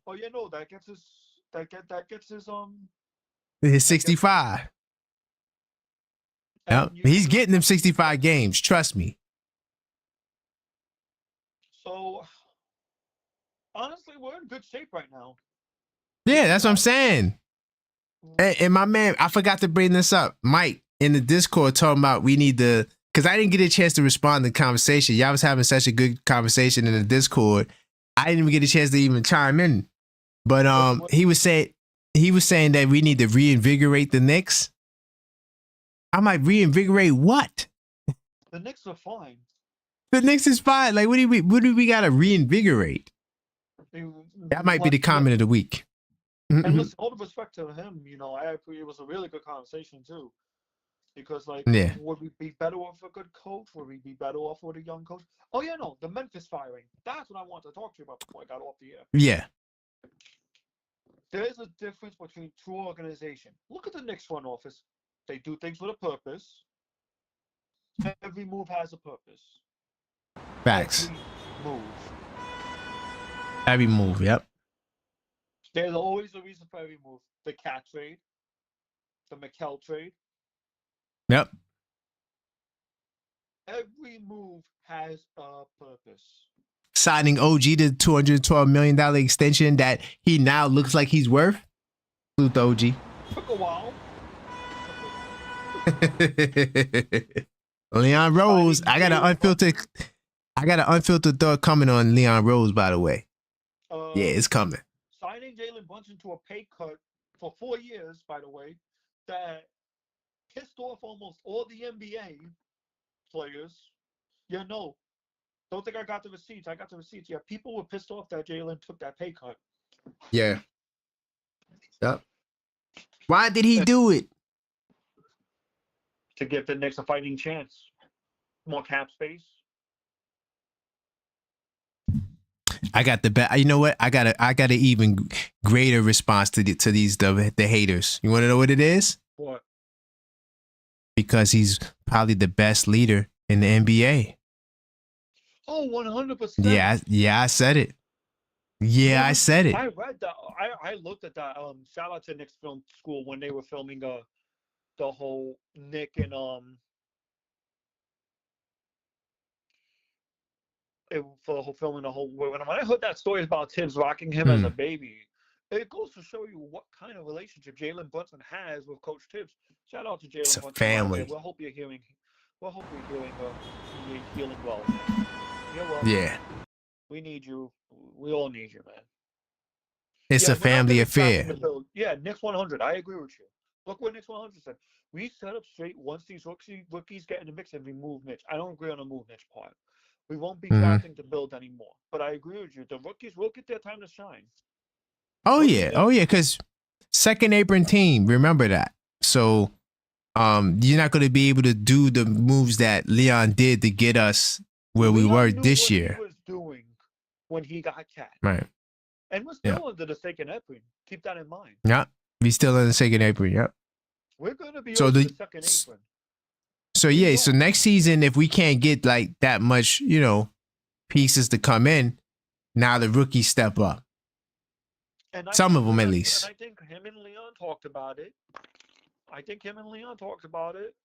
Oh, yeah, no, that gets his his 65. Yep. He's getting them 65 games. Trust me. So, honestly, we're in good shape right now. Yeah, that's what I'm saying. And my man, I forgot to bring this up. Mike in the Discord talking about we need to, because I didn't get a chance to respond to the conversation. Y'all was having such a good conversation in the Discord. I didn't even get a chance to even chime in. But he was saying that we need to reinvigorate the Knicks. I'm like, reinvigorate what? The Knicks are fine. The Knicks is fine. Like, what do we gotta reinvigorate? That might be the comment of the week. And listen, all the respect to him, you know, I agree. It was a really good conversation too, because would we be better off with a good coach? Would we be better off with a young coach? Oh yeah, no, the Memphis firing. That's what I wanted to talk to you about before I got off the air. Yeah. There's a difference between true organization. Look at the Knicks front office. They do things with a purpose. Every move has a purpose. Facts. Every move, yep. There's always a reason for every move. The Cat trade, the Mikal trade. Yep. Every move has a purpose. Signing OG to $212 million extension that he now looks like he's worth. Salute to OG. Took a while. Leon Rose. I got an unfiltered thought coming on Leon Rose, by the way. Yeah, it's coming. Signing Jalen Brunson to a pay cut for 4 years, by the way, that pissed off almost all the NBA players. Yeah, no. Don't think I got the receipts. I got the receipts. Yeah, people were pissed off that Jalen took that pay cut. Yeah. Yep. Why did he do it? To give the Knicks a fighting chance. More cap space. I got the best. You know what? I got a even greater response to the haters. You want to know what it is? What? Because he's probably the best leader in the NBA. Oh, 100%. Yeah, I said it. Yeah, I said it. I read that. I looked at that. Shout out to Knicks Film School when they were filming the whole Nick and for filming the whole. When I heard that story about Tibbs rocking him as a baby, it goes to show you what kind of relationship Jalen Brunson has with Coach Tibbs. Shout out to Jalen Brunson. It's a family. We hope you're hearing. You're healing well. Yeah. We need you. We all need you, man. It's a family affair. Yeah, Knicks 100. I agree with you. Look what Knicks 100 said. We set up straight once these rookies get in the mix and we move Mitch. I don't agree on the move Mitch part. We won't be drafting to build anymore. But I agree with you. The rookies will get their time to shine. Oh yeah, because second apron team. Remember that. So, you're not going to be able to do the moves that Leon did to get us where we were this year. He was doing when he got cat. Right. And we're still under the second apron. Keep that in mind. Yeah, we still under the second apron. Yep. We're gonna be under the second apron. So yeah, so next season, if we can't get like that much, pieces to come in, now the rookies step up. And some of them at least. And I think him and Leon talked about it.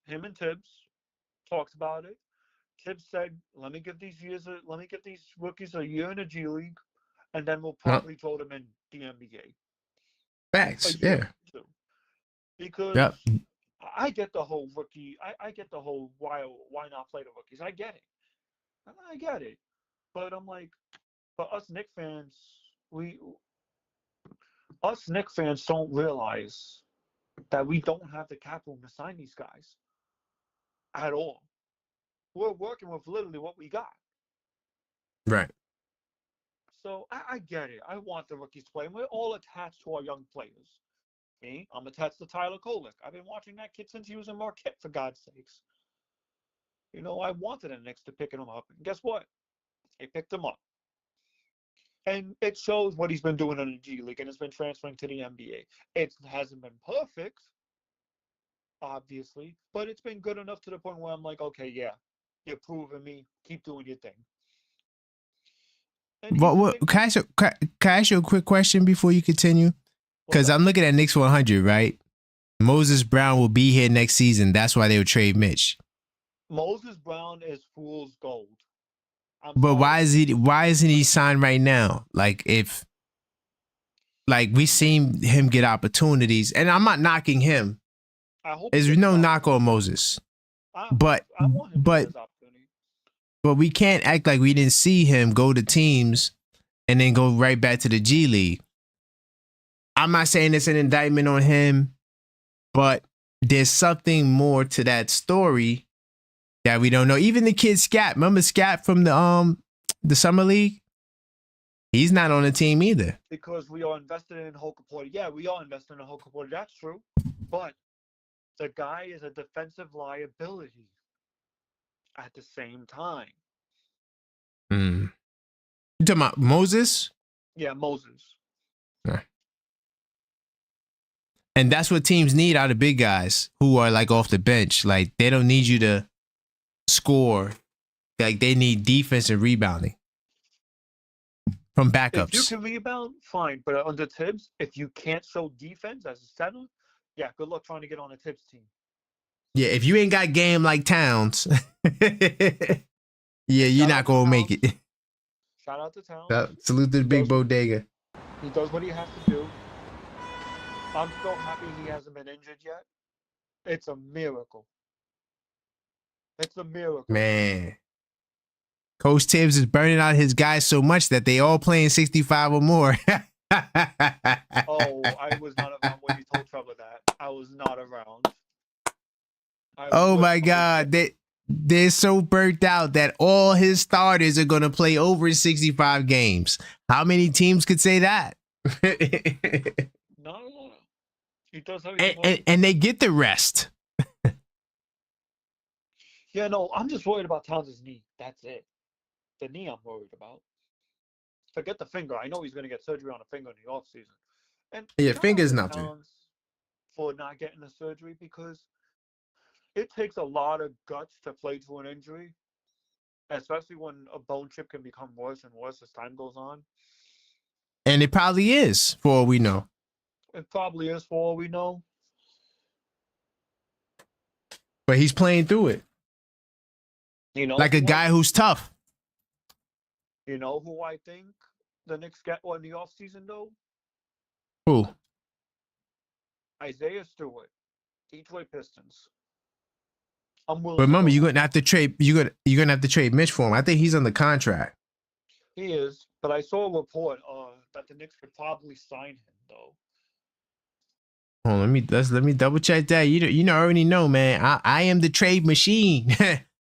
Him and Tibbs talked about it. Tibbs said, "Let me give these rookies a year in the G League, and then we'll probably throw them in the NBA." Facts, yeah. Because I get the whole rookie. I get the whole why not play the rookies. I get it. But I'm like, for us Knicks fans, Knicks fans don't realize that we don't have the capital to sign these guys at all. We're working with literally what we got. Right. So I get it. I want the rookies to play. We're all attached to our young players. Me, I'm attached to Tyler Kolek. I've been watching that kid since he was in Marquette, for God's sakes. I wanted the Knicks to pick him up. And guess what? They picked him up. And it shows what he's been doing in the G League, and it's been transferring to the NBA. It hasn't been perfect, obviously, but it's been good enough to the point where I'm like, okay, yeah, you're proving me. Keep doing your thing. Can I ask you a quick question before you continue? Because I'm looking at Knicks 100, right? Moses Brown will be here next season. That's why they would trade Mitch. Moses Brown is fool's gold. But why isn't he signed right now? Like we seen him get opportunities, and I'm not knocking him. There's no knock on Moses. But we can't act like we didn't see him go to teams and then go right back to the G League. I'm not saying it's an indictment on him, but there's something more to that story that we don't know. Even the kid Scat, remember Scat from the summer league? He's not on the team either. Because we are invested in Okafor. Yeah, we are invested in Okafor. That's true. But the guy is a defensive liability at the same time. You talking about Moses? Yeah, Moses. Yeah. And that's what teams need out of big guys who are like off the bench. Like they don't need you to score. Like they need defense and rebounding from backups. If you can rebound, fine. But under Tibbs, if you can't show defense as a center, yeah, good luck trying to get on a Tibbs team. Yeah, if you ain't got game like Towns, yeah, you're not going to make it. Shout out to Towns. Salute to the big bodega. He does what he has to do. I'm so happy he hasn't been injured yet. It's a miracle. It's a miracle. Man. Coach Tibbs is burning out his guys so much that they all playing 65 or more. Oh, I was not around when you told Trevor that. I was not around. Oh my God. They're so burnt out that all his starters are going to play over 65 games. How many teams could say that? Not a lot. He does everything and they get the rest. Yeah, no, I'm just worried about Towns' knee. That's it. The knee I'm worried about. Forget the finger. I know he's going to get surgery on the finger in the offseason. And Yeah, shout out finger's to nothing. Towns for not getting the surgery because it takes a lot of guts to play through an injury, especially when a bone chip can become worse and worse as time goes on. And it probably is, for all we know. It probably is, for all we know. But he's playing through it. You know, Like a guy who's tough. You know who I think the Knicks get in the offseason, though? Who? Isaiah Stewart, Detroit Pistons. I'm willing. But remember, to you're gonna have to trade. You're gonna have to trade Mitch for him. I think he's on the contract. He is, but I saw a report that the Knicks could probably sign him, though. Oh, let me double check that. I already know, man. I am the trade machine.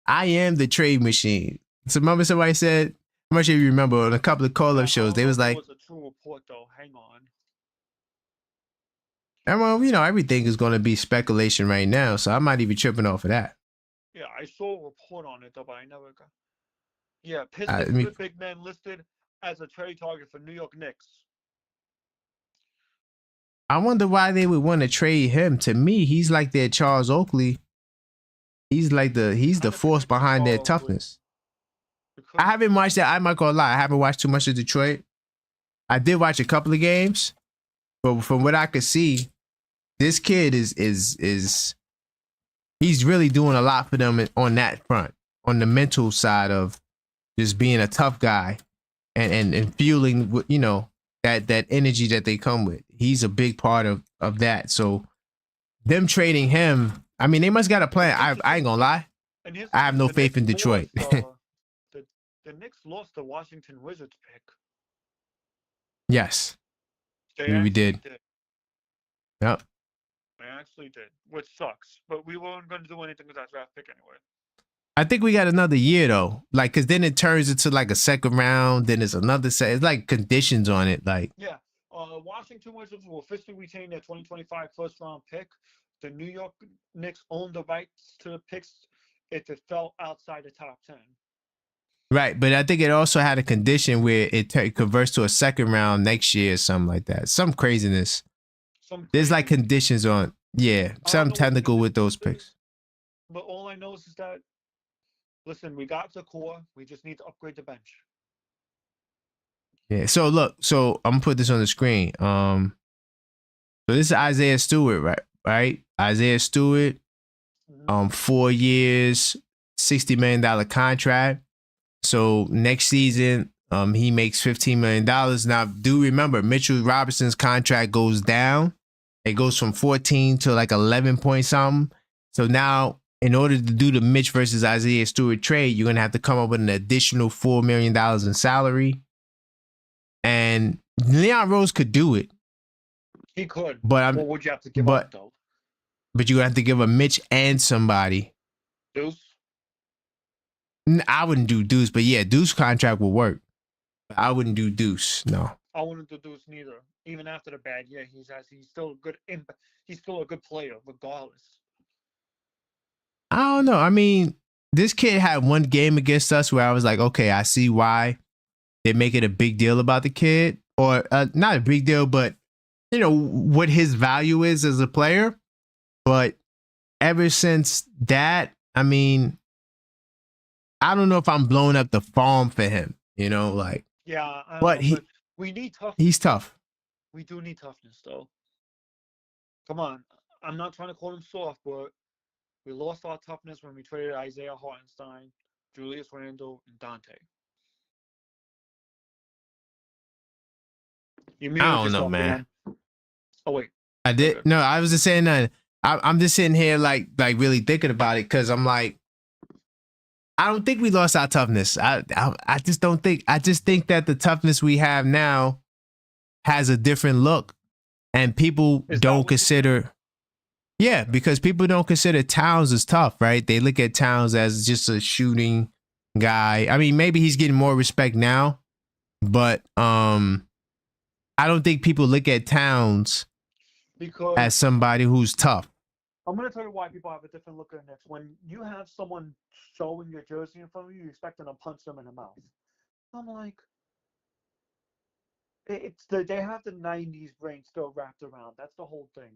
I am the trade machine. So remember somebody said, I'm not sure if you remember on a couple of call-up shows, they was like, it was a true report, though. Hang on. and well, everything is going to be speculation right now, so I'm not even tripping off of that. Yeah, I saw a report on it, though, but I never got. Yeah, Pistons big man listed as a trade target for New York Knicks. I wonder why they would want to trade him. To me, he's like their Charles Oakley. He's the force behind their toughness. I haven't watched that. I'm not gonna lie. I haven't watched too much of Detroit. I did watch a couple of games, but from what I could see, this kid is he's really doing a lot for them on that front, on the mental side of just being a tough guy and fueling that energy that they come with. He's a big part of that. So them trading him, I mean, they must got a plan. I ain't gonna lie. I have no faith in Detroit. The Knicks lost the Washington Wizards pick. Yes. We did. Yep. They actually did, which sucks. But we weren't going to do anything with that draft pick anyway. I think we got another year though, like, cause then it turns into like a second round. Then it's another set. It's like conditions on it, like. Yeah. Washington Wizards will officially retain their 2025 first round pick. The New York Knicks own the rights to the picks if it fell outside the top 10. Right, but I think it also had a condition where it converts to a second round next year or something like that. Some craziness. There's like conditions on, something technical with those picks. But all I know is that, listen, we got the core. We just need to upgrade the bench. Yeah. So look, I'm gonna put this on the screen. So this is Isaiah Stewart, right? Isaiah Stewart, 4 years, $60 million contract. So next season, he makes $15 million. Now, do remember, Mitchell Robinson's contract goes down. It goes from 14 to like 11 point something. So now, in order to do the Mitch versus Isaiah Stewart trade, you're going to have to come up with an additional $4 million in salary. And Leon Rose could do it. He could. But what would you have to give up, though? But you're going to have to give a Mitch and somebody. Deuce? I wouldn't do Deuce, but yeah, Deuce contract will work. But I wouldn't do Deuce, no. I wouldn't do Deuce neither. Even after the bad year he's still a good impact. He's still a good player, regardless. I don't know. I mean, this kid had one game against us where I was like, okay, I see why they make it a big deal about the kid, or not a big deal, but what his value is as a player. But ever since that, I mean, I don't know if I'm blowing up the farm for him, like. Yeah, but we need toughness. He's tough. We do need toughness, though. Come on, I'm not trying to call him soft, but we lost our toughness when we traded Isaiah Hartenstein, Julius Randle, and Dante. I don't know, man. Again. Oh wait, I did. Okay. No, I was just saying that. I'm just sitting here like really thinking about it because I'm like, I don't think we lost our toughness. I just don't think. I just think that the toughness we have now has a different look, and people don't consider. Yeah, because people don't consider Towns as tough, right? They look at Towns as just a shooting guy. I mean, maybe he's getting more respect now, but I don't think people look at Towns Because as somebody who's tough. I'm going to tell you why people have a different look at the Knicks. When you have someone showing your jersey in front of you, you expect them to punch them in the mouth. I'm like, they have the 90s brain still wrapped around. That's the whole thing.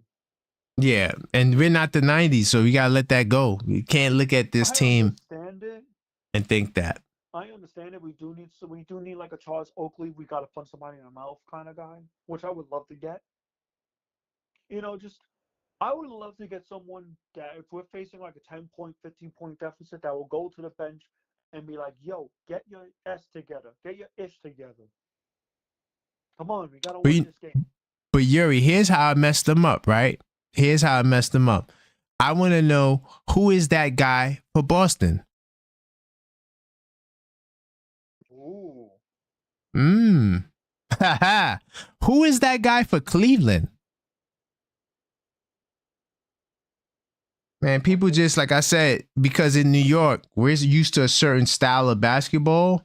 Yeah, and we're not the 90s, so we got to let that go. You can't look at this team and think that. I understand it. We do need like a Charles Oakley, we got to punch somebody in the mouth kind of guy, which I would love to get. I would love to get someone that if we're facing like a 10-point, 15-point deficit, that will go to the bench and be like, yo, get your S together. Get your ish together. Come on, we got to win this game. But Yuri, here's how I messed them up, right? Here's how I messed them up. I want to know, who is that guy for Boston? Ooh. Who is that guy for Cleveland? Man, people just, like I said, because in New York, we're used to a certain style of basketball.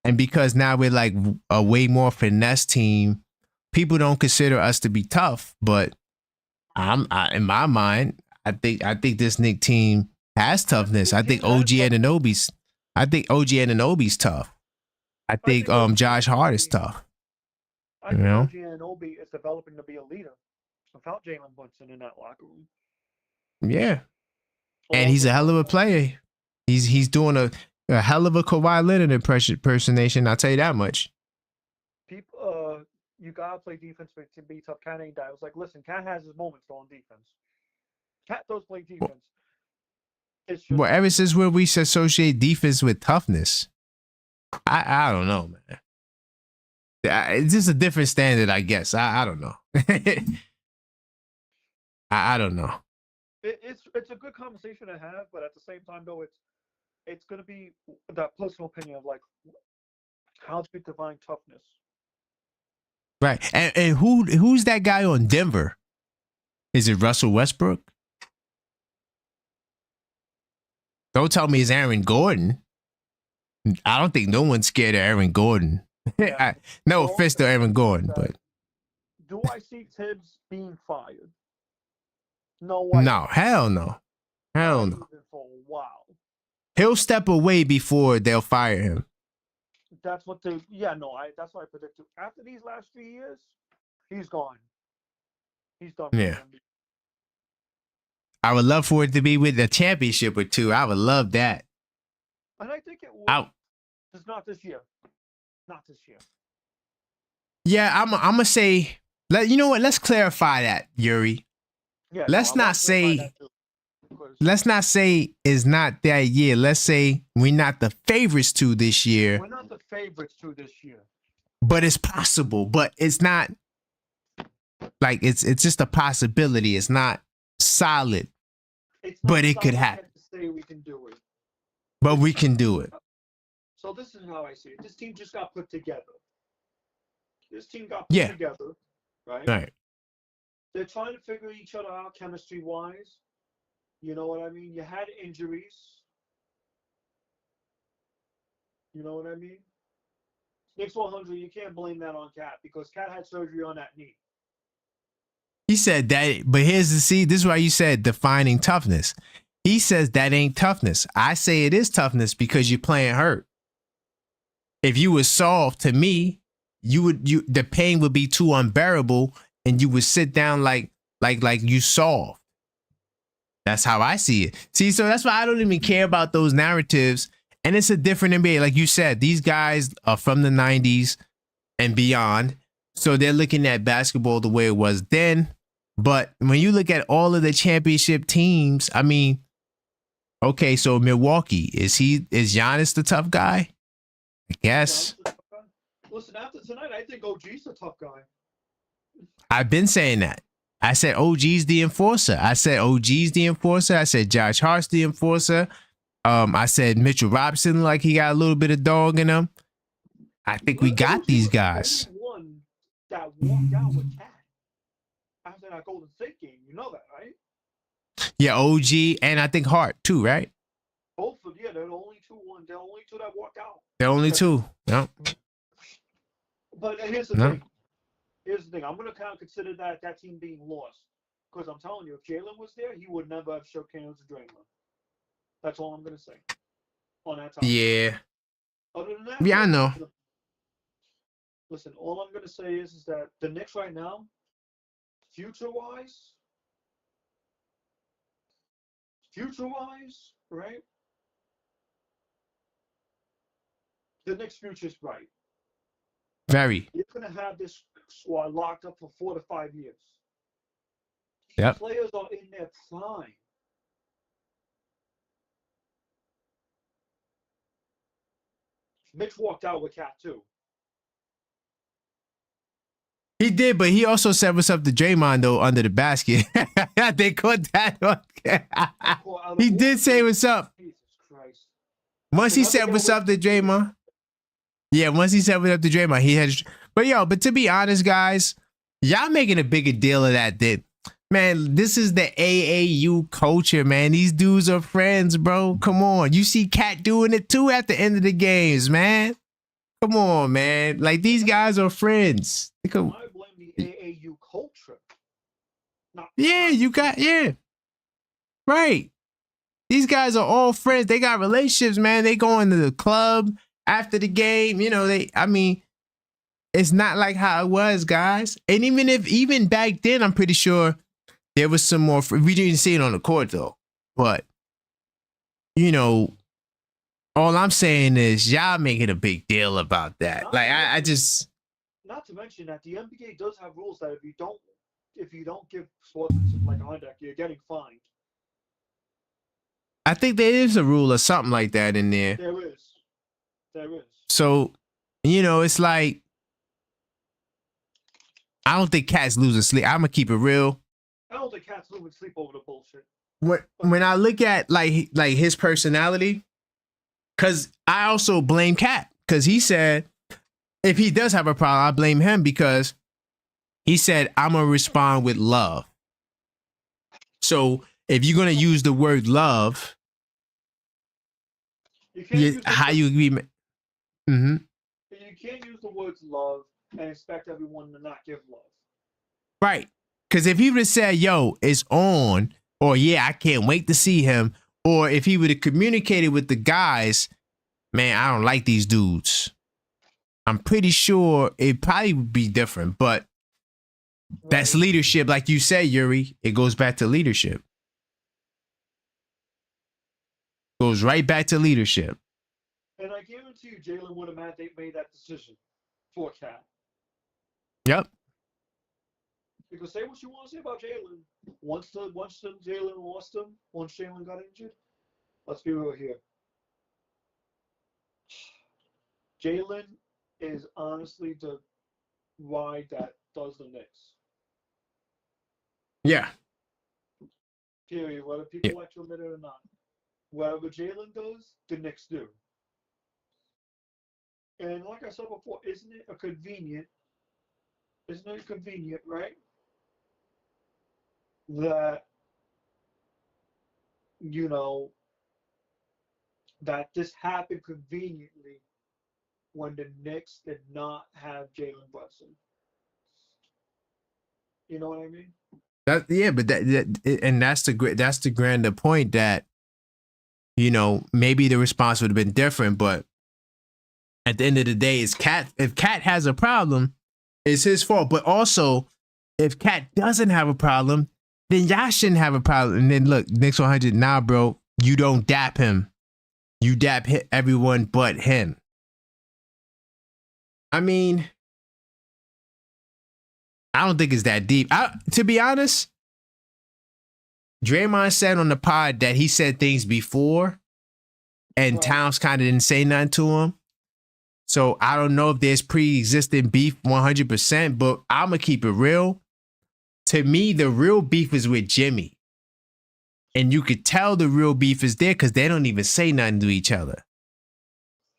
And because now we're like a way more finesse team, people don't consider us to be tough. But in my mind, I think this Knicks team has toughness. I think OG Anunoby's tough. I think Josh Hart is tough. I think OG Anunoby is developing to be a leader without Jalen Brunson in that locker room. Yeah, and he's a hell of a player. He's doing a hell of a Kawhi Leonard impersonation. I'll tell you that much. People, you gotta play defense to be tough. Cat ain't that. I was like, listen, Cat has his moments on defense. Cat does play defense. Well, ever since when we associate defense with toughness, I don't know, man. It's just a different standard, I guess. I don't know. I don't know. It's a good conversation to have, but at the same time, though, it's going to be that personal opinion of like how to define toughness. Right, and who's that guy on Denver? Is it Russell Westbrook? Don't tell me it's Aaron Gordon. I don't think no one's scared of Aaron Gordon. Yeah. No offense to Aaron Gordon, but do I see Tibbs being fired? No. Hell no. Hell no. For a while. He'll step away before they'll fire him. That's what that's what I predicted. After these last 3 years, he's gone. He's done. Yeah. I would love for it to be with a championship or two. I would love that. And I think it will. Just not this year. Not this year. Yeah, I'm gonna say. You know what? Let's clarify that, Yuri. Yeah, let's not say it's not that year. Let's say we're not the favorites to this year. We're not the favorites to this year. But it's possible. But it's not like it's just a possibility. It's not solid. But it could happen. To say we can do it. But we can do it. So this is how I see it. This team just got put together. Together, right? Right. They're trying to figure each other out chemistry-wise. You know what I mean? You had injuries. You know what I mean? Knicks 100, you can't blame that on Cat because Cat had surgery on that knee. He said that, but this is why you said defining toughness. He says that ain't toughness. I say it is toughness because you're playing hurt. If you were soft, to me, the pain would be too unbearable and you would sit down like you soft. That's how I see it. See, so that's why I don't even care about those narratives. And it's a different NBA. Like you said, these guys are from the 90s and beyond. So they're looking at basketball the way it was then. But when you look at all of the championship teams, I mean, okay, so Milwaukee, is Giannis the tough guy? I guess. Listen, after tonight, I think OG's a tough guy. I've been saying that. I said OG's the enforcer. I said Josh Hart's the enforcer. I said Mitchell Robinson, like he got a little bit of dog in him. I think we got these guys. One that walked out with Cat after that Golden State game. You know that, right? Yeah, OG and I think Hart too, right? Both of they're the only two. They're the only two that walked out. They're only two. Yep. But here's the thing. here's the thing. I'm gonna kind of consider that team being lost because I'm telling you, if Jalen was there, he would never have shook hands with Draymond. That's all I'm gonna say on that topic. Yeah. Other than that, Yeah, I know. Listen, all I'm gonna say is that the Knicks right now, future-wise, right? The Knicks' future is bright. Very. You're gonna have this squad locked up for 4 to 5 years. These Yep. players are in their prime. Mitch walked out with Cat too. He did, but he also said what's up to Draymond though under the basket. They caught that on. He did say what's up. Jesus Christ. Once he said what's up to Draymond. Yeah, once he said what's up to Draymond, he had. But to be honest, guys, y'all making a bigger deal of that. Man, this is the AAU culture, man. These dudes are friends, bro. Come on. You see Cat doing it too at the end of the games, man. Come on, man. Like, these guys are friends. I blame the AAU culture. Yeah. Right. These guys are all friends. They got relationships, man. They go into the club after the game. It's not like how it was, guys. And even back then, I'm pretty sure there was some more. We didn't see it on the court, though. But, all I'm saying is y'all making a big deal about that. I just. Not to mention that the NBA does have rules that if you don't give sportsmanship like on deck, you're getting fined. I think there is a rule or something like that in there. There is. So, it's like, I don't think Cat's losing sleep. I'm gonna keep it real. I don't think Cat's losing sleep over the bullshit. When I look at like his personality, because I also blame Cat, because he said if he does have a problem, I blame him because he said I'm gonna respond with love. So if you're gonna use the word love, how you agree? Mm-hmm. You can't use the words love and expect everyone to not give love. Right. Because if he would have said, yo, it's on, or yeah, I can't wait to see him, or if he would have communicated with the guys, man, I don't like these dudes, I'm pretty sure it probably would be different. But that's leadership. Like you said, Yuri, it goes back to leadership. Goes right back to leadership. And I guarantee you, Jalen would have made that decision for Cat. Yep. Because say what you want to say about Jalen. Once Jalen lost him, once Jalen got injured, let's be real here. Jalen is honestly the ride that does the Knicks. Yeah. Period. Whether people like to admit it or not. Whatever Jalen does, the Knicks do. And like I said before, isn't it convenient, right? That, that this happened conveniently when the Knicks did not have Jalen Brunson. You know what I mean? But that's the grander point that, maybe the response would have been different, but at the end of the day, if Cat has a problem, it's his fault. But also, if Cat doesn't have a problem, then y'all shouldn't have a problem. And then look, Knicks 100, nah, bro, you don't dap him. You dap everyone but him. I mean, I don't think it's that deep. To be honest, Draymond said on the pod that he said things before, and Towns kind of didn't say nothing to him. So I don't know if there's pre-existing beef 100%, but I'm going to keep it real. To me, the real beef is with Jimmy. And you could tell the real beef is there because they don't even say nothing to each other.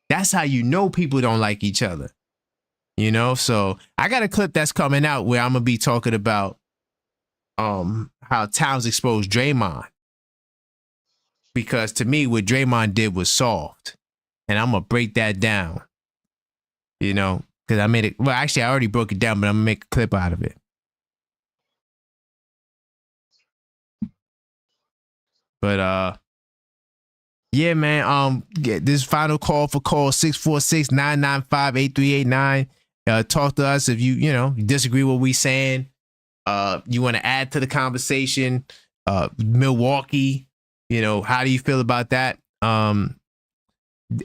That's how you know people don't like each other. So I got a clip that's coming out where I'm going to be talking about how Towns exposed Draymond. Because to me, what Draymond did was soft. And I'm going to break that down. because I made it. Well, actually, I already broke it down, but I'm gonna make a clip out of it. But yeah, man. This final call for call 646-995-8389. Talk to us if you disagree with what we saying. You want to add to the conversation. Milwaukee, how do you feel about that?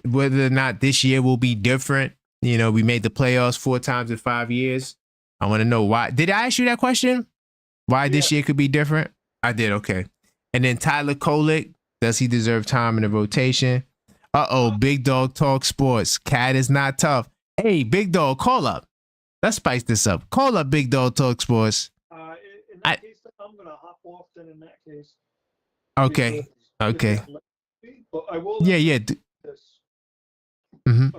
Whether or not this year will be different. We made the playoffs 4 times in 5 years. I want to know why. Did I ask you that question? Why this year could be different? I did. Okay. And then Tyler Kolek, does he deserve time in the rotation? Big Dog Talk Sports. Cat is not tough. Hey, Big Dog, call up. Let's spice this up. Call up Big Dog Talk Sports. In that case, I'm gonna hop off. Then in that case. Okay. Okay. But I will. Yeah. This. Mm-hmm.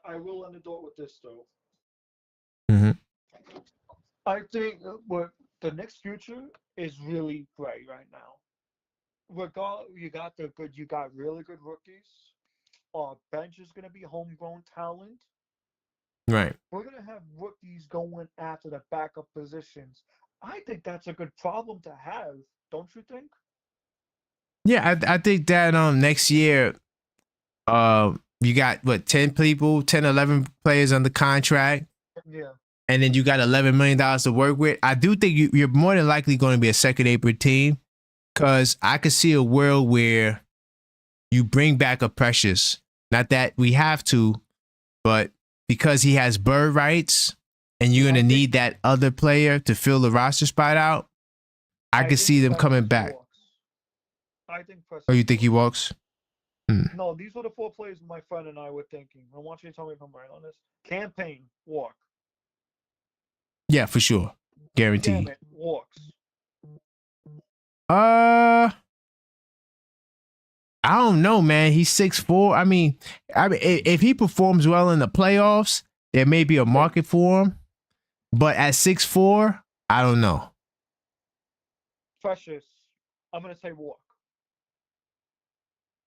I will end the door with this though. Mm-hmm. I think what the Knicks' future is really bright right now. You got really good rookies. Our bench is gonna be homegrown talent. Right. We're gonna have rookies going after the backup positions. I think that's a good problem to have, don't you think? Yeah, I think that next year, you got 10 people, 10, 11 players under contract. Yeah. And then you got $11 million to work with. I do think you're more than likely going to be a second April team, because I could see a world where you bring back a Precious. Not that we have to, but because he has bird rights and you're going to need that other player to fill the roster spot out, I could see them coming back. I think Precious. Oh, you think he walks? No, these were the 4 plays my friend and I were thinking. I want you to tell me if I'm right on this. Campaign, walk. Yeah, for sure. Guaranteed. Damn it, walks. I don't know, man. He's 6'4". I mean, if he performs well in the playoffs, there may be a market for him. But at 6'4", I don't know. Precious, I'm gonna say walk.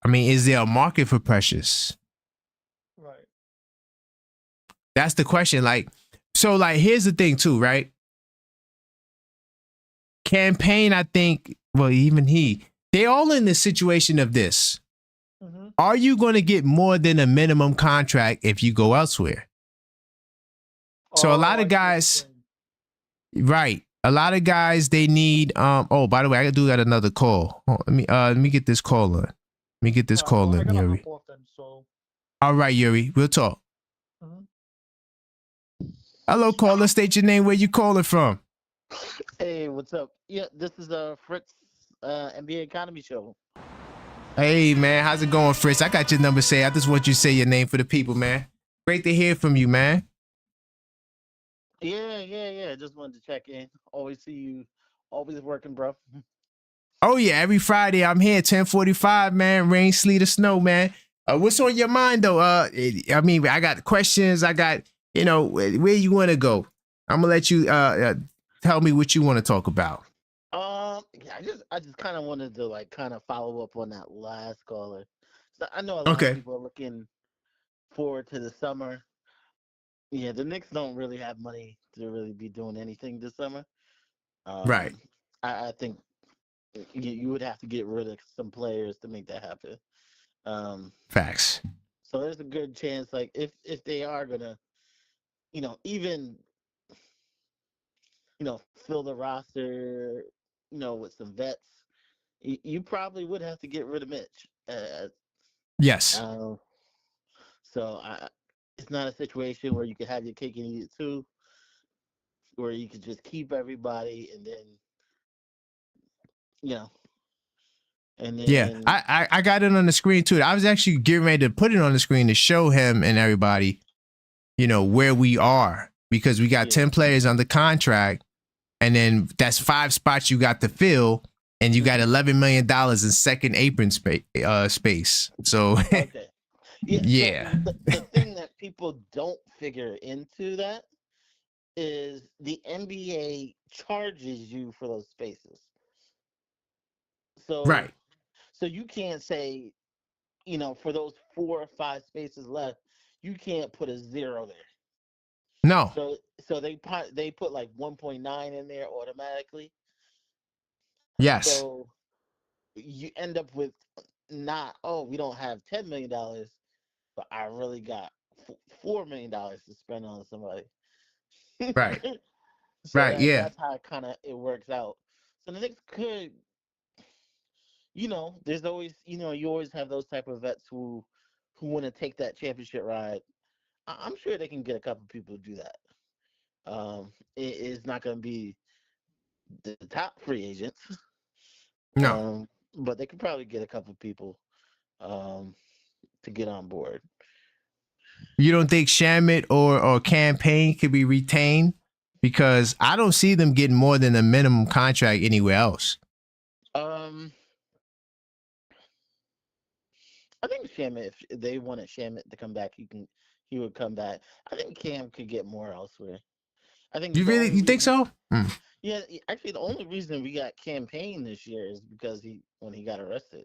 I mean, is there a market for Precious? Right. That's the question. Here's the thing too, right? Campaign, I think, well, even they all in the situation of this. Mm-hmm. Are you going to get more than a minimum contract if you go elsewhere? So a lot of guys, right? A lot of guys, they need. Oh, by the way, I do got another call. Let me get this call on. Let me get this call in, Yuri. All right, Yuri, we'll talk. Mm-hmm. Hello, caller. State your name. Where you calling from? Hey, what's up? Yeah, this is Fritz, NBA Economy Show. Hey, man, how's it going, Fritz? I got your number saved. I just want you to say your name for the people, man. Great to hear from you, man. Yeah. Just wanted to check in. Always see you. Always working, bro. Oh yeah, every Friday I'm here, 10:45, man. Rain, sleet, or snow, man. What's on your mind though? I mean, I got questions. I got, where you want to go. I'm gonna let you tell me what you want to talk about. I just kind of wanted to kind of follow up on that last caller. So I know a lot of people are looking forward to the summer. Yeah, the Knicks don't really have money to really be doing anything this summer. Right. I think you would have to get rid of some players to make that happen. Facts. So there's a good chance, if they are gonna, even, fill the roster, with some vets, you probably would have to get rid of Mitch. Yes. So it's not a situation where you could have your cake and eat it too, where you could just keep everybody and then, and then. Yeah, I got it on the screen too. I was actually getting ready to put it on the screen to show him and everybody, where we are, because we got 10 players under contract, and then that's 5 spots you got to fill, and you got $11 million in second apron space. So, okay. Yeah. So the thing that people don't figure into that is the NBA charges you for those spaces. So right. So you can't say, for those 4 or 5 spaces left, you can't put a 0 there. No. So they put like 1.9 in there automatically. Yes. So you end up with not, oh, we don't have $10 million, but I really got $4 million to spend on somebody. Right. So Right. Yeah. that's how it works out. So the Knicks could, there's always, you always have those type of vets who want to take that championship ride. I'm sure they can get a couple people to do that. It's not going to be the top free agents, No. but they could probably get a couple people to get on board. You don't think Shamet or Campaign could be retained? Because I don't see them getting more than a minimum contract anywhere else. I think Shamet, if they wanted Shamet to come back, he would come back. I think Cam could get more elsewhere. I think You think so? Yeah, actually, the only reason we got Campaign this year is because when he got arrested.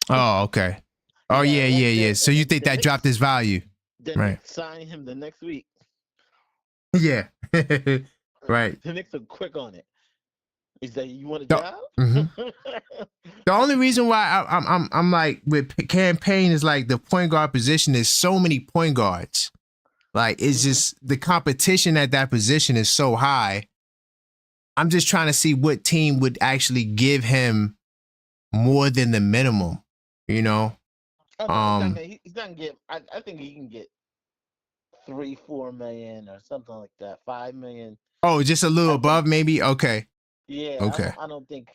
Oh, okay. Oh, yeah. So you think that dropped his value? The Right. Knicks signed him the next week. Yeah. Right. The Knicks are quick on it. He said, "You want a job?" Mm-hmm. The only reason why I'm like with Campaign is like the point guard position is so many point guards. Like it's just the competition at that position is so high. I'm just trying to see what team would actually give him more than the minimum, Oh, no, he's not gonna get. I think he can get 3-4 million or something like that. 5 million. Oh, just a little above, maybe. Okay. Yeah. Okay. I don't think.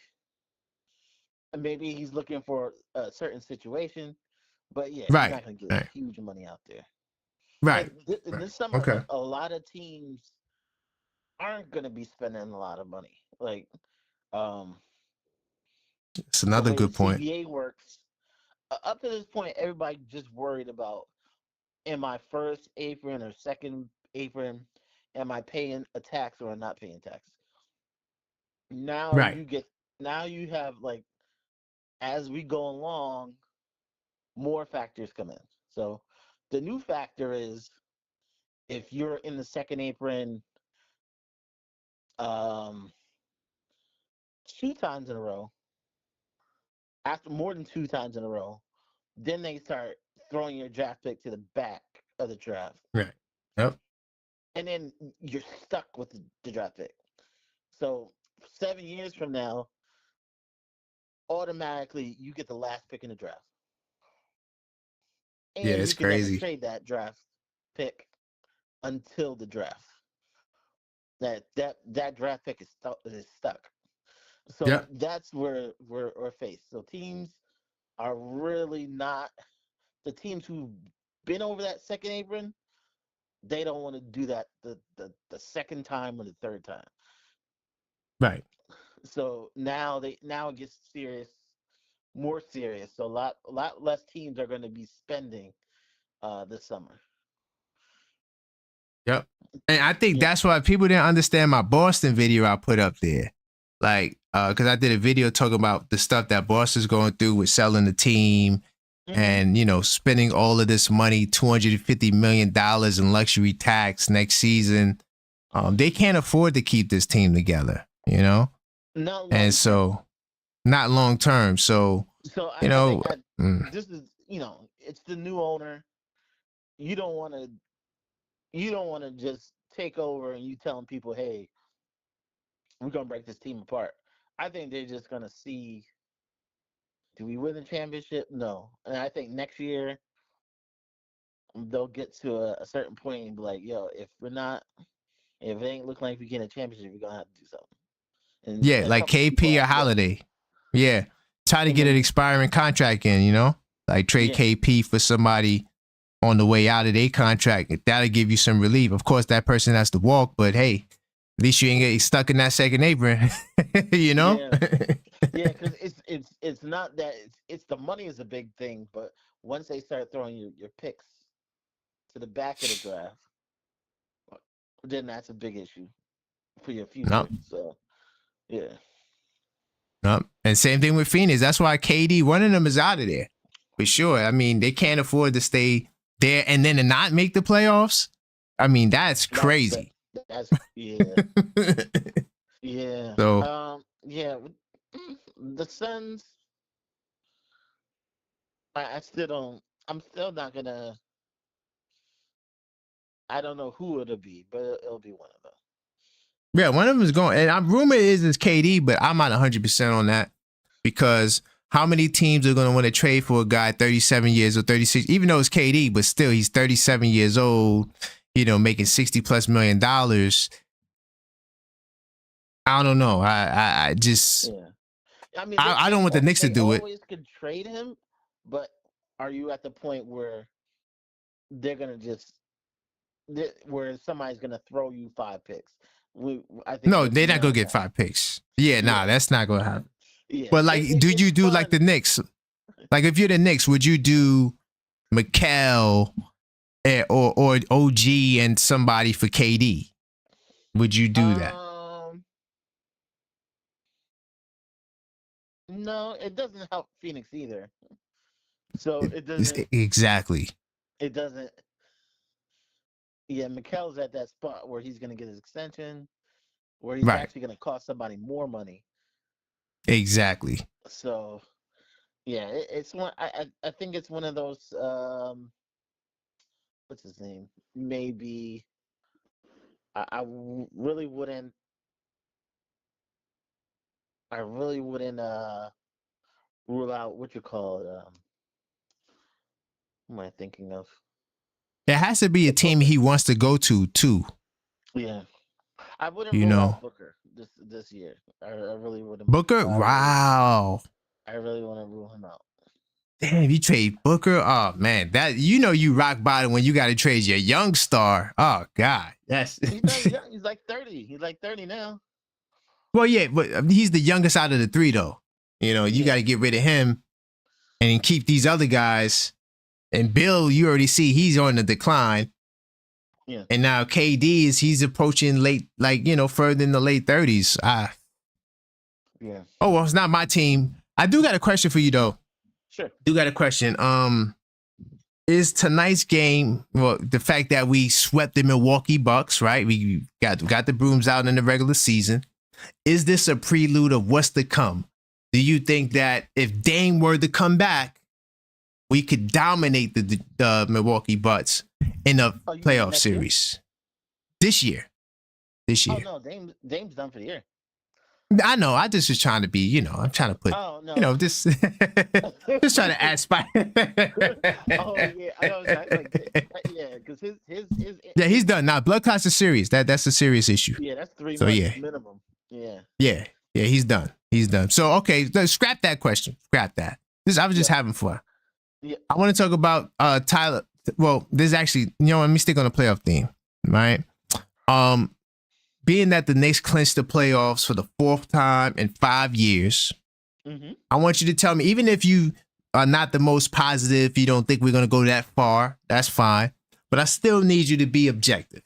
Maybe he's looking for a certain situation, but yeah, he's not gonna get huge money out there. Right. And this summer, a lot of teams aren't gonna be spending a lot of money. Like, it's another good point. CBA works. Up to this point, everybody just worried about: am I first apron or second apron? Am I paying a tax or not paying tax? Now you have, like, as we go along, more factors come in. So the new factor is if you're in the second apron 2 times in a row, after more than 2 times in a row, then they start throwing your draft pick to the back of the draft. Right. Yep. And then you're stuck with the draft pick. So 7 years from now, automatically you get the last pick in the draft. And yeah, it's you can crazy. never trade that draft pick until the draft. That draft pick is stuck. So that's where we're faced. So teams are really not, the teams who've been over that second apron, they don't want to do that the second time or the third time. Right. So now it gets serious, more serious. So a lot less teams are going to be spending this summer. Yep. And I think that's why people didn't understand my Boston video I put up there. Like, because I did a video talking about the stuff that Boston's going through with selling the team and, spending all of this money, $250 million in luxury tax next season. They can't afford to keep this team together, and so not long term. So I think this is, it's the new owner. You don't want to just take over and you telling people, hey, we're going to break this team apart. I think they're just going to see, do we win the championship? No. And I think next year they'll get to a certain point and be like, yo, if it ain't looking like we get a championship, we're going to have to do something. And like KP or Holiday. Yeah. Try to get an expiring contract in, like trade KP for somebody on the way out of their contract. That'll give you some relief. Of course, that person has to walk, but hey, at least you ain't get stuck in that second apron, Yeah, because it's not that it's the money is a big thing, but once they start throwing your picks to the back of the draft, then that's a big issue for your future. Nope. So, yeah. Nope. And same thing with Phoenix. That's why KD, one of them is out of there for sure. I mean, they can't afford to stay there and then to not make the playoffs. I mean, that's crazy. That's yeah. Yeah. So Yeah. The Suns. I still don't. I'm still not gonna. I don't know who it'll be, but it'll be one of them. yeah, one of them is going. And I'm rumor is KD, but I'm not 100% on that because how many teams are going to want to trade for a guy 37 years or 36, even though it's KD, but still he's 37 years old, you know, making $60+ million. I don't know. I just, Yeah. I mean, I don't want the Knicks to do it. They always could trade him, but are you at the point where they're gonna just where somebody's gonna throw you 5 picks? I think No, they're not gonna get 5 picks. Yeah, nah, that's not gonna happen. Yeah. But like, do you do like the Knicks? Like, if you're the Knicks, would you do Mikal or OG and somebody for KD? Would you do that? No, it doesn't help Phoenix either. So it doesn't. Exactly. It doesn't. Yeah, Mikel's at that spot where he's going to get his extension, where he's actually going to cost somebody more money. Exactly. So, yeah, it's one. I think it's one of those. What's his name? Maybe. I really wouldn't. I really wouldn't rule out what you call it. Who am I thinking of? It has to be a team he wants to go to too. Yeah, I wouldn't rule out Booker this year. I really wouldn't. Booker, wow. I really want to rule him out. Damn, you trade Booker? Oh man, that you rock bottom when you got to trade your young star. Oh God, that's he's not young. He's like 30. He's like 30 now. Well, yeah, but he's the youngest out of the 3, though. You know, you got to get rid of him and keep these other guys. And Bill, you already see he's on the decline. Yeah. And now KD he's approaching late, like, you know, further in the late 30s. Yeah. Oh, well, it's not my team. I do got a question for you, though. Sure. Do got a question. Is tonight's game, well, the fact that we swept the Milwaukee Bucks, right? We got the brooms out in the regular season. Is this a prelude of what's to come? Do you think that if Dame were to come back, we could dominate the Milwaukee Bucks in a playoff series this year? This year. Oh, no, Dame's done for the year. I know. I just was trying to be, you know, I'm trying to put, you know, just trying to add spice. Oh, yeah. I know. Yeah, because his yeah, he's done. Now, blood clots are serious. That's a serious issue. Yeah, that's 3 months minimum. Yeah. Yeah, he's done. He's done. So, okay, let's scrap that question. Scrap that. I was just having fun. Yeah. I want to talk about Tyler. Well, there's actually, you know, let me stick on the playoff theme, right? Being that the Knicks clinched the playoffs for the 4th time in 5 years, I want you to tell me, even if you are not the most positive, you don't think we're going to go that far, that's fine. But I still need you to be objective.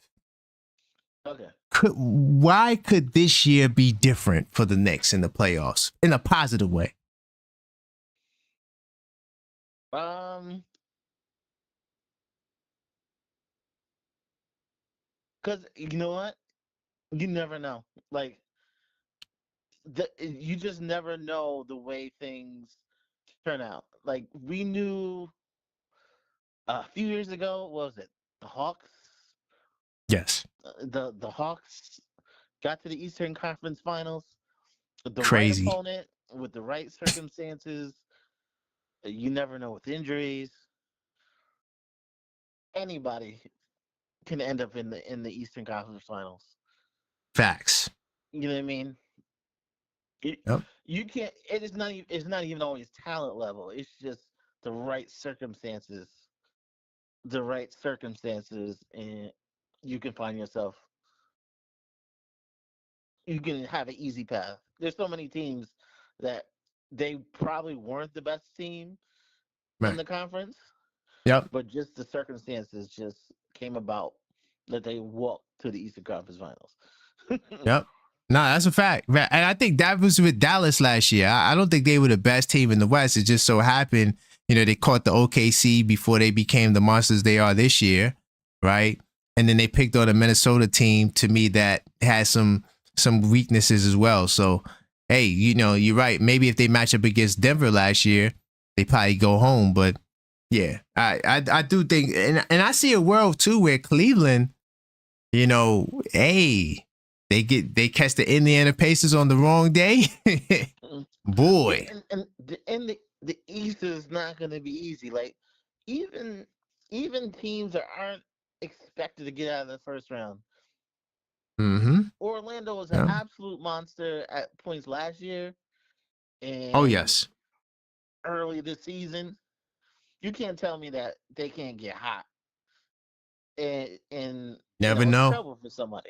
Okay. Why could this year be different for the Knicks in the playoffs in a positive way? Because you know what? You never know. Like, you just never know the way things turn out. Like, we knew a few years ago, what was it? The Hawks? Yes. The Hawks got to the Eastern Conference Finals. The Crazy. right opponent with the right circumstances. You never know with injuries. Anybody can end up in the Eastern Conference Finals. Facts. You know what I mean? You can't. It's not even always talent level. It's just the right circumstances. The right circumstances, and you can find yourself. You can have an easy path. There's so many teams that they probably weren't the best team in the conference. Yep. But just the circumstances just came about that they walked to the Eastern Conference Finals. Yep. No, that's a fact. And I think that was with Dallas last year. I don't think they were the best team in the West. It just so happened, you know, they caught the OKC before they became the monsters they are this year, right? and then they picked on a Minnesota team to me that has some weaknesses as well. So, hey, you're right. Maybe if they match up against Denver last year, they probably go home. But yeah, I do think, and I see a world too where Cleveland, hey, they catch the Indiana Pacers on the wrong day. Boy. Yeah, and the East is not going to be easy. Like even teams that aren't expected to get out of the first round. Mm-hmm. Orlando was an absolute monster at points last year. And oh yes. Early this season, you can't tell me that they can't get hot and never know. Trouble for somebody.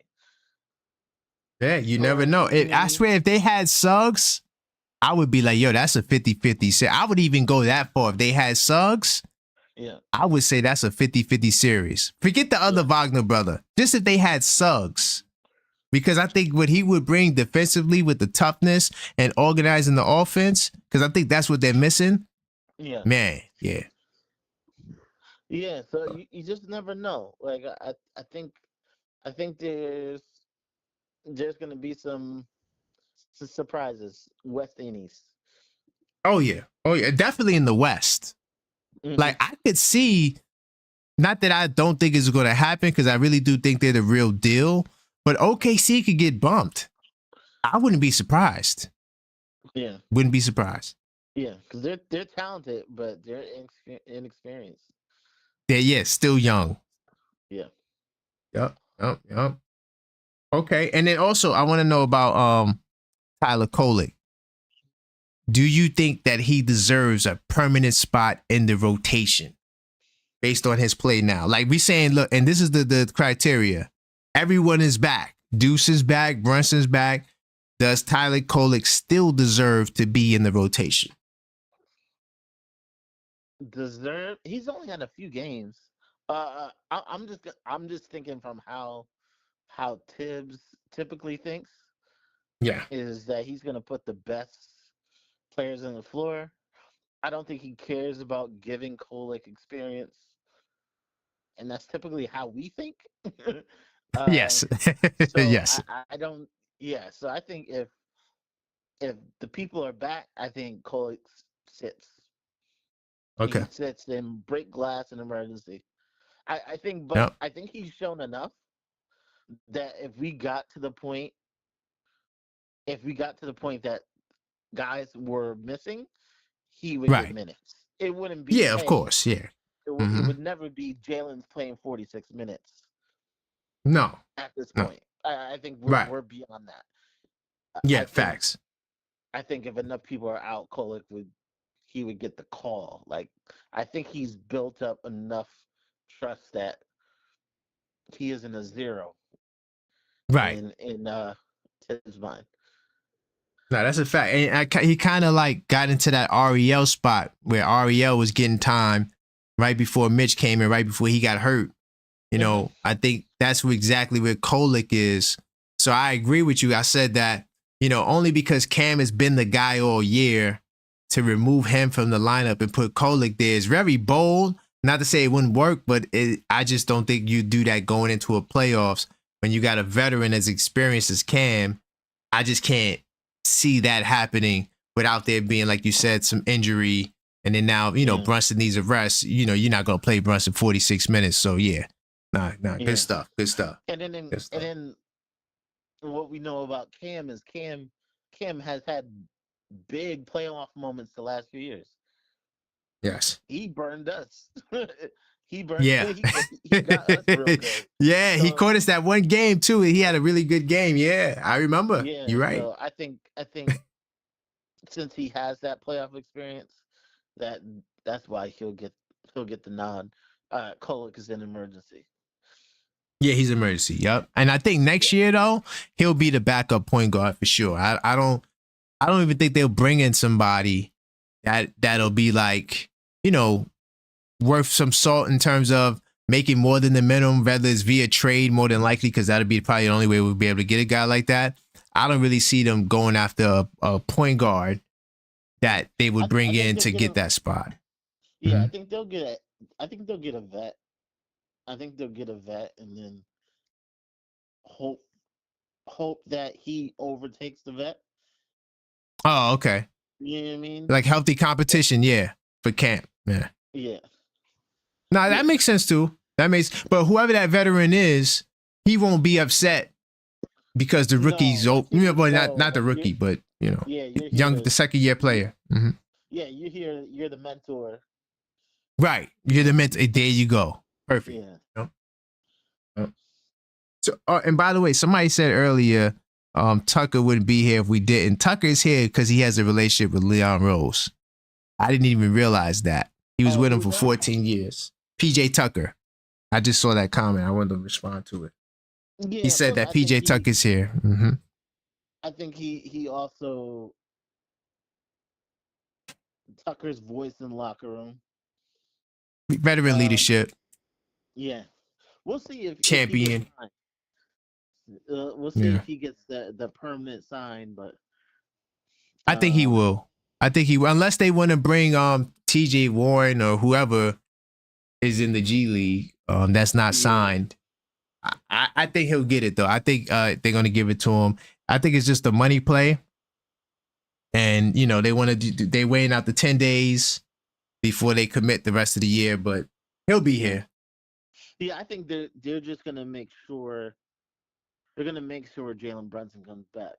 Yeah, you never know. I swear, if they had Suggs, I would be like, yo, that's a 50-50. I would even go that far. If they had Suggs, yeah, I would say that's a 50-50 series. Forget the other Wagner brother. Just if they had Suggs. Because I think what he would bring defensively with the toughness and organizing the offense, because I think that's what they're missing. Yeah. Man, yeah. Yeah, so you just never know. Like I think there's going to be some surprises, West and East. Oh yeah, definitely in the West. Mm-hmm. Like I could see, not that I don't think it's going to happen, because I really do think they're the real deal. But OKC could get bumped. I wouldn't be surprised. Yeah, wouldn't be surprised. Yeah, because they're talented, but they're inexperienced. They're still young. Yeah. Yep. Okay, and then also I want to know about Tyler Kolek. Do you think that he deserves a permanent spot in the rotation based on his play now? Like we saying, look, and this is the criteria. Everyone is back. Deuce is back. Brunson's back. Does Tyler Kolek still deserve to be in the rotation? Deserve? He's only had a few games. I'm just thinking from how Tibbs typically thinks. Yeah, is that he's going to put the best players on the floor. I don't think he cares about giving Kolek experience, and that's typically how we think. Yes. So yes. I don't. Yeah. So I think if the people are back, I think Kolek sits. Okay. He sits and break glass in emergency. I think, but yep. I think he's shown enough that if we got to the point that guys were missing, he would get minutes. It wouldn't be. Yeah, of course. Yeah. It would never be Jalen's playing 46 minutes. No. At this point, I think we're beyond that. Yeah, facts. I think if enough people are out, Kolek would get the call. Like I think he's built up enough trust that he isn't a zero. Right. In Tibbs' mind. No, that's a fact. And he kind of like got into that Ariel spot where Ariel was getting time right before Mitch came in, right before he got hurt. I think that's exactly where Kolek is. So I agree with you. I said that, only because Cam has been the guy all year, to remove him from the lineup and put Kolek there is very bold. Not to say it wouldn't work, but I just don't think you do that going into a playoffs when you got a veteran as experienced as Cam. I just can't see that happening without there being, like you said, some injury. And then now, Brunson needs a rest. You're not going to play Brunson 46 minutes. So, yeah. Nah, good stuff. And then what we know about Cam is Cam has had big playoff moments the last few years. Yes. He burned us. He got us real good. Yeah, so, he caught us that one game too. He had a really good game. Yeah, I remember. Yeah, you're right. So I think since he has that playoff experience, that's why he'll get the nod. Kolek is an emergency. Yeah, he's emergency. Yep. And I think next year though, he'll be the backup point guard for sure. I don't even think they'll bring in somebody that'll be like, worth some salt in terms of making more than the minimum, whether it's via trade, more than likely, because that'll be probably the only way we'll be able to get a guy like that. I don't really see them going after a point guard that they would bring in to get that spot. Yeah, I think they'll get a vet. I think they'll get a vet and then hope that he overtakes the vet. Oh, okay. You know what I mean? Like healthy competition, yeah, for camp. Yeah. Yeah. Nah, that makes sense too. But whoever that veteran is, he won't be upset because the rookie's old. Well, not the rookie, but you're the 2nd-year player. Mm-hmm. Yeah, you're the mentor. Right, you're the mentor. There you go. Perfect. Yeah. So, and by the way, somebody said earlier, Tucker wouldn't be here if we didn't. Tucker is here because he has a relationship with Leon Rose. I didn't even realize that. He was with him for 14 years. PJ Tucker. I just saw that comment. I wanted to respond to it. Yeah, he said that PJ Tucker's here. Mm-hmm. I think he also Tucker's voice in the locker room. Veteran leadership. Yeah. We'll see if champion. We'll see if he gets the permanent sign, but I think he will. Unless they want to bring TJ Warren or whoever is in the G League that's not signed. I think he'll get it though. I think they're gonna give it to him. I think it's just a money play, and they want to they weighing out the 10 days before they commit the rest of the year. But he'll be here. Yeah, I think they're just gonna make sure Jalen Brunson comes back.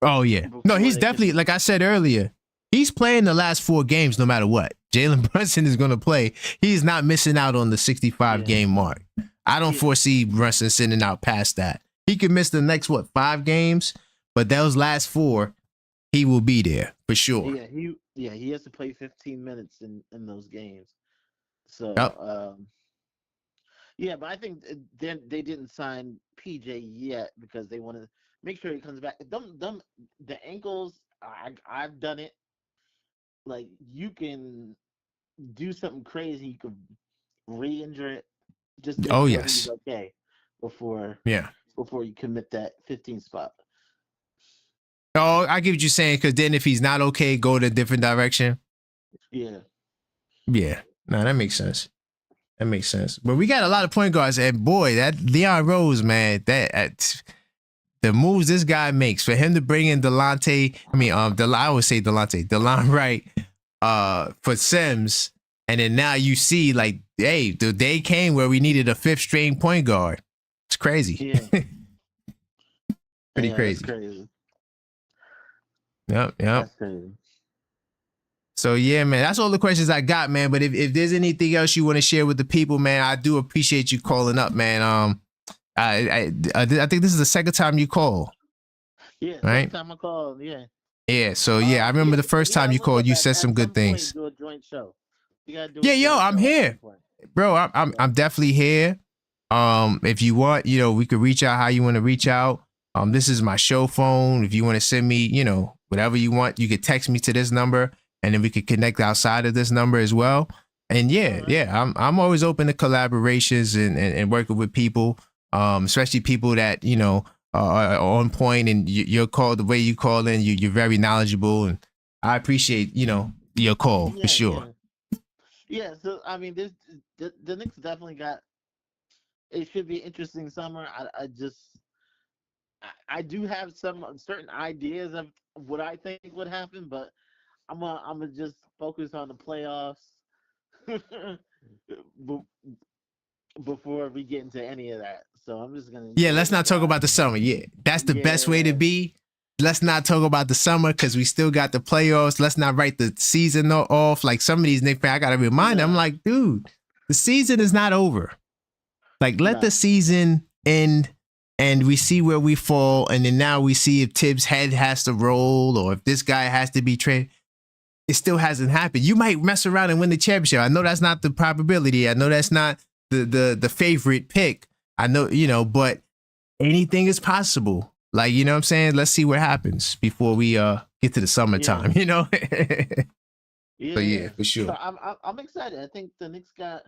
Oh yeah, no, he's definitely like I said earlier. He's playing the last 4 games no matter what. Jalen Brunson is going to play. He's not missing out on the 65 game mark. I don't foresee Brunson sitting out past that. He could miss the next 5 games, but those last 4, he will be there for sure. Yeah, he has to play 15 minutes in those games. So but I think they didn't sign PJ yet because they want to make sure he comes back. The ankles, I've done it. Like you can do something crazy, you could re-injure it. Just make sure he's okay before you commit that 15 spot. Oh, I get what you're saying, because then if he's not okay, go to a different direction. Yeah. Yeah. No, that makes sense. But we got a lot of point guards, and boy, that Leon Rose, man, the moves this guy makes, for him to bring in I always say Delon Wright, for Sims, and then now you see like, hey, the day came where we needed a 5th string point guard. It's crazy. Yeah. Pretty crazy. That's crazy. Yep. That's crazy. So yeah, man, that's all the questions I got, man. But if there's anything else you want to share with the people, man, I do appreciate you calling up, man. I think this is the 2nd time you call. Yeah, right? 2nd time I called. Yeah. Yeah. So yeah, I remember the first time you called, you said some good things. Do a joint show. I'm here, bro. I'm definitely here. If you want, we could reach out how you want to reach out. This is my show phone. If you want to send me, whatever you want, you could text me to this number, and then we could connect outside of this number as well. And I'm always open to collaborations and working with people, especially people that are on point. And your call, the way you call in, you're very knowledgeable, and I appreciate your call for sure. Yeah. So I mean, the Knicks definitely got. It should be an interesting summer. I do have some certain ideas of what I think would happen, but I'm gonna just focus on the playoffs before we get into any of that. So I'm just gonna. Yeah, let's not talk about the summer. Yeah, that's the best way to be. Let's not talk about the summer because we still got the playoffs. Let's not write the season off. Like some of these Knicks fans, I gotta remind them. I'm like, dude, the season is not over. Like, let the season end, and we see where we fall, and then now we see if Tibbs' head has to roll or if this guy has to be traded. It still hasn't happened. You might mess around and win the championship. I know that's not the probability. I know that's not the favorite pick. I know, but anything is possible. Like, you know what I'm saying? Let's see what happens before we get to the summertime, So yeah, for sure. So I'm excited. I think the Knicks got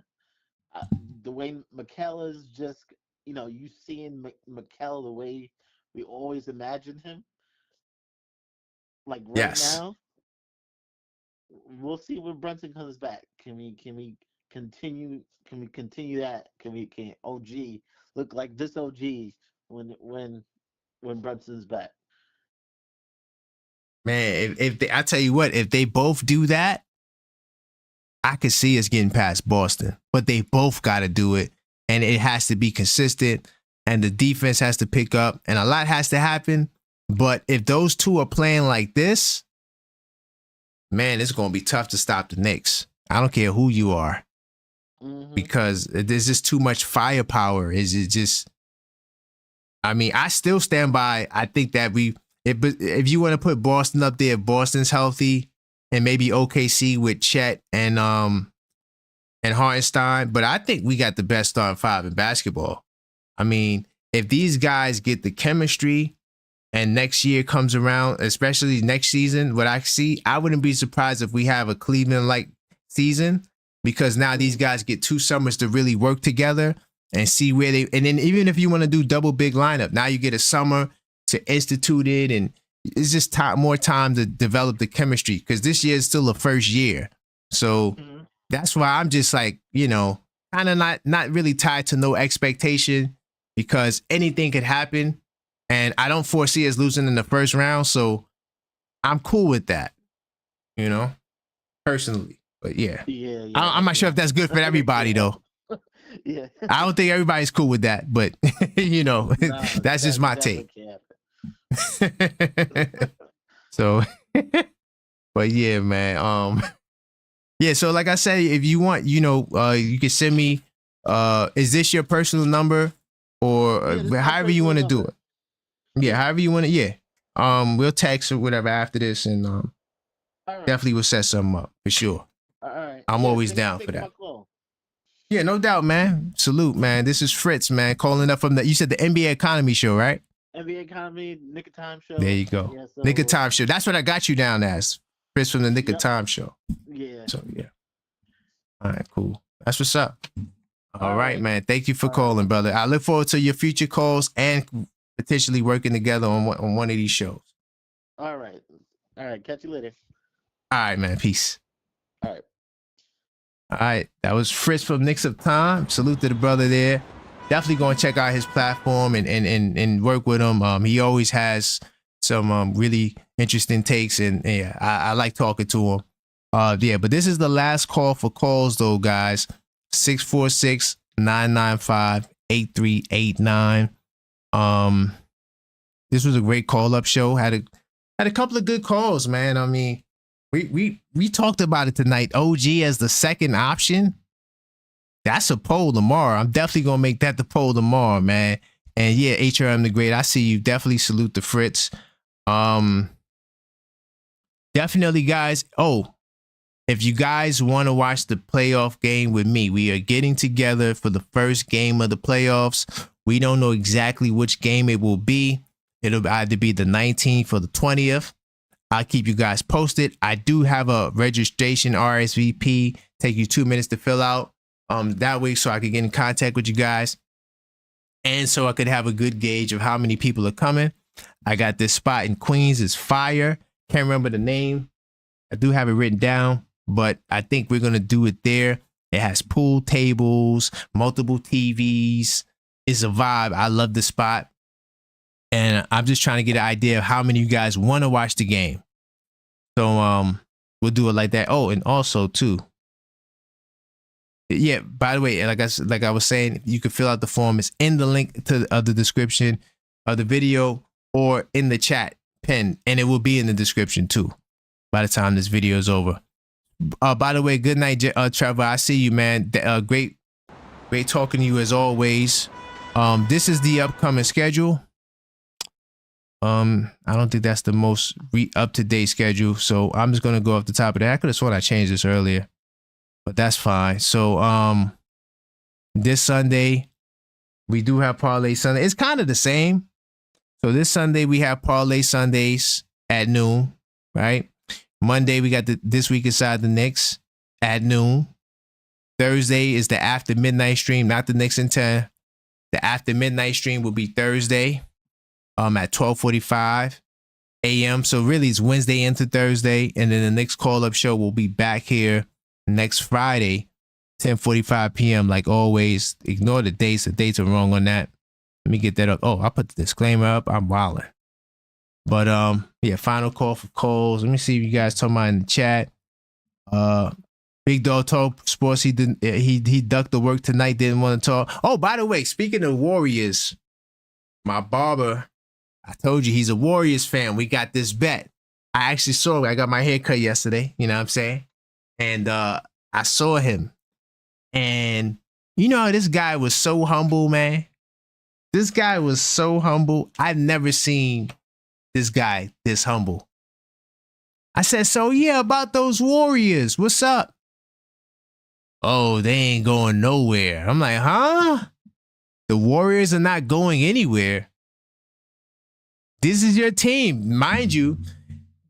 the way Mikel is just, you seeing Mikel the way we always imagined him. Like now, we'll see when Brunson comes back. Can we continue? Can we continue that? Can OG look like this OG when Brunson's back? Man, if they, I tell you what, if they both do that, I could see us getting past Boston. But they both got to do it, and it has to be consistent, and the defense has to pick up, and a lot has to happen. But if those two are playing like this, man, it's going to be tough to stop the Knicks. I don't care who you are, because there's just too much firepower. Is it just? I mean, I still stand by. I think that if you want to put Boston up there, if Boston's healthy, and maybe OKC with Chet and Hartenstein, but I think we got the best starting five in basketball. I mean, if these guys get the chemistry and next year comes around, especially next season, what I see, I wouldn't be surprised if we have a Cleveland-like season, because now these guys get 2 summers to really work together and see where they, and then even if you want to do double big lineup, now you get a summer to institute it, and it's just more time to develop the chemistry, because this year is still a first year. So that's why I'm just like, kind of not really tied to no expectation, because anything could happen. And I don't foresee us losing in the first round. So I'm cool with that, personally. But yeah, I'm not sure if that's good for everybody, though. Yeah. I don't think everybody's cool with that, but, that's just my take. So, but yeah, man. Yeah, so like I said, if you want, you can send me, is this your personal number, or however you want to do it? Yeah, however you want to, yeah. We'll text or whatever after this, and definitely we'll set something up for sure. All right. I'm always down for that. Yeah, no doubt, man. Salute, man. This is Fritz, man, calling up from you said the NBA Economy Show, right? NBA Economy, Nick of Time Show. There you go. Yeah, so, Nick of Time Show. That's what I got you down as. Fritz from the Nick of Time Show. Yeah. So, yeah. All right, cool. That's what's up. All right, man. Thank you for calling, brother. I look forward to your future calls and potentially working together on one of these shows. All right. Catch you later. All right, man. Peace. All right. All right. That was Fritz from Knicks of Time. Salute to the brother there. Definitely going to check out his platform and work with him. He always has some really interesting takes, and yeah, I like talking to him. Yeah, but this is the last call for calls, though, guys. 646-995-8389. This was a great call-up show. Had a couple of good calls, man. I mean, we talked about it tonight. OG as the second option. That's a poll tomorrow. I'm definitely gonna make that the poll tomorrow, man. And yeah, HRM the Great, I see you. Definitely salute to Fritz. Definitely, guys. Oh, if you guys want to watch the playoff game with me, we are getting together for the first game of the playoffs. We don't know exactly which game it will be. It'll either be the 19th or the 20th. I'll keep you guys posted. I do have a registration RSVP. Take you 2 minutes to fill out. That way, so I could get in contact with you guys, and so I could have a good gauge of how many people are coming. I got this spot in Queens. It's fire. Can't remember the name. I do have it written down, but I think we're gonna do it there. It has pool tables, multiple TVs. It's a vibe. I love the spot, and I'm just trying to get an idea of how many of you guys want to watch the game. So we'll do it like that. Oh, and also too. Yeah, by the way, like I was saying, you can fill out the form. It's in the link to the description of the video or in the chat pin, and it will be in the description too by the time this video is over. By the way, good night, Trevor. I see you, man. Great talking to you as always. This is the upcoming schedule. I don't think that's the most up-to-date schedule, so I'm just gonna go off the top of that. I could have sworn I changed this earlier, but that's fine. So this Sunday we do have Parlay Sunday. It's kind of the same. So this Sunday we have Parlay Sundays at noon, right? Monday we got This Week Inside the Knicks at noon. Thursday is the After Midnight stream, not the Knicks in 10. The After Midnight stream will be Thursday at 12:45 a.m. So really it's Wednesday into Thursday, and then the next call-up show will be back here next Friday 10:45 p.m. like always. Ignore the dates. The dates are wrong on that. Let me get that up. Oh, I put the disclaimer up. I'm wilding. But yeah, final call for Coles. Let me see if you guys talking about in the chat. Big Dog Talk Sports. He didn't. He ducked the work tonight. Didn't want to talk. Oh, by the way, speaking of Warriors, my barber. I told you he's a Warriors fan. We got this bet. I actually saw it. I got my hair cut yesterday. You know what I'm saying? And I saw him. And you know, this guy was so humble, man. This guy was so humble. I've never seen this guy this humble. I said, so yeah, about those Warriors, what's up? Oh, they ain't going nowhere. I'm like, huh? The Warriors are not going anywhere. This is your team. Mind you,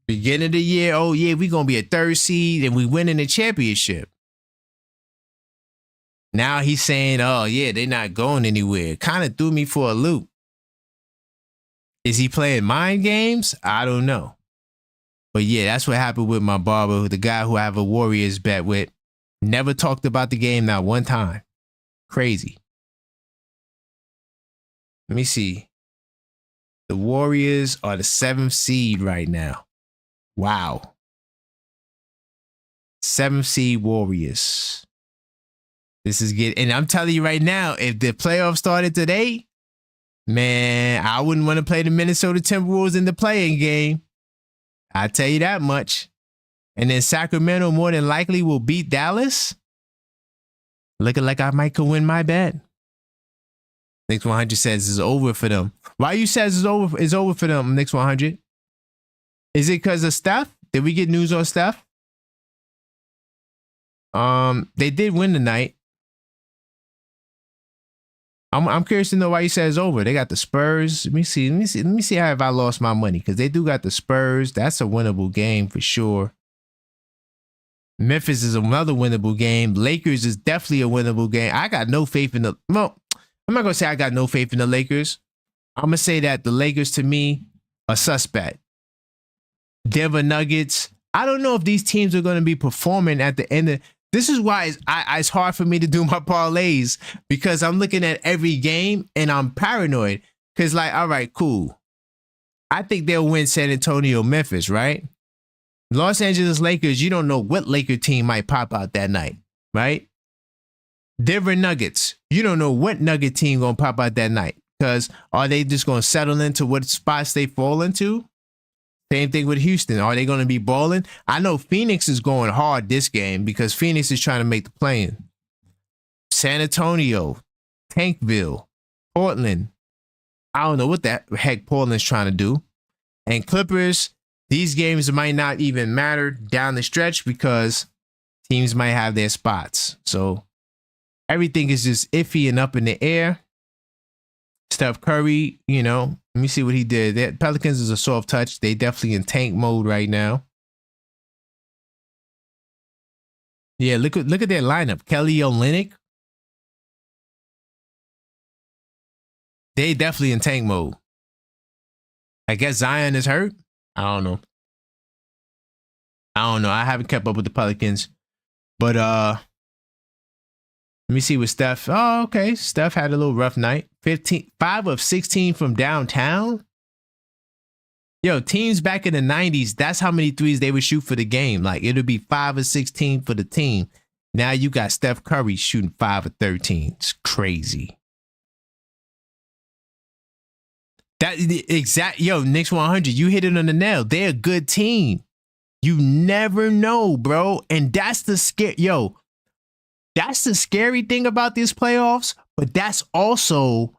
beginning of the year, oh yeah, we're going to be a 3rd seed and we winning the championship. Now he's saying, oh yeah, they're not going anywhere. Kind of threw me for a loop. Is he playing mind games? I don't know. But yeah, that's what happened with my barber, the guy who I have a Warriors bet with. Never talked about the game not one time. Crazy. Let me see. The Warriors are the 7th seed right now. Wow. 7th seed Warriors. This is good. And I'm telling you right now, if the playoffs started today, man, I wouldn't want to play the Minnesota Timberwolves in the play-in game. I tell you that much. And then Sacramento more than likely will beat Dallas. Looking like I might could win my bet. Knicks 100 says it's over for them. Why you says it's over for them, Knicks 100? Is it because of Steph? Did we get news on Steph? They did win tonight. I'm curious to know why you said it's over. They got the Spurs. Let me see how if I lost my money, because they do got the Spurs. That's a winnable game for sure. Memphis is another winnable game. Lakers is definitely a winnable game. I got no faith in the. Well, I'm not gonna say I got no faith in the Lakers. I'm gonna say that the Lakers to me are suspect. Denver Nuggets. I don't know if these teams are gonna be performing at the end of. This is why it's hard for me to do my parlays, because I'm looking at every game and I'm paranoid. Because like, all right, cool. I think they'll win San Antonio, Memphis, right? Los Angeles Lakers, you don't know what Laker team might pop out that night, right? Denver Nuggets, you don't know what Nugget team gonna pop out that night. Because are they just gonna settle into what spots they fall into? Same thing with Houston. Are they going to be balling? I know Phoenix is going hard this game because Phoenix is trying to make the play-in. San Antonio, Tankville, Portland. I don't know what the heck Portland's trying to do. And Clippers, these games might not even matter down the stretch because teams might have their spots. So everything is just iffy and up in the air. Steph Curry, you know, let me see what he did. The Pelicans is a soft touch. They definitely in tank mode right now. Yeah, look at their lineup. Kelly Olynyk. They definitely in tank mode. I guess Zion is hurt. I don't know. I haven't kept up with the Pelicans. But let me see what Steph. Oh, okay. Steph had a little rough night. 5 of 16 from downtown. Yo, teams back in the 90s, that's how many threes they would shoot for the game. Like, it would be 5 of 16 for the team. Now you got Steph Curry shooting 5 of 13. It's crazy. Yo, Knicks 100, you hit it on the nail. They're a good team. You never know, bro. And that's the That's the scary thing about these playoffs, but that's also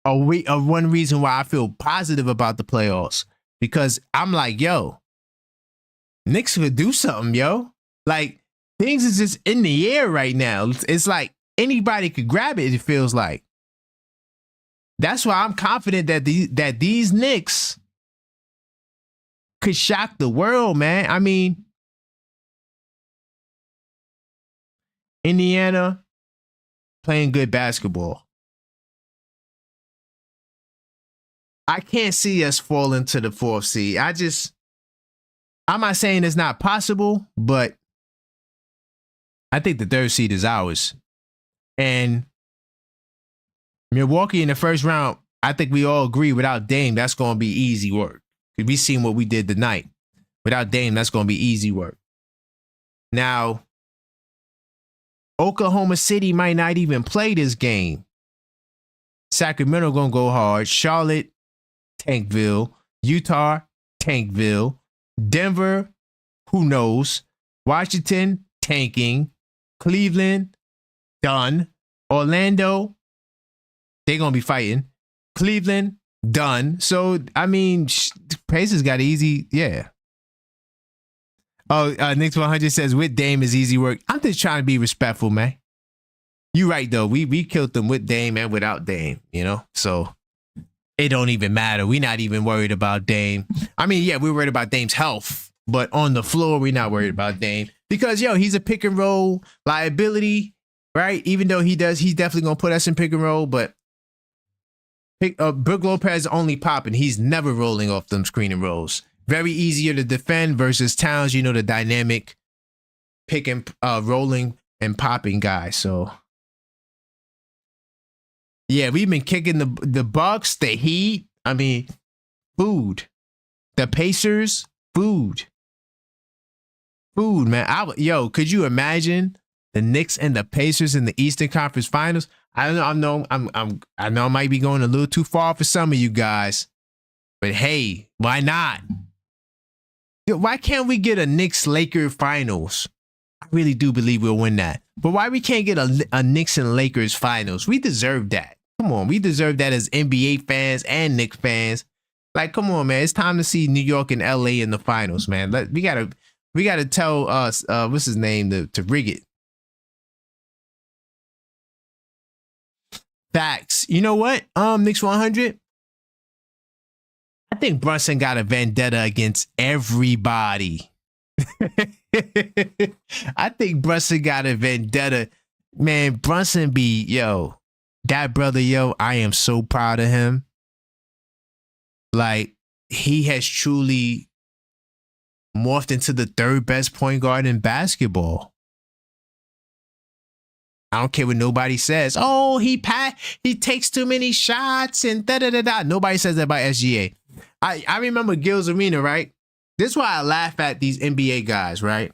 one reason why I feel positive about the playoffs, because I'm like, yo, Knicks could do something, yo. Like, things is just in the air right now. It's like anybody could grab it, it feels like. That's why I'm confident that these Knicks could shock the world, man. I mean, Indiana playing good basketball. I can't see us falling to the 4th seed. I'm not saying it's not possible, but I think the 3rd seed is ours. And Milwaukee in the first round, I think we all agree without Dame, that's going to be easy work. Because we seen what we did tonight. Without Dame, that's going to be easy work. Now, Oklahoma City might not even play this game. Sacramento going to go hard. Charlotte, Tankville. Utah, Tankville. Denver, who knows? Washington, tanking. Cleveland, done. Orlando, they're going to be fighting. Cleveland, done. So, I mean, Pacers got easy. Yeah. Oh, Knicks 100 says with Dame is easy work. I'm just trying to be respectful, man. You right, though. We killed them with Dame and without Dame, you know? So it don't even matter. We're not even worried about Dame. I mean, yeah, we're worried about Dame's health, but on the floor, we're not worried about Dame. Because, yo, he's a pick and roll liability, right? Even though he's definitely going to put us in pick and roll, but Brook Lopez only popping. He's never rolling off them screen and rolls. Very easier to defend versus Towns, you know, the dynamic pick and rolling and popping guy. So, yeah, we've been kicking the Bucks, the Heat. I mean, food. The Pacers, food. Food, man. Yo, could you imagine the Knicks and the Pacers in the Eastern Conference Finals? I know I might be going a little too far for some of you guys, but hey, why not? Why can't we get a Knicks-Lakers Finals? I really do believe we'll win that. But why we can't get a Knicks and Lakers Finals? We deserve that. Come on, we deserve that as NBA fans and Knicks fans. Like, come on, man. It's time to see New York and LA in the finals, man. We gotta tell us what's his name to rig it. Facts. You know what? Knicks 100. I think Brunson got a vendetta against everybody. I think Brunson got a vendetta. Man, Brunson that brother, I am so proud of him. Like, he has truly morphed into the 3rd best point guard in basketball. I don't care what nobody says. Oh, he takes too many shots and da-da-da-da. Nobody says that about SGA. I remember Gil's Arena, right? This is why I laugh at these NBA guys, right?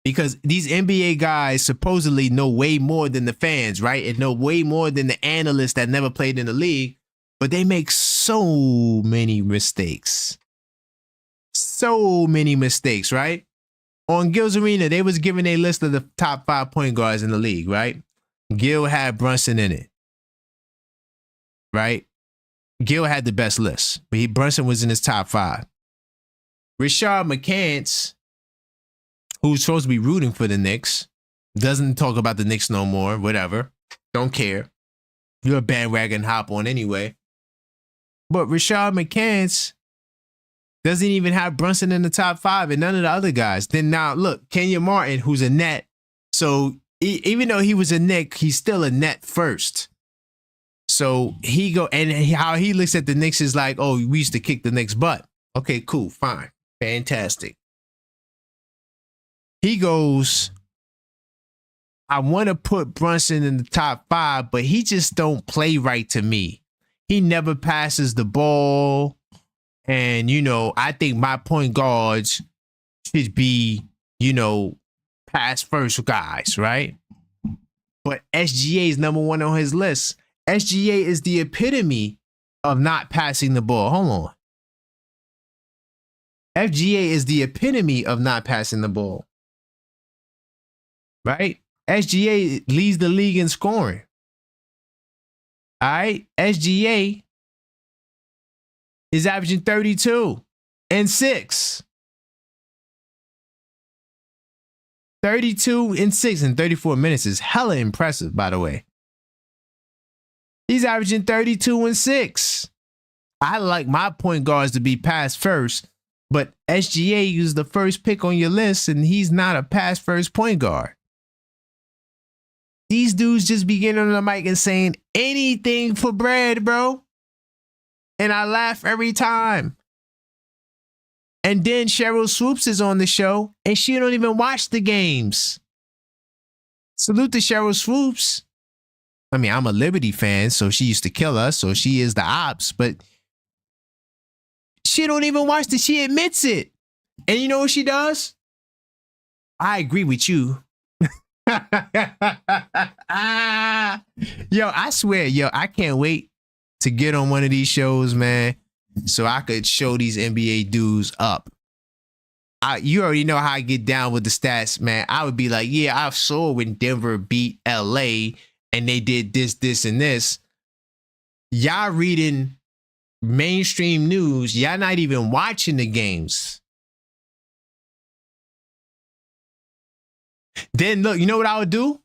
Because these NBA guys supposedly know way more than the fans, right? And know way more than the analysts that never played in the league. But they make so many mistakes. So many mistakes, right? On Gil's Arena, they was giving a list of the top 5 point guards in the league, right? Gil had Brunson in it, right? Gil had the best list, but Brunson was in his top 5. Rashard McCants, who's supposed to be rooting for the Knicks, doesn't talk about the Knicks no more, whatever. Don't care. You're a bandwagon hop on anyway. But Rashard McCants doesn't even have Brunson in the top 5 and none of the other guys. Then now, look, Kenya Martin, who's a net. So even though he was a Knick, he's still a net first. So how he looks at the Knicks is like, oh, we used to kick the Knicks' butt. Okay, cool, fine, fantastic. He goes, I want to put Brunson in the top 5, but he just don't play right to me. He never passes the ball. And, I think my point guards should be, pass first guys, right? But SGA is number 1 on his list. SGA is the epitome of not passing the ball. Hold on. FGA is the epitome of not passing the ball. Right? SGA leads the league in scoring. All right? SGA is averaging 32 and 6. 32 and 6 in 34 minutes is hella impressive, by the way. He's averaging 32 and 6. I like my point guards to be pass first, but SGA is the first pick on your list, and he's not a pass first point guard. These dudes just be getting on the mic and saying anything for bread, bro. And I laugh every time. And then Cheryl Swoops is on the show, and she don't even watch the games. Salute to Cheryl Swoops. I mean, I'm a Liberty fan, so she used to kill us, so she is the ops, but she don't even watch it. She admits it. And you know what she does? I agree with you. Yo, I swear, I can't wait to get on one of these shows, man, so I could show these NBA dudes up. You already know how I get down with the stats, man. I would be like, yeah, I saw when Denver beat LA and they did this, this, and this. Y'all reading mainstream news. Y'all not even watching the games. Then look, you know what I would do?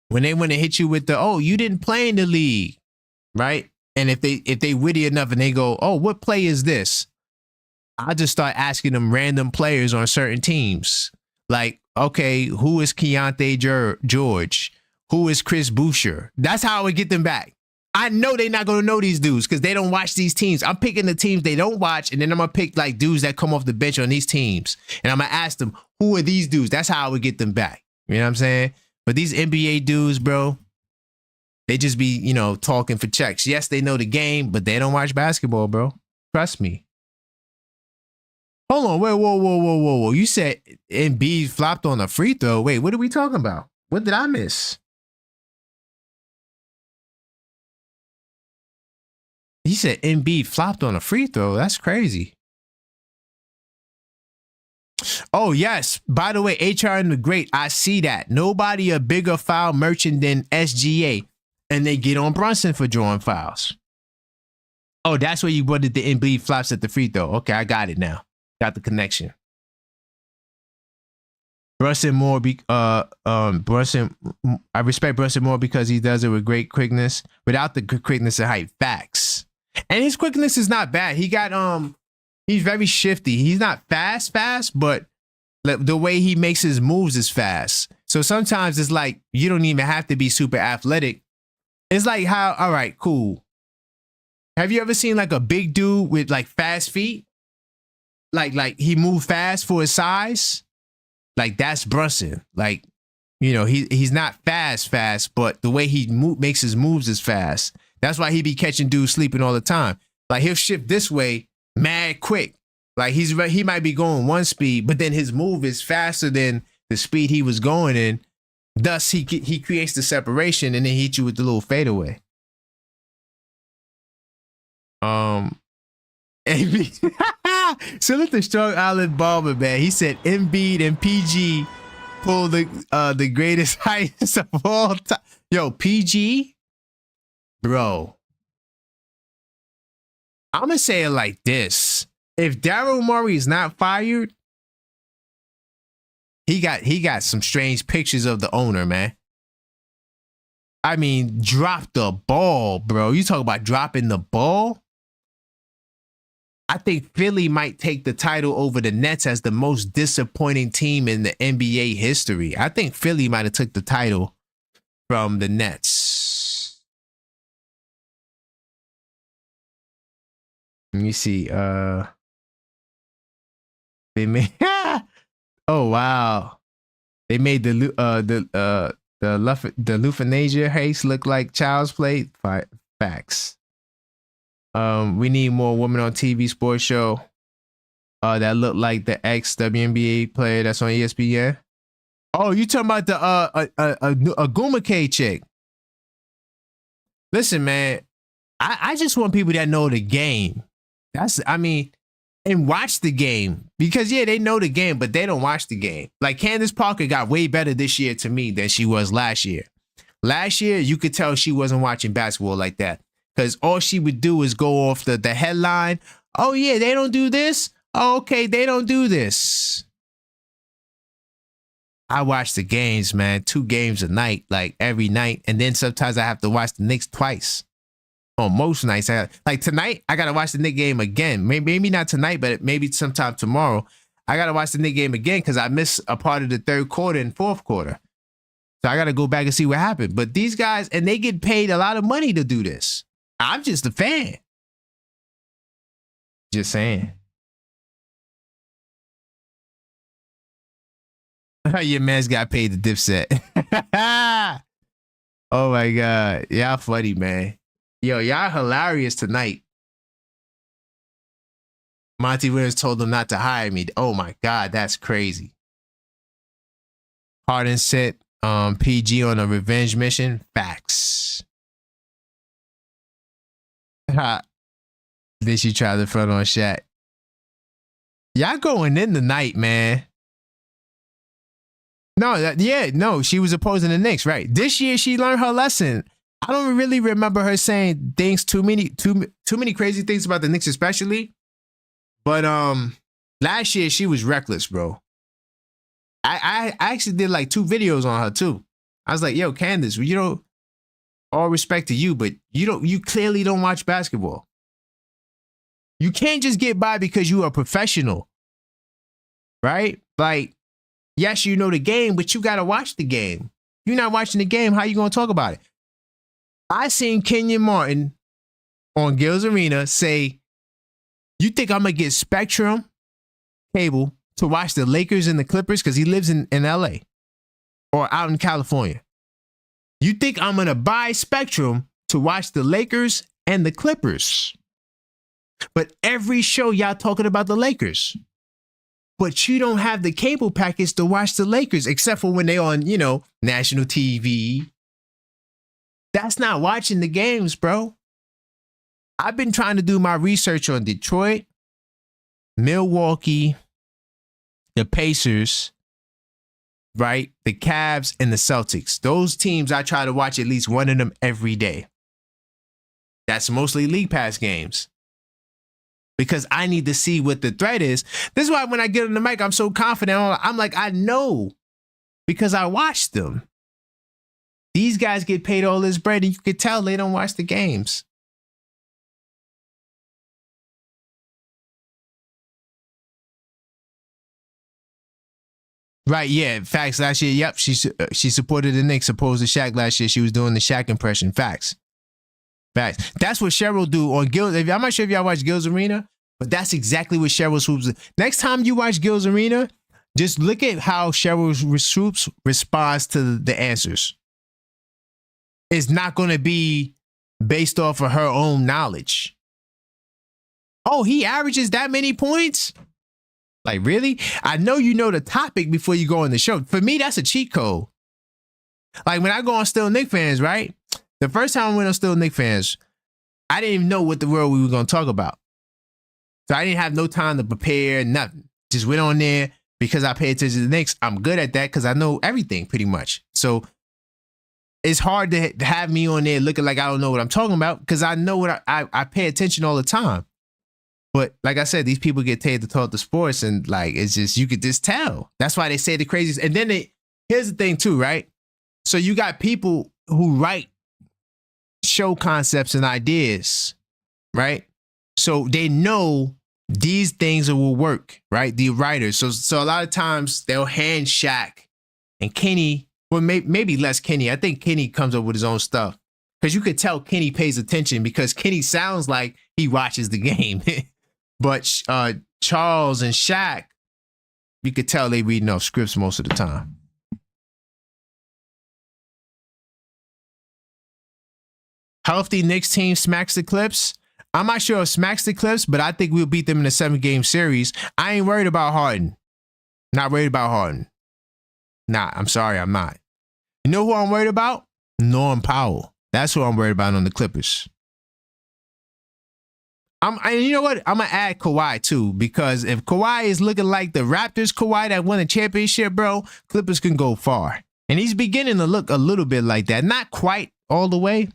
When they want to hit you with the, oh, you didn't play in the league, right? And if they witty enough and they go, oh, what play is this? I just start asking them random players on certain teams. Like, okay, who is Keontae George? Who is Chris Boucher? That's how I would get them back. I know they're not going to know these dudes because they don't watch these teams. I'm picking the teams they don't watch, and then I'm going to pick like dudes that come off the bench on these teams. And I'm going to ask them, who are these dudes? That's how I would get them back. You know what I'm saying? But these NBA dudes, bro, they just be, talking for checks. Yes, they know the game, but they don't watch basketball, bro. Trust me. Hold on, wait, whoa. You said Embiid flopped on a free throw. Wait, what are we talking about? What did I miss? He said Embiid flopped on a free throw. That's crazy. Oh, yes. By the way, HRM the Great, I see that. Nobody a bigger foul merchant than SGA. And they get on Brunson for drawing fouls. Oh, that's where you wanted the Embiid flops at the free throw. Okay, I got it now. Got the connection. Brunson more, Brunson. I respect Brunson more because he does it with great quickness, without the quickness and height. Facts, and his quickness is not bad. He got he's very shifty. He's not fast, but the way he makes his moves is fast. So sometimes it's like you don't even have to be super athletic. It's like how, all right, cool. Have you ever seen like a big dude with like fast feet? Like he moved fast for his size. Like that's Brunson. Like, he's not fast, but the way he makes his moves is fast. That's why he be catching dudes sleeping all the time. Like he'll shift this way mad quick. Like he might be going one speed, but then his move is faster than the speed he was going in. Thus, he creates the separation and then he hits you with the little fadeaway. Salute the Strong Island Bomber, man. He said Embiid and PG pulled the greatest heights of all time. Yo, PG, bro. I'm gonna say it like this: if Daryl Morey is not fired, he got some strange pictures of the owner, man. I mean, drop the ball, bro. You talk about dropping the ball. I think Philly might take the title over the Nets as the most disappointing team in the NBA history. I think Philly might have took the title from the Nets. Let me see. They made. Oh wow! They made the Lufanasia Haste look like child's play. Facts. We need more women on TV sports show that look like the ex-WNBA player that's on ESPN. Oh, you talking about the Agumake chick? Listen, man, I just want people that know the game. And watch the game, because they know the game, but they don't watch the game. Like Candace Parker got way better this year to me than she was last year. Last year, you could tell she wasn't watching basketball like that. Because all she would do is go off the headline. Oh, yeah, they don't do this. Oh, okay, they don't do this. I watch the games, man. 2 games a night, like every night. And then sometimes I have to watch the Knicks twice. On most nights. Like tonight, I got to watch the Knicks game again. Maybe not tonight, but maybe sometime tomorrow. I got to watch the Knicks game again because I missed a part of the third quarter and fourth quarter. So I got to go back and see what happened. But these guys, and they get paid a lot of money to do this. I'm just a fan. Just saying. Your man's got paid the Dipset. Oh my God. Y'all funny, man. Yo, y'all hilarious tonight. Monty Williams told them not to hire me. Oh my God, that's crazy. Harden sent PG on a revenge mission. Facts. Ha. Then she tried to front on Shaq. Y'all going in tonight, man. No, she was opposing the Knicks, right? This year she learned her lesson. I don't really remember her saying things too many crazy things about the Knicks, especially. But last year she was reckless, bro. I actually did like 2 videos on her too. I was like, yo, Candace, you know, all respect to you, but you clearly don't watch basketball. You can't just get by because you are a professional, right? Like, yes, you know the game, but you got to watch the game. You're not watching the game, how you going to talk about it? I seen Kenyon Martin on Gil's Arena say, you think I'm going to get Spectrum cable to watch the Lakers and the Clippers because he lives in LA or out in California? You think I'm going to buy Spectrum to watch the Lakers and the Clippers? But every show y'all talking about the Lakers. But you don't have the cable package to watch the Lakers, except for when they on, you know, national TV. That's not watching the games, bro. I've been trying to do my research on Detroit, Milwaukee, the Pacers, right? The Cavs and the Celtics. Those teams, I try to watch at least one of them every day. That's mostly League Pass games. Because I need to see what the threat is. This is why when I get on the mic, I'm so confident. I'm like, I know. Because I watched them. These guys get paid all this bread, and you can tell they don't watch the games. Right, yeah. Facts. Last year, yep, she supported the Knicks, opposed to Shaq last year. She was doing the Shaq impression. Facts. Facts. That's what Cheryl do on Gil's. I'm not sure if y'all watch Gil's Arena, but that's exactly what Cheryl Swoops. Next time you watch Gil's Arena, just look at how Cheryl Swoops responds to the answers. It's not going to be based off of her own knowledge. Oh, he averages that many points? Like, really? I know you know the topic before you go on the show. For me, that's a cheat code. Like, when I go on Still Knicks Fans, right? The first time I went on Still Knicks Fans, I didn't even know what the world we were going to talk about. So I didn't have no time to prepare, nothing. Just went on there because I pay attention to the Knicks. I'm good at that because I know everything pretty much. So it's hard to have me on there looking like I don't know what I'm talking about because I know what I pay attention all the time. But like I said, these people get paid to talk the sports, and like it's just, you could just tell. That's why they say the craziest. And then here's the thing too, right? So you got people who write show concepts and ideas, right? So they know these things will work, right? The writers. So a lot of times they'll hand Shaq and Kenny, well, maybe less Kenny. I think Kenny comes up with his own stuff because you could tell Kenny pays attention because Kenny sounds like he watches the game. But Charles and Shaq, you could tell they reading off scripts most of the time. Healthy Knicks team smacks the Clips. I'm not sure if smacks the Clips, but I think we'll beat them in a 7-game series. I ain't worried about Harden. Not worried about Harden. Nah, I'm sorry, I'm not. You know who I'm worried about? Norm Powell. That's who I'm worried about on the Clippers. And you know what? I'm going to add Kawhi too, because if Kawhi is looking like the Raptors Kawhi that won a championship, bro, Clippers can go far. And he's beginning to look a little bit like that. Not quite all the way,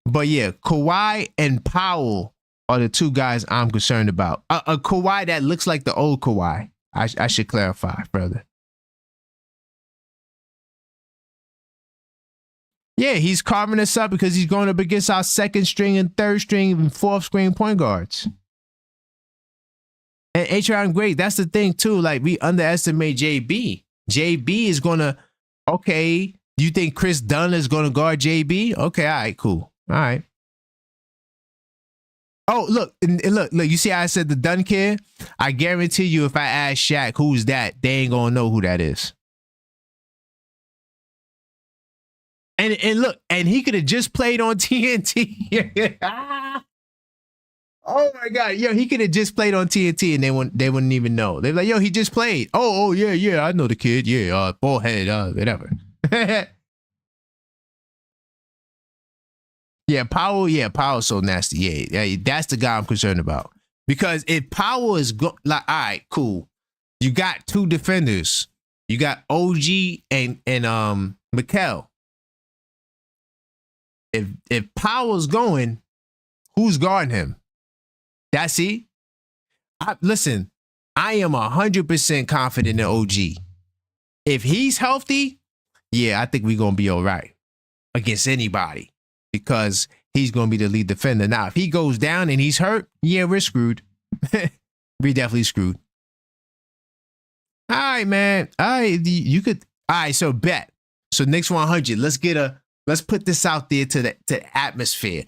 but yeah, Kawhi and Powell are the 2 guys I'm concerned about. A Kawhi that looks like the old Kawhi. I should clarify further. Yeah, he's carving us up because he's going up against our 2nd string and 3rd string and 4th string point guards. And H.R. great. That's the thing too. Like, we underestimate JB. JB is going to, okay, you think Chris Dunn is going to guard JB? Okay, all right, cool. All right. Oh, look, you see how I said the Dunn kid? I guarantee you if I ask Shaq, who's that, they ain't going to know who that is. And look, and he could have just played on TNT. Oh my God, yo, he could have just played on TNT and they wouldn't even know. They're like, yo, he just played. Oh yeah, I know the kid. Yeah, bald head, whatever. Yeah, Powell's so nasty. Yeah, that's the guy I'm concerned about. Because if Powell is like, all right, cool. You got two defenders. You got OG and Mikal. If Powell's going, who's guarding him? That's it. Listen, I am 100% confident in OG. If he's healthy, yeah, I think we're gonna be all right against anybody because he's gonna be the lead defender. Now, if he goes down and he's hurt, yeah, we're screwed. We're definitely screwed. All right, man. All right, you could. All right, so bet. So Knicks 100. Let's put this out there to the atmosphere.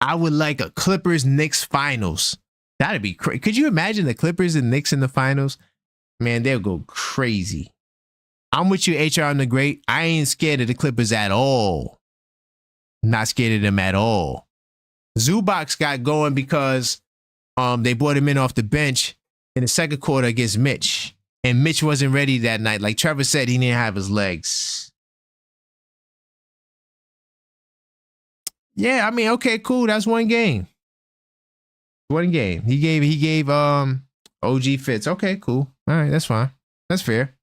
I would like a Clippers-Knicks finals. That'd be crazy. Could you imagine the Clippers and Knicks in the finals? Man, they'll go crazy. I'm with you, HR the Great. I ain't scared of the Clippers at all. Not scared of them at all. Zubac got going because they brought him in off the bench in the second quarter against Mitch. And Mitch wasn't ready that night. Like Trevor said, he didn't have his legs. Yeah, I mean, okay, cool. That's one game. One game. He gave OG fits. Okay, cool. All right, that's fine. That's fair.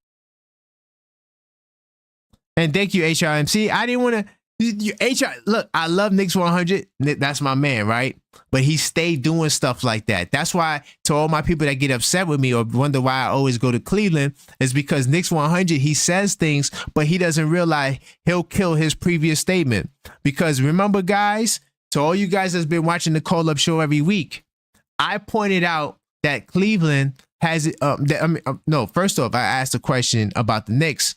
And thank you, HRMC. I didn't want to. Look, I love Knicks 100. That's my man, right? But he stayed doing stuff like that. That's why, to all my people that get upset with me or wonder why I always go to Cleveland, is because Knicks 100, he says things, but he doesn't realize he'll kill his previous statement. Because remember, guys, to all you guys that's been watching the Call Up Show every week, I pointed out that Cleveland has first off, I asked a question about the Knicks.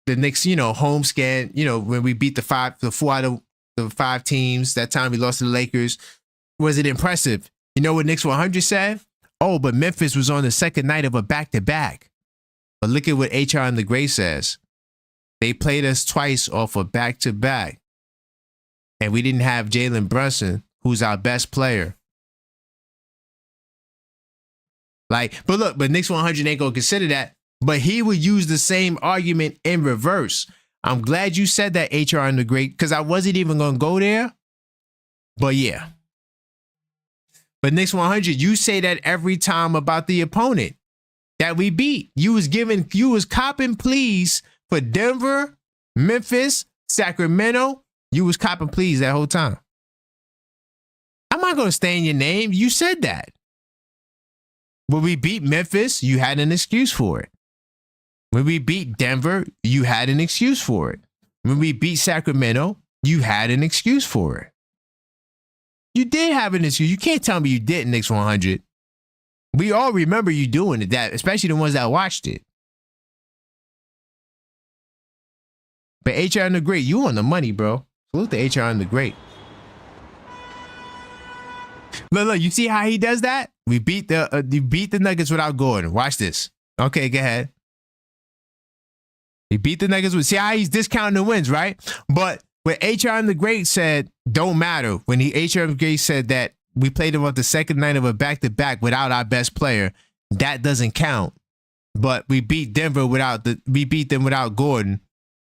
The Knicks, home scan, when we beat the 4 out of the 5 teams, that time we lost to the Lakers, was it impressive? You know what Knicks 100 said? Oh, but Memphis was on the second night of a back-to-back. But look at what HR and the Gray says. They played us twice off a back-to-back. And we didn't have Jalen Brunson, who's our best player. But Knicks 100 ain't going to consider that. But he would use the same argument in reverse. I'm glad you said that, HR and the Great, because I wasn't even going to go there. But yeah. But Knicks 100, you say that every time about the opponent that we beat. You was copping pleas for Denver, Memphis, Sacramento. You was copping pleas that whole time. I'm not going to stay in your name. You said that. When we beat Memphis, you had an excuse for it. When we beat Denver, you had an excuse for it. When we beat Sacramento, you had an excuse for it. You did have an excuse. You can't tell me you didn't, Knicks 100. We all remember you doing it, that, especially the ones that watched it. But HR and the Great, you on the money, bro. Salute to HR and the Great. Look, you see how he does that? We beat the Nuggets without Gordon. Watch this. Okay, go ahead. He beat the Nuggets with. See how he's discounting the wins, right? But when HR and the Great said don't matter, when HR and the Great said that we played them on the second night of a back-to-back without our best player, that doesn't count. But we beat Denver we beat them without Gordon.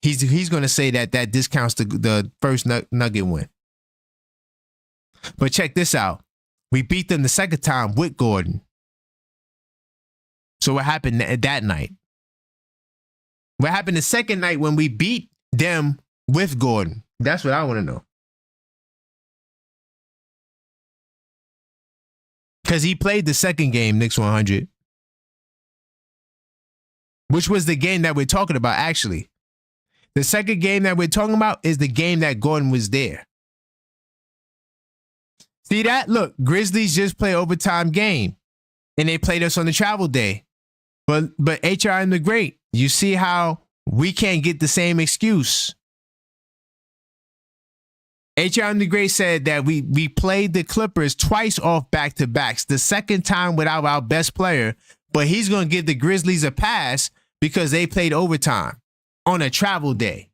He's going to say that discounts the first Nugget win. But check this out. We beat them the second time with Gordon. So what happened that night? What happened the second night when we beat them with Gordon? That's what I want to know. Because he played the second game, Knicks 100. Which was the game that we're talking about, actually. The second game that we're talking about is the game that Gordon was there. See that? Look, Grizzlies just play overtime game. And they played us on the travel day. But HR and the Great, you see how we can't get the same excuse. HR and the Great said that we played the Clippers twice off back-to-backs, the second time without our best player, but he's going to give the Grizzlies a pass because they played overtime on a travel day.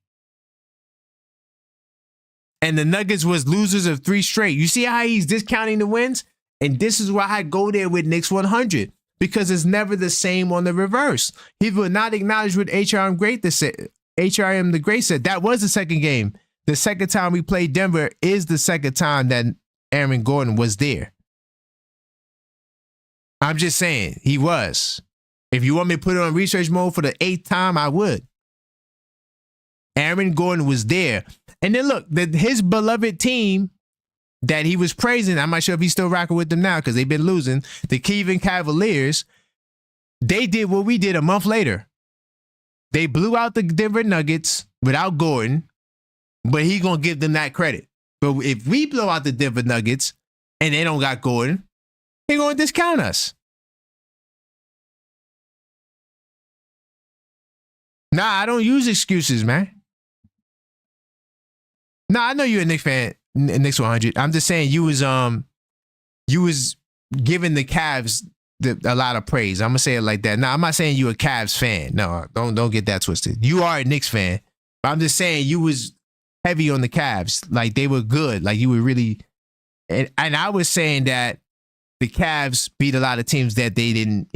And the Nuggets was losers of 3 straight. You see how he's discounting the wins? And this is why I go there with Knicks 100. Because it's never the same on the reverse. He will not acknowledge what HRM the Great said. That was the second game. The second time we played Denver is the second time that Aaron Gordon was there. I'm just saying, he was. If you want me to put it on research mode for the 8th time, I would. Aaron Gordon was there. And then look, his beloved team that he was praising, I'm not sure if he's still rocking with them now because they've been losing, the Cleveland Cavaliers, they did what we did a month later. They blew out the Denver Nuggets without Gordon, but he going to give them that credit. But if we blow out the Denver Nuggets and they don't got Gordon, he going to discount us. Nah, I don't use excuses, man. Nah, I know you're a Knicks fan. Knicks 100. I'm just saying you was giving the Cavs a lot of praise. I'm gonna say it like that. Now I'm not saying you a Cavs fan. No, don't get that twisted. You are a Knicks fan. But I'm just saying you was heavy on the Cavs. Like they were good. Like you were really, and I was saying that the Cavs beat a lot of teams that they didn't.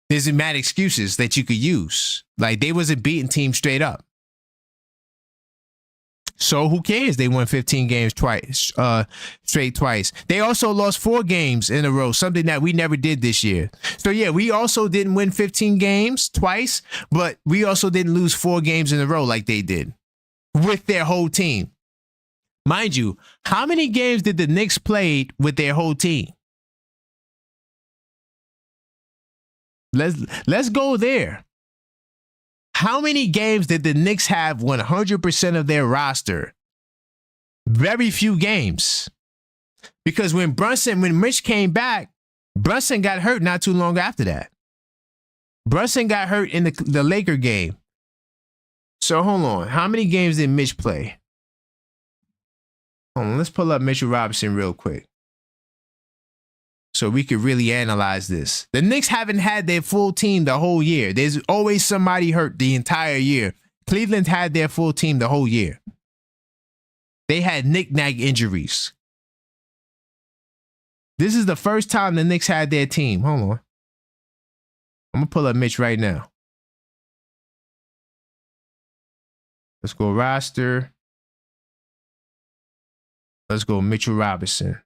There's mad excuses that you could use. Like they wasn't beating teams straight up. So who cares? They won 15 games straight twice. They also lost 4 games in a row, something that we never did this year. So yeah, we also didn't win 15 games twice, but we also didn't lose 4 games in a row like they did with their whole team. Mind you, how many games did the Knicks play with their whole team? Let's go there. How many games did the Knicks have 100% of their roster? Very few games. Because when Mitch came back, Brunson got hurt not too long after that. Brunson got hurt in the Laker game. So hold on. How many games did Mitch play? Hold on. Let's pull up Mitchell Robinson real quick, so we could really analyze this. The Knicks haven't had their full team the whole year. There's always somebody hurt the entire year. Cleveland had their full team the whole year. They had knick-knack injuries. This is the first time the Knicks had their team. Hold on. I'm going to pull up Mitch right now. Let's go roster. Let's go Mitchell Robinson.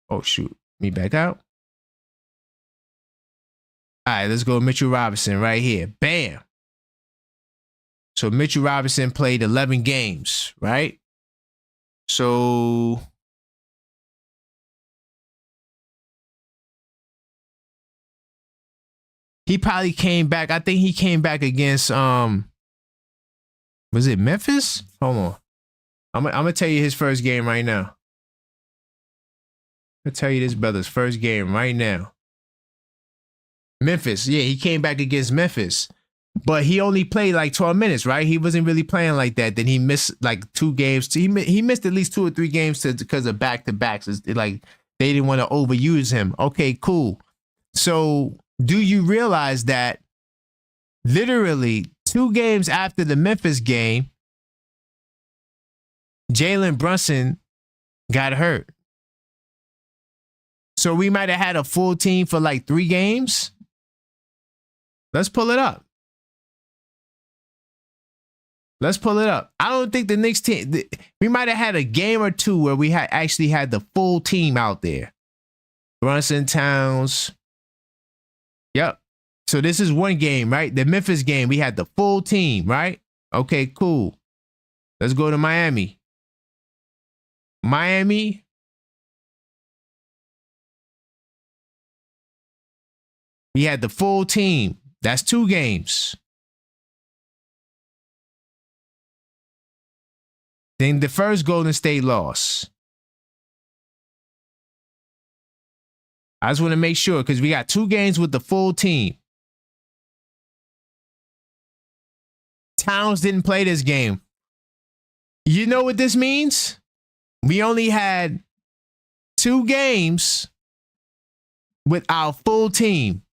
Oh, shoot. Me back out. All right, let's go Mitchell Robinson right here. Bam. So Mitchell Robinson played 11 games, right? So he probably came back. I think he came back against was it Memphis? Hold on. I'm gonna tell you his first game right now. I'll tell you this brother's first game right now. Memphis. Yeah, he came back against Memphis. But he only played like 12 minutes, right? He wasn't really playing like that. Then he missed like 2 games. He missed at least 2 or 3 games because of back-to-backs. Like they didn't want to overuse him. Okay, cool. So do you realize that literally 2 games after the Memphis game, Jalen Brunson got hurt? So we might have had a full team for like 3 games. Let's pull it up. Let's pull it up. I don't think the Knicks team, we might have had a game or 2 where we had actually had the full team out there. Brunson, Towns. Yep. So this is one game, right? The Memphis game, we had the full team, right? Okay, cool. Let's go to Miami. Miami. We had the full team. That's 2 games. Then the first Golden State loss. I just want to make sure because we got 2 games with the full team. Towns didn't play this game. You know what this means? We only had 2 games with our full team.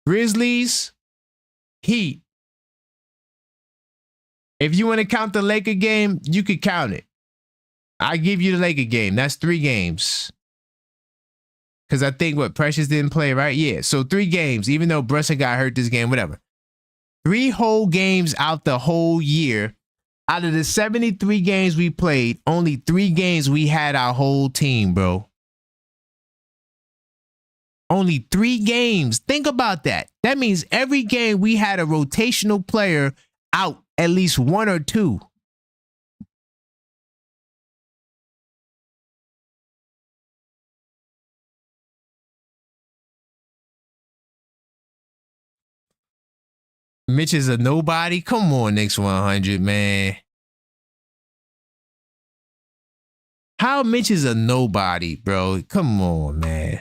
Grizzlies, Heat. If you want to count the Laker game, you could count it. I give you the Laker game. That's 3 games. Because I think Precious didn't play, right? Yeah. So 3 games, even though Brunson got hurt this game, whatever. 3 whole games out the whole year. Out of the 73 games we played, only 3 games we had our whole team, bro. Only 3 games. Think about that. That means every game we had a rotational player out, at least 1 or 2. Mitch is a nobody. Come on, Knicks 100, man. How Mitch is a nobody, bro? Come on, man.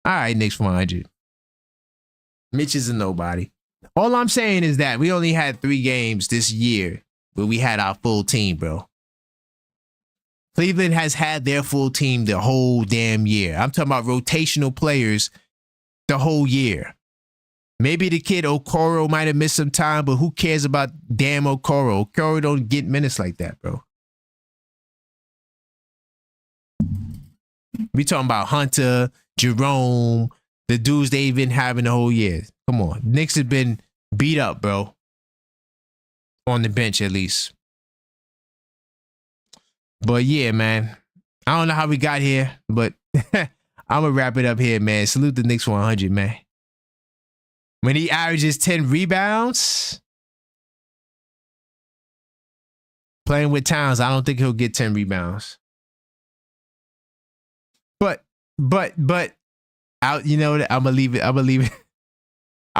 All right, Knicks 100. Mitch is a nobody. All I'm saying is that we only had 3 games this year, but we had our full team, bro. Cleveland has had their full team the whole damn year. I'm talking about rotational players the whole year. Maybe the kid Okoro might have missed some time, but who cares about damn Okoro? Okoro don't get minutes like that, bro. We talking about Hunter, Jerome, the dudes they've been having the whole year. Come on. Knicks have been beat up, bro. On the bench, at least. But yeah, man. I don't know how we got here, but I'm going to wrap it up here, man. Salute the Knicks 100, man. When he averages 10 rebounds, playing with Towns, I don't think he'll get 10 rebounds. But, you know what? I'm gonna leave it. I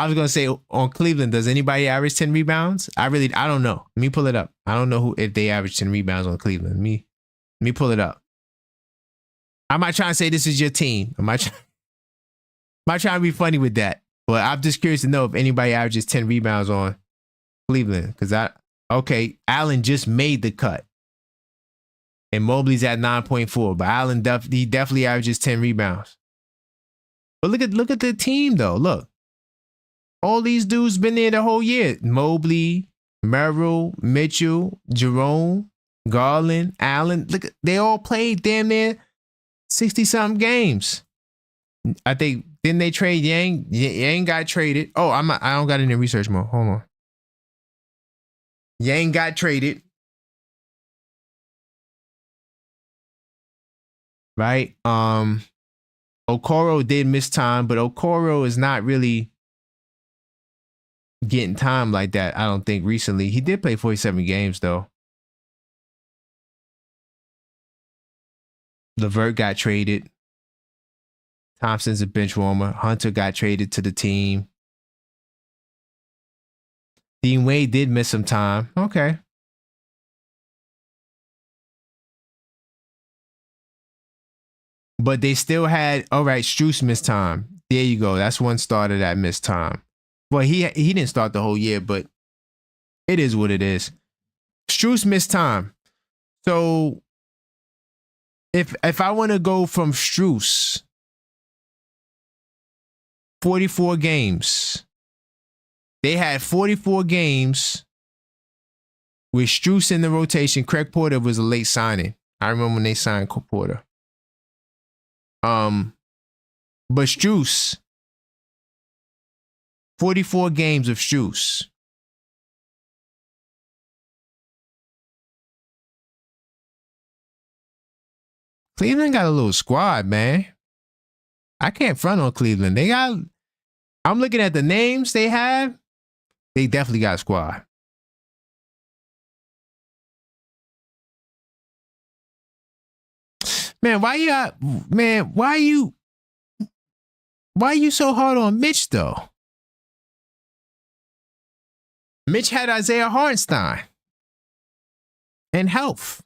was gonna say on Cleveland, does anybody average 10 rebounds? I don't know. Let me pull it up. I don't know if they average 10 rebounds on Cleveland. Let me pull it up. I'm not trying to say this is your team. I'm not trying to be funny with that. But I'm just curious to know if anybody averages 10 rebounds on Cleveland. Allen just made the cut. And Mobley's at 9.4. But Allen he definitely averages 10 rebounds. But look at the team, though. Look. All these dudes been there the whole year. Mobley, Merrill, Mitchell, Jerome, Garland, Allen. Look, they all played damn near 60-something games. I think, didn't they trade Yang? Yang got traded. Oh, I don't got any research mode. Hold on. Yang got traded. Right? Okoro did miss time, but Okoro is not really getting time like that, I don't think, recently. He did play 47 games, though. LeVert got traded. Thompson's a bench warmer. Hunter got traded to the team. Dean Wade did miss some time. Okay. But they still had, all right, Strus missed time. There you go. That's one starter that missed time. Well, he didn't start the whole year, but it is what it is. Strus missed time. So if I want to go from Strus, 44 games. They had 44 games with Strus in the rotation. Craig Porter was a late signing. I remember when they signed Porter. But Strus, 44 games of Strus. Cleveland got a little squad, man. I can't front on Cleveland. I'm looking at the names they have. They definitely got a squad. Man, why you so hard on Mitch, though? Mitch had Isaiah Hartenstein and health.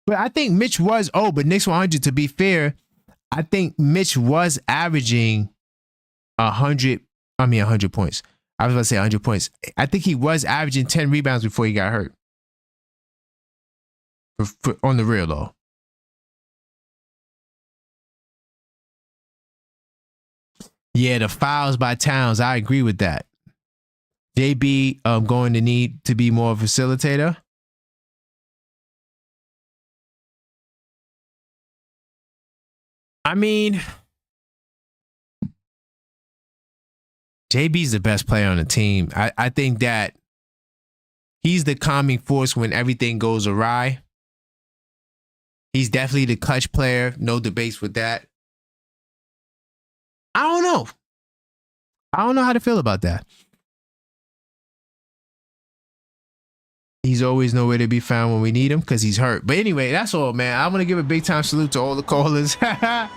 But I think Mitch was, but Knicks 100, to be fair, I think Mitch was averaging 100 points. I was about to say 100 points. I think he was averaging 10 rebounds before he got hurt. On the real, though. Yeah, the fouls by Towns. I agree with that. JB going to need to be more of a facilitator. I mean, JB's the best player on the team. I think that he's the calming force when everything goes awry. He's definitely the clutch player. No debates with that. I don't know. I don't know how to feel about that. He's always nowhere to be found when we need him because he's hurt. But anyway, that's all, man. I want to give a big time salute to all the callers that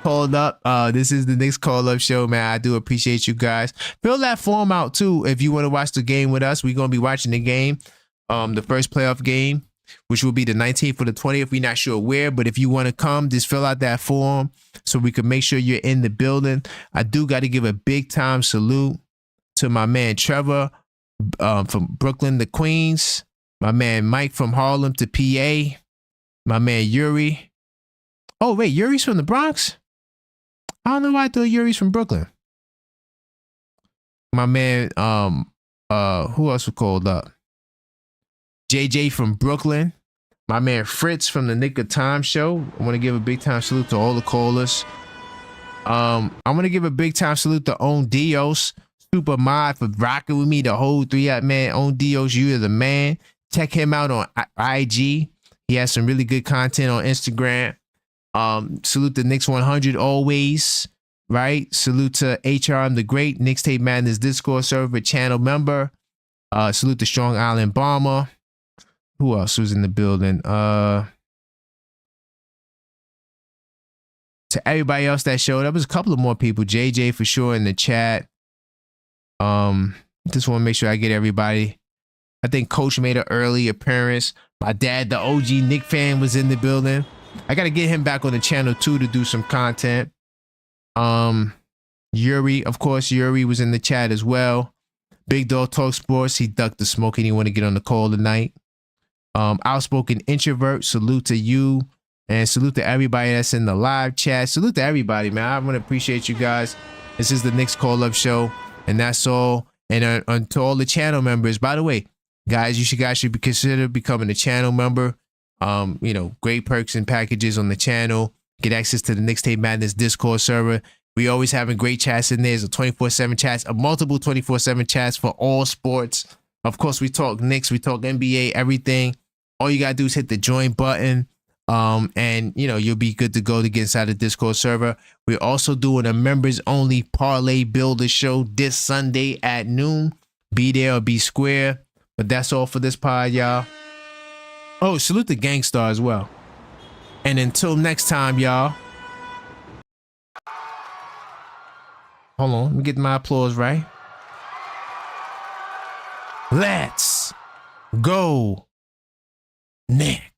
called up. This is the Knicks Call Up Show, man. I do appreciate you guys. Fill that form out too if you want to watch the game with us. We're going to be watching the game, the first playoff game, which will be the 19th or the 20th. We're not sure where, but if you want to come, just fill out that form so we can make sure you're in the building. I do got to give a big time salute to my man Trevor from Brooklyn to Queens, my man Mike from Harlem to PA, my man Yuri. Oh, wait, Yuri's from the Bronx? I don't know why I thought Yuri's from Brooklyn. My man, who else was called up? JJ from Brooklyn. My man Fritz from the Nick of Time show. I want to give a big time salute to all the callers. I'm going to give a big time salute to On Dios, Super Mod, for rocking with me the whole 3 man. On Dios, you are the man. Check him out on IG. He has some really good content on Instagram. Salute to Knicks 100 always, right? Salute to HRM the Great, Knicks Tape Madness Discord server channel member. Salute to Strong Island Bomber. Who else was in the building? To everybody else that showed up, was a couple of more people. JJ for sure in the chat. Just want to make sure I get everybody. I think Coach made an early appearance. My dad, the OG Knick fan, was in the building. I got to get him back on the channel too to do some content. Yuri, of course, Yuri was in the chat as well. Big Dog Talk Sports. He ducked the smoke. He didn't want to get on the call tonight. Outspoken Introvert. Salute to you. And salute to everybody that's in the live chat. Salute to everybody, man. I want to appreciate you guys. This is the Knicks Call Up Show. And that's all. And to all the channel members, by the way, guys, you guys should consider becoming a channel member. Great perks and packages on the channel. Get access to the Knicks Tape Madness Discord server. We always having great chats in there. There's a 24/7 chats, a multiple 24/7 chats for all sports. Of course, we talk Knicks, we talk NBA, everything. All you gotta do is hit the join button. And you'll be good to go to get inside the Discord server. We're also doing a members only parlay builder show this Sunday at noon. Be there or be square. But that's all for this pod, y'all. Oh, salute the Gangstar as well. And until next time, y'all. Hold on, let me get my applause right. Let's go Knicks.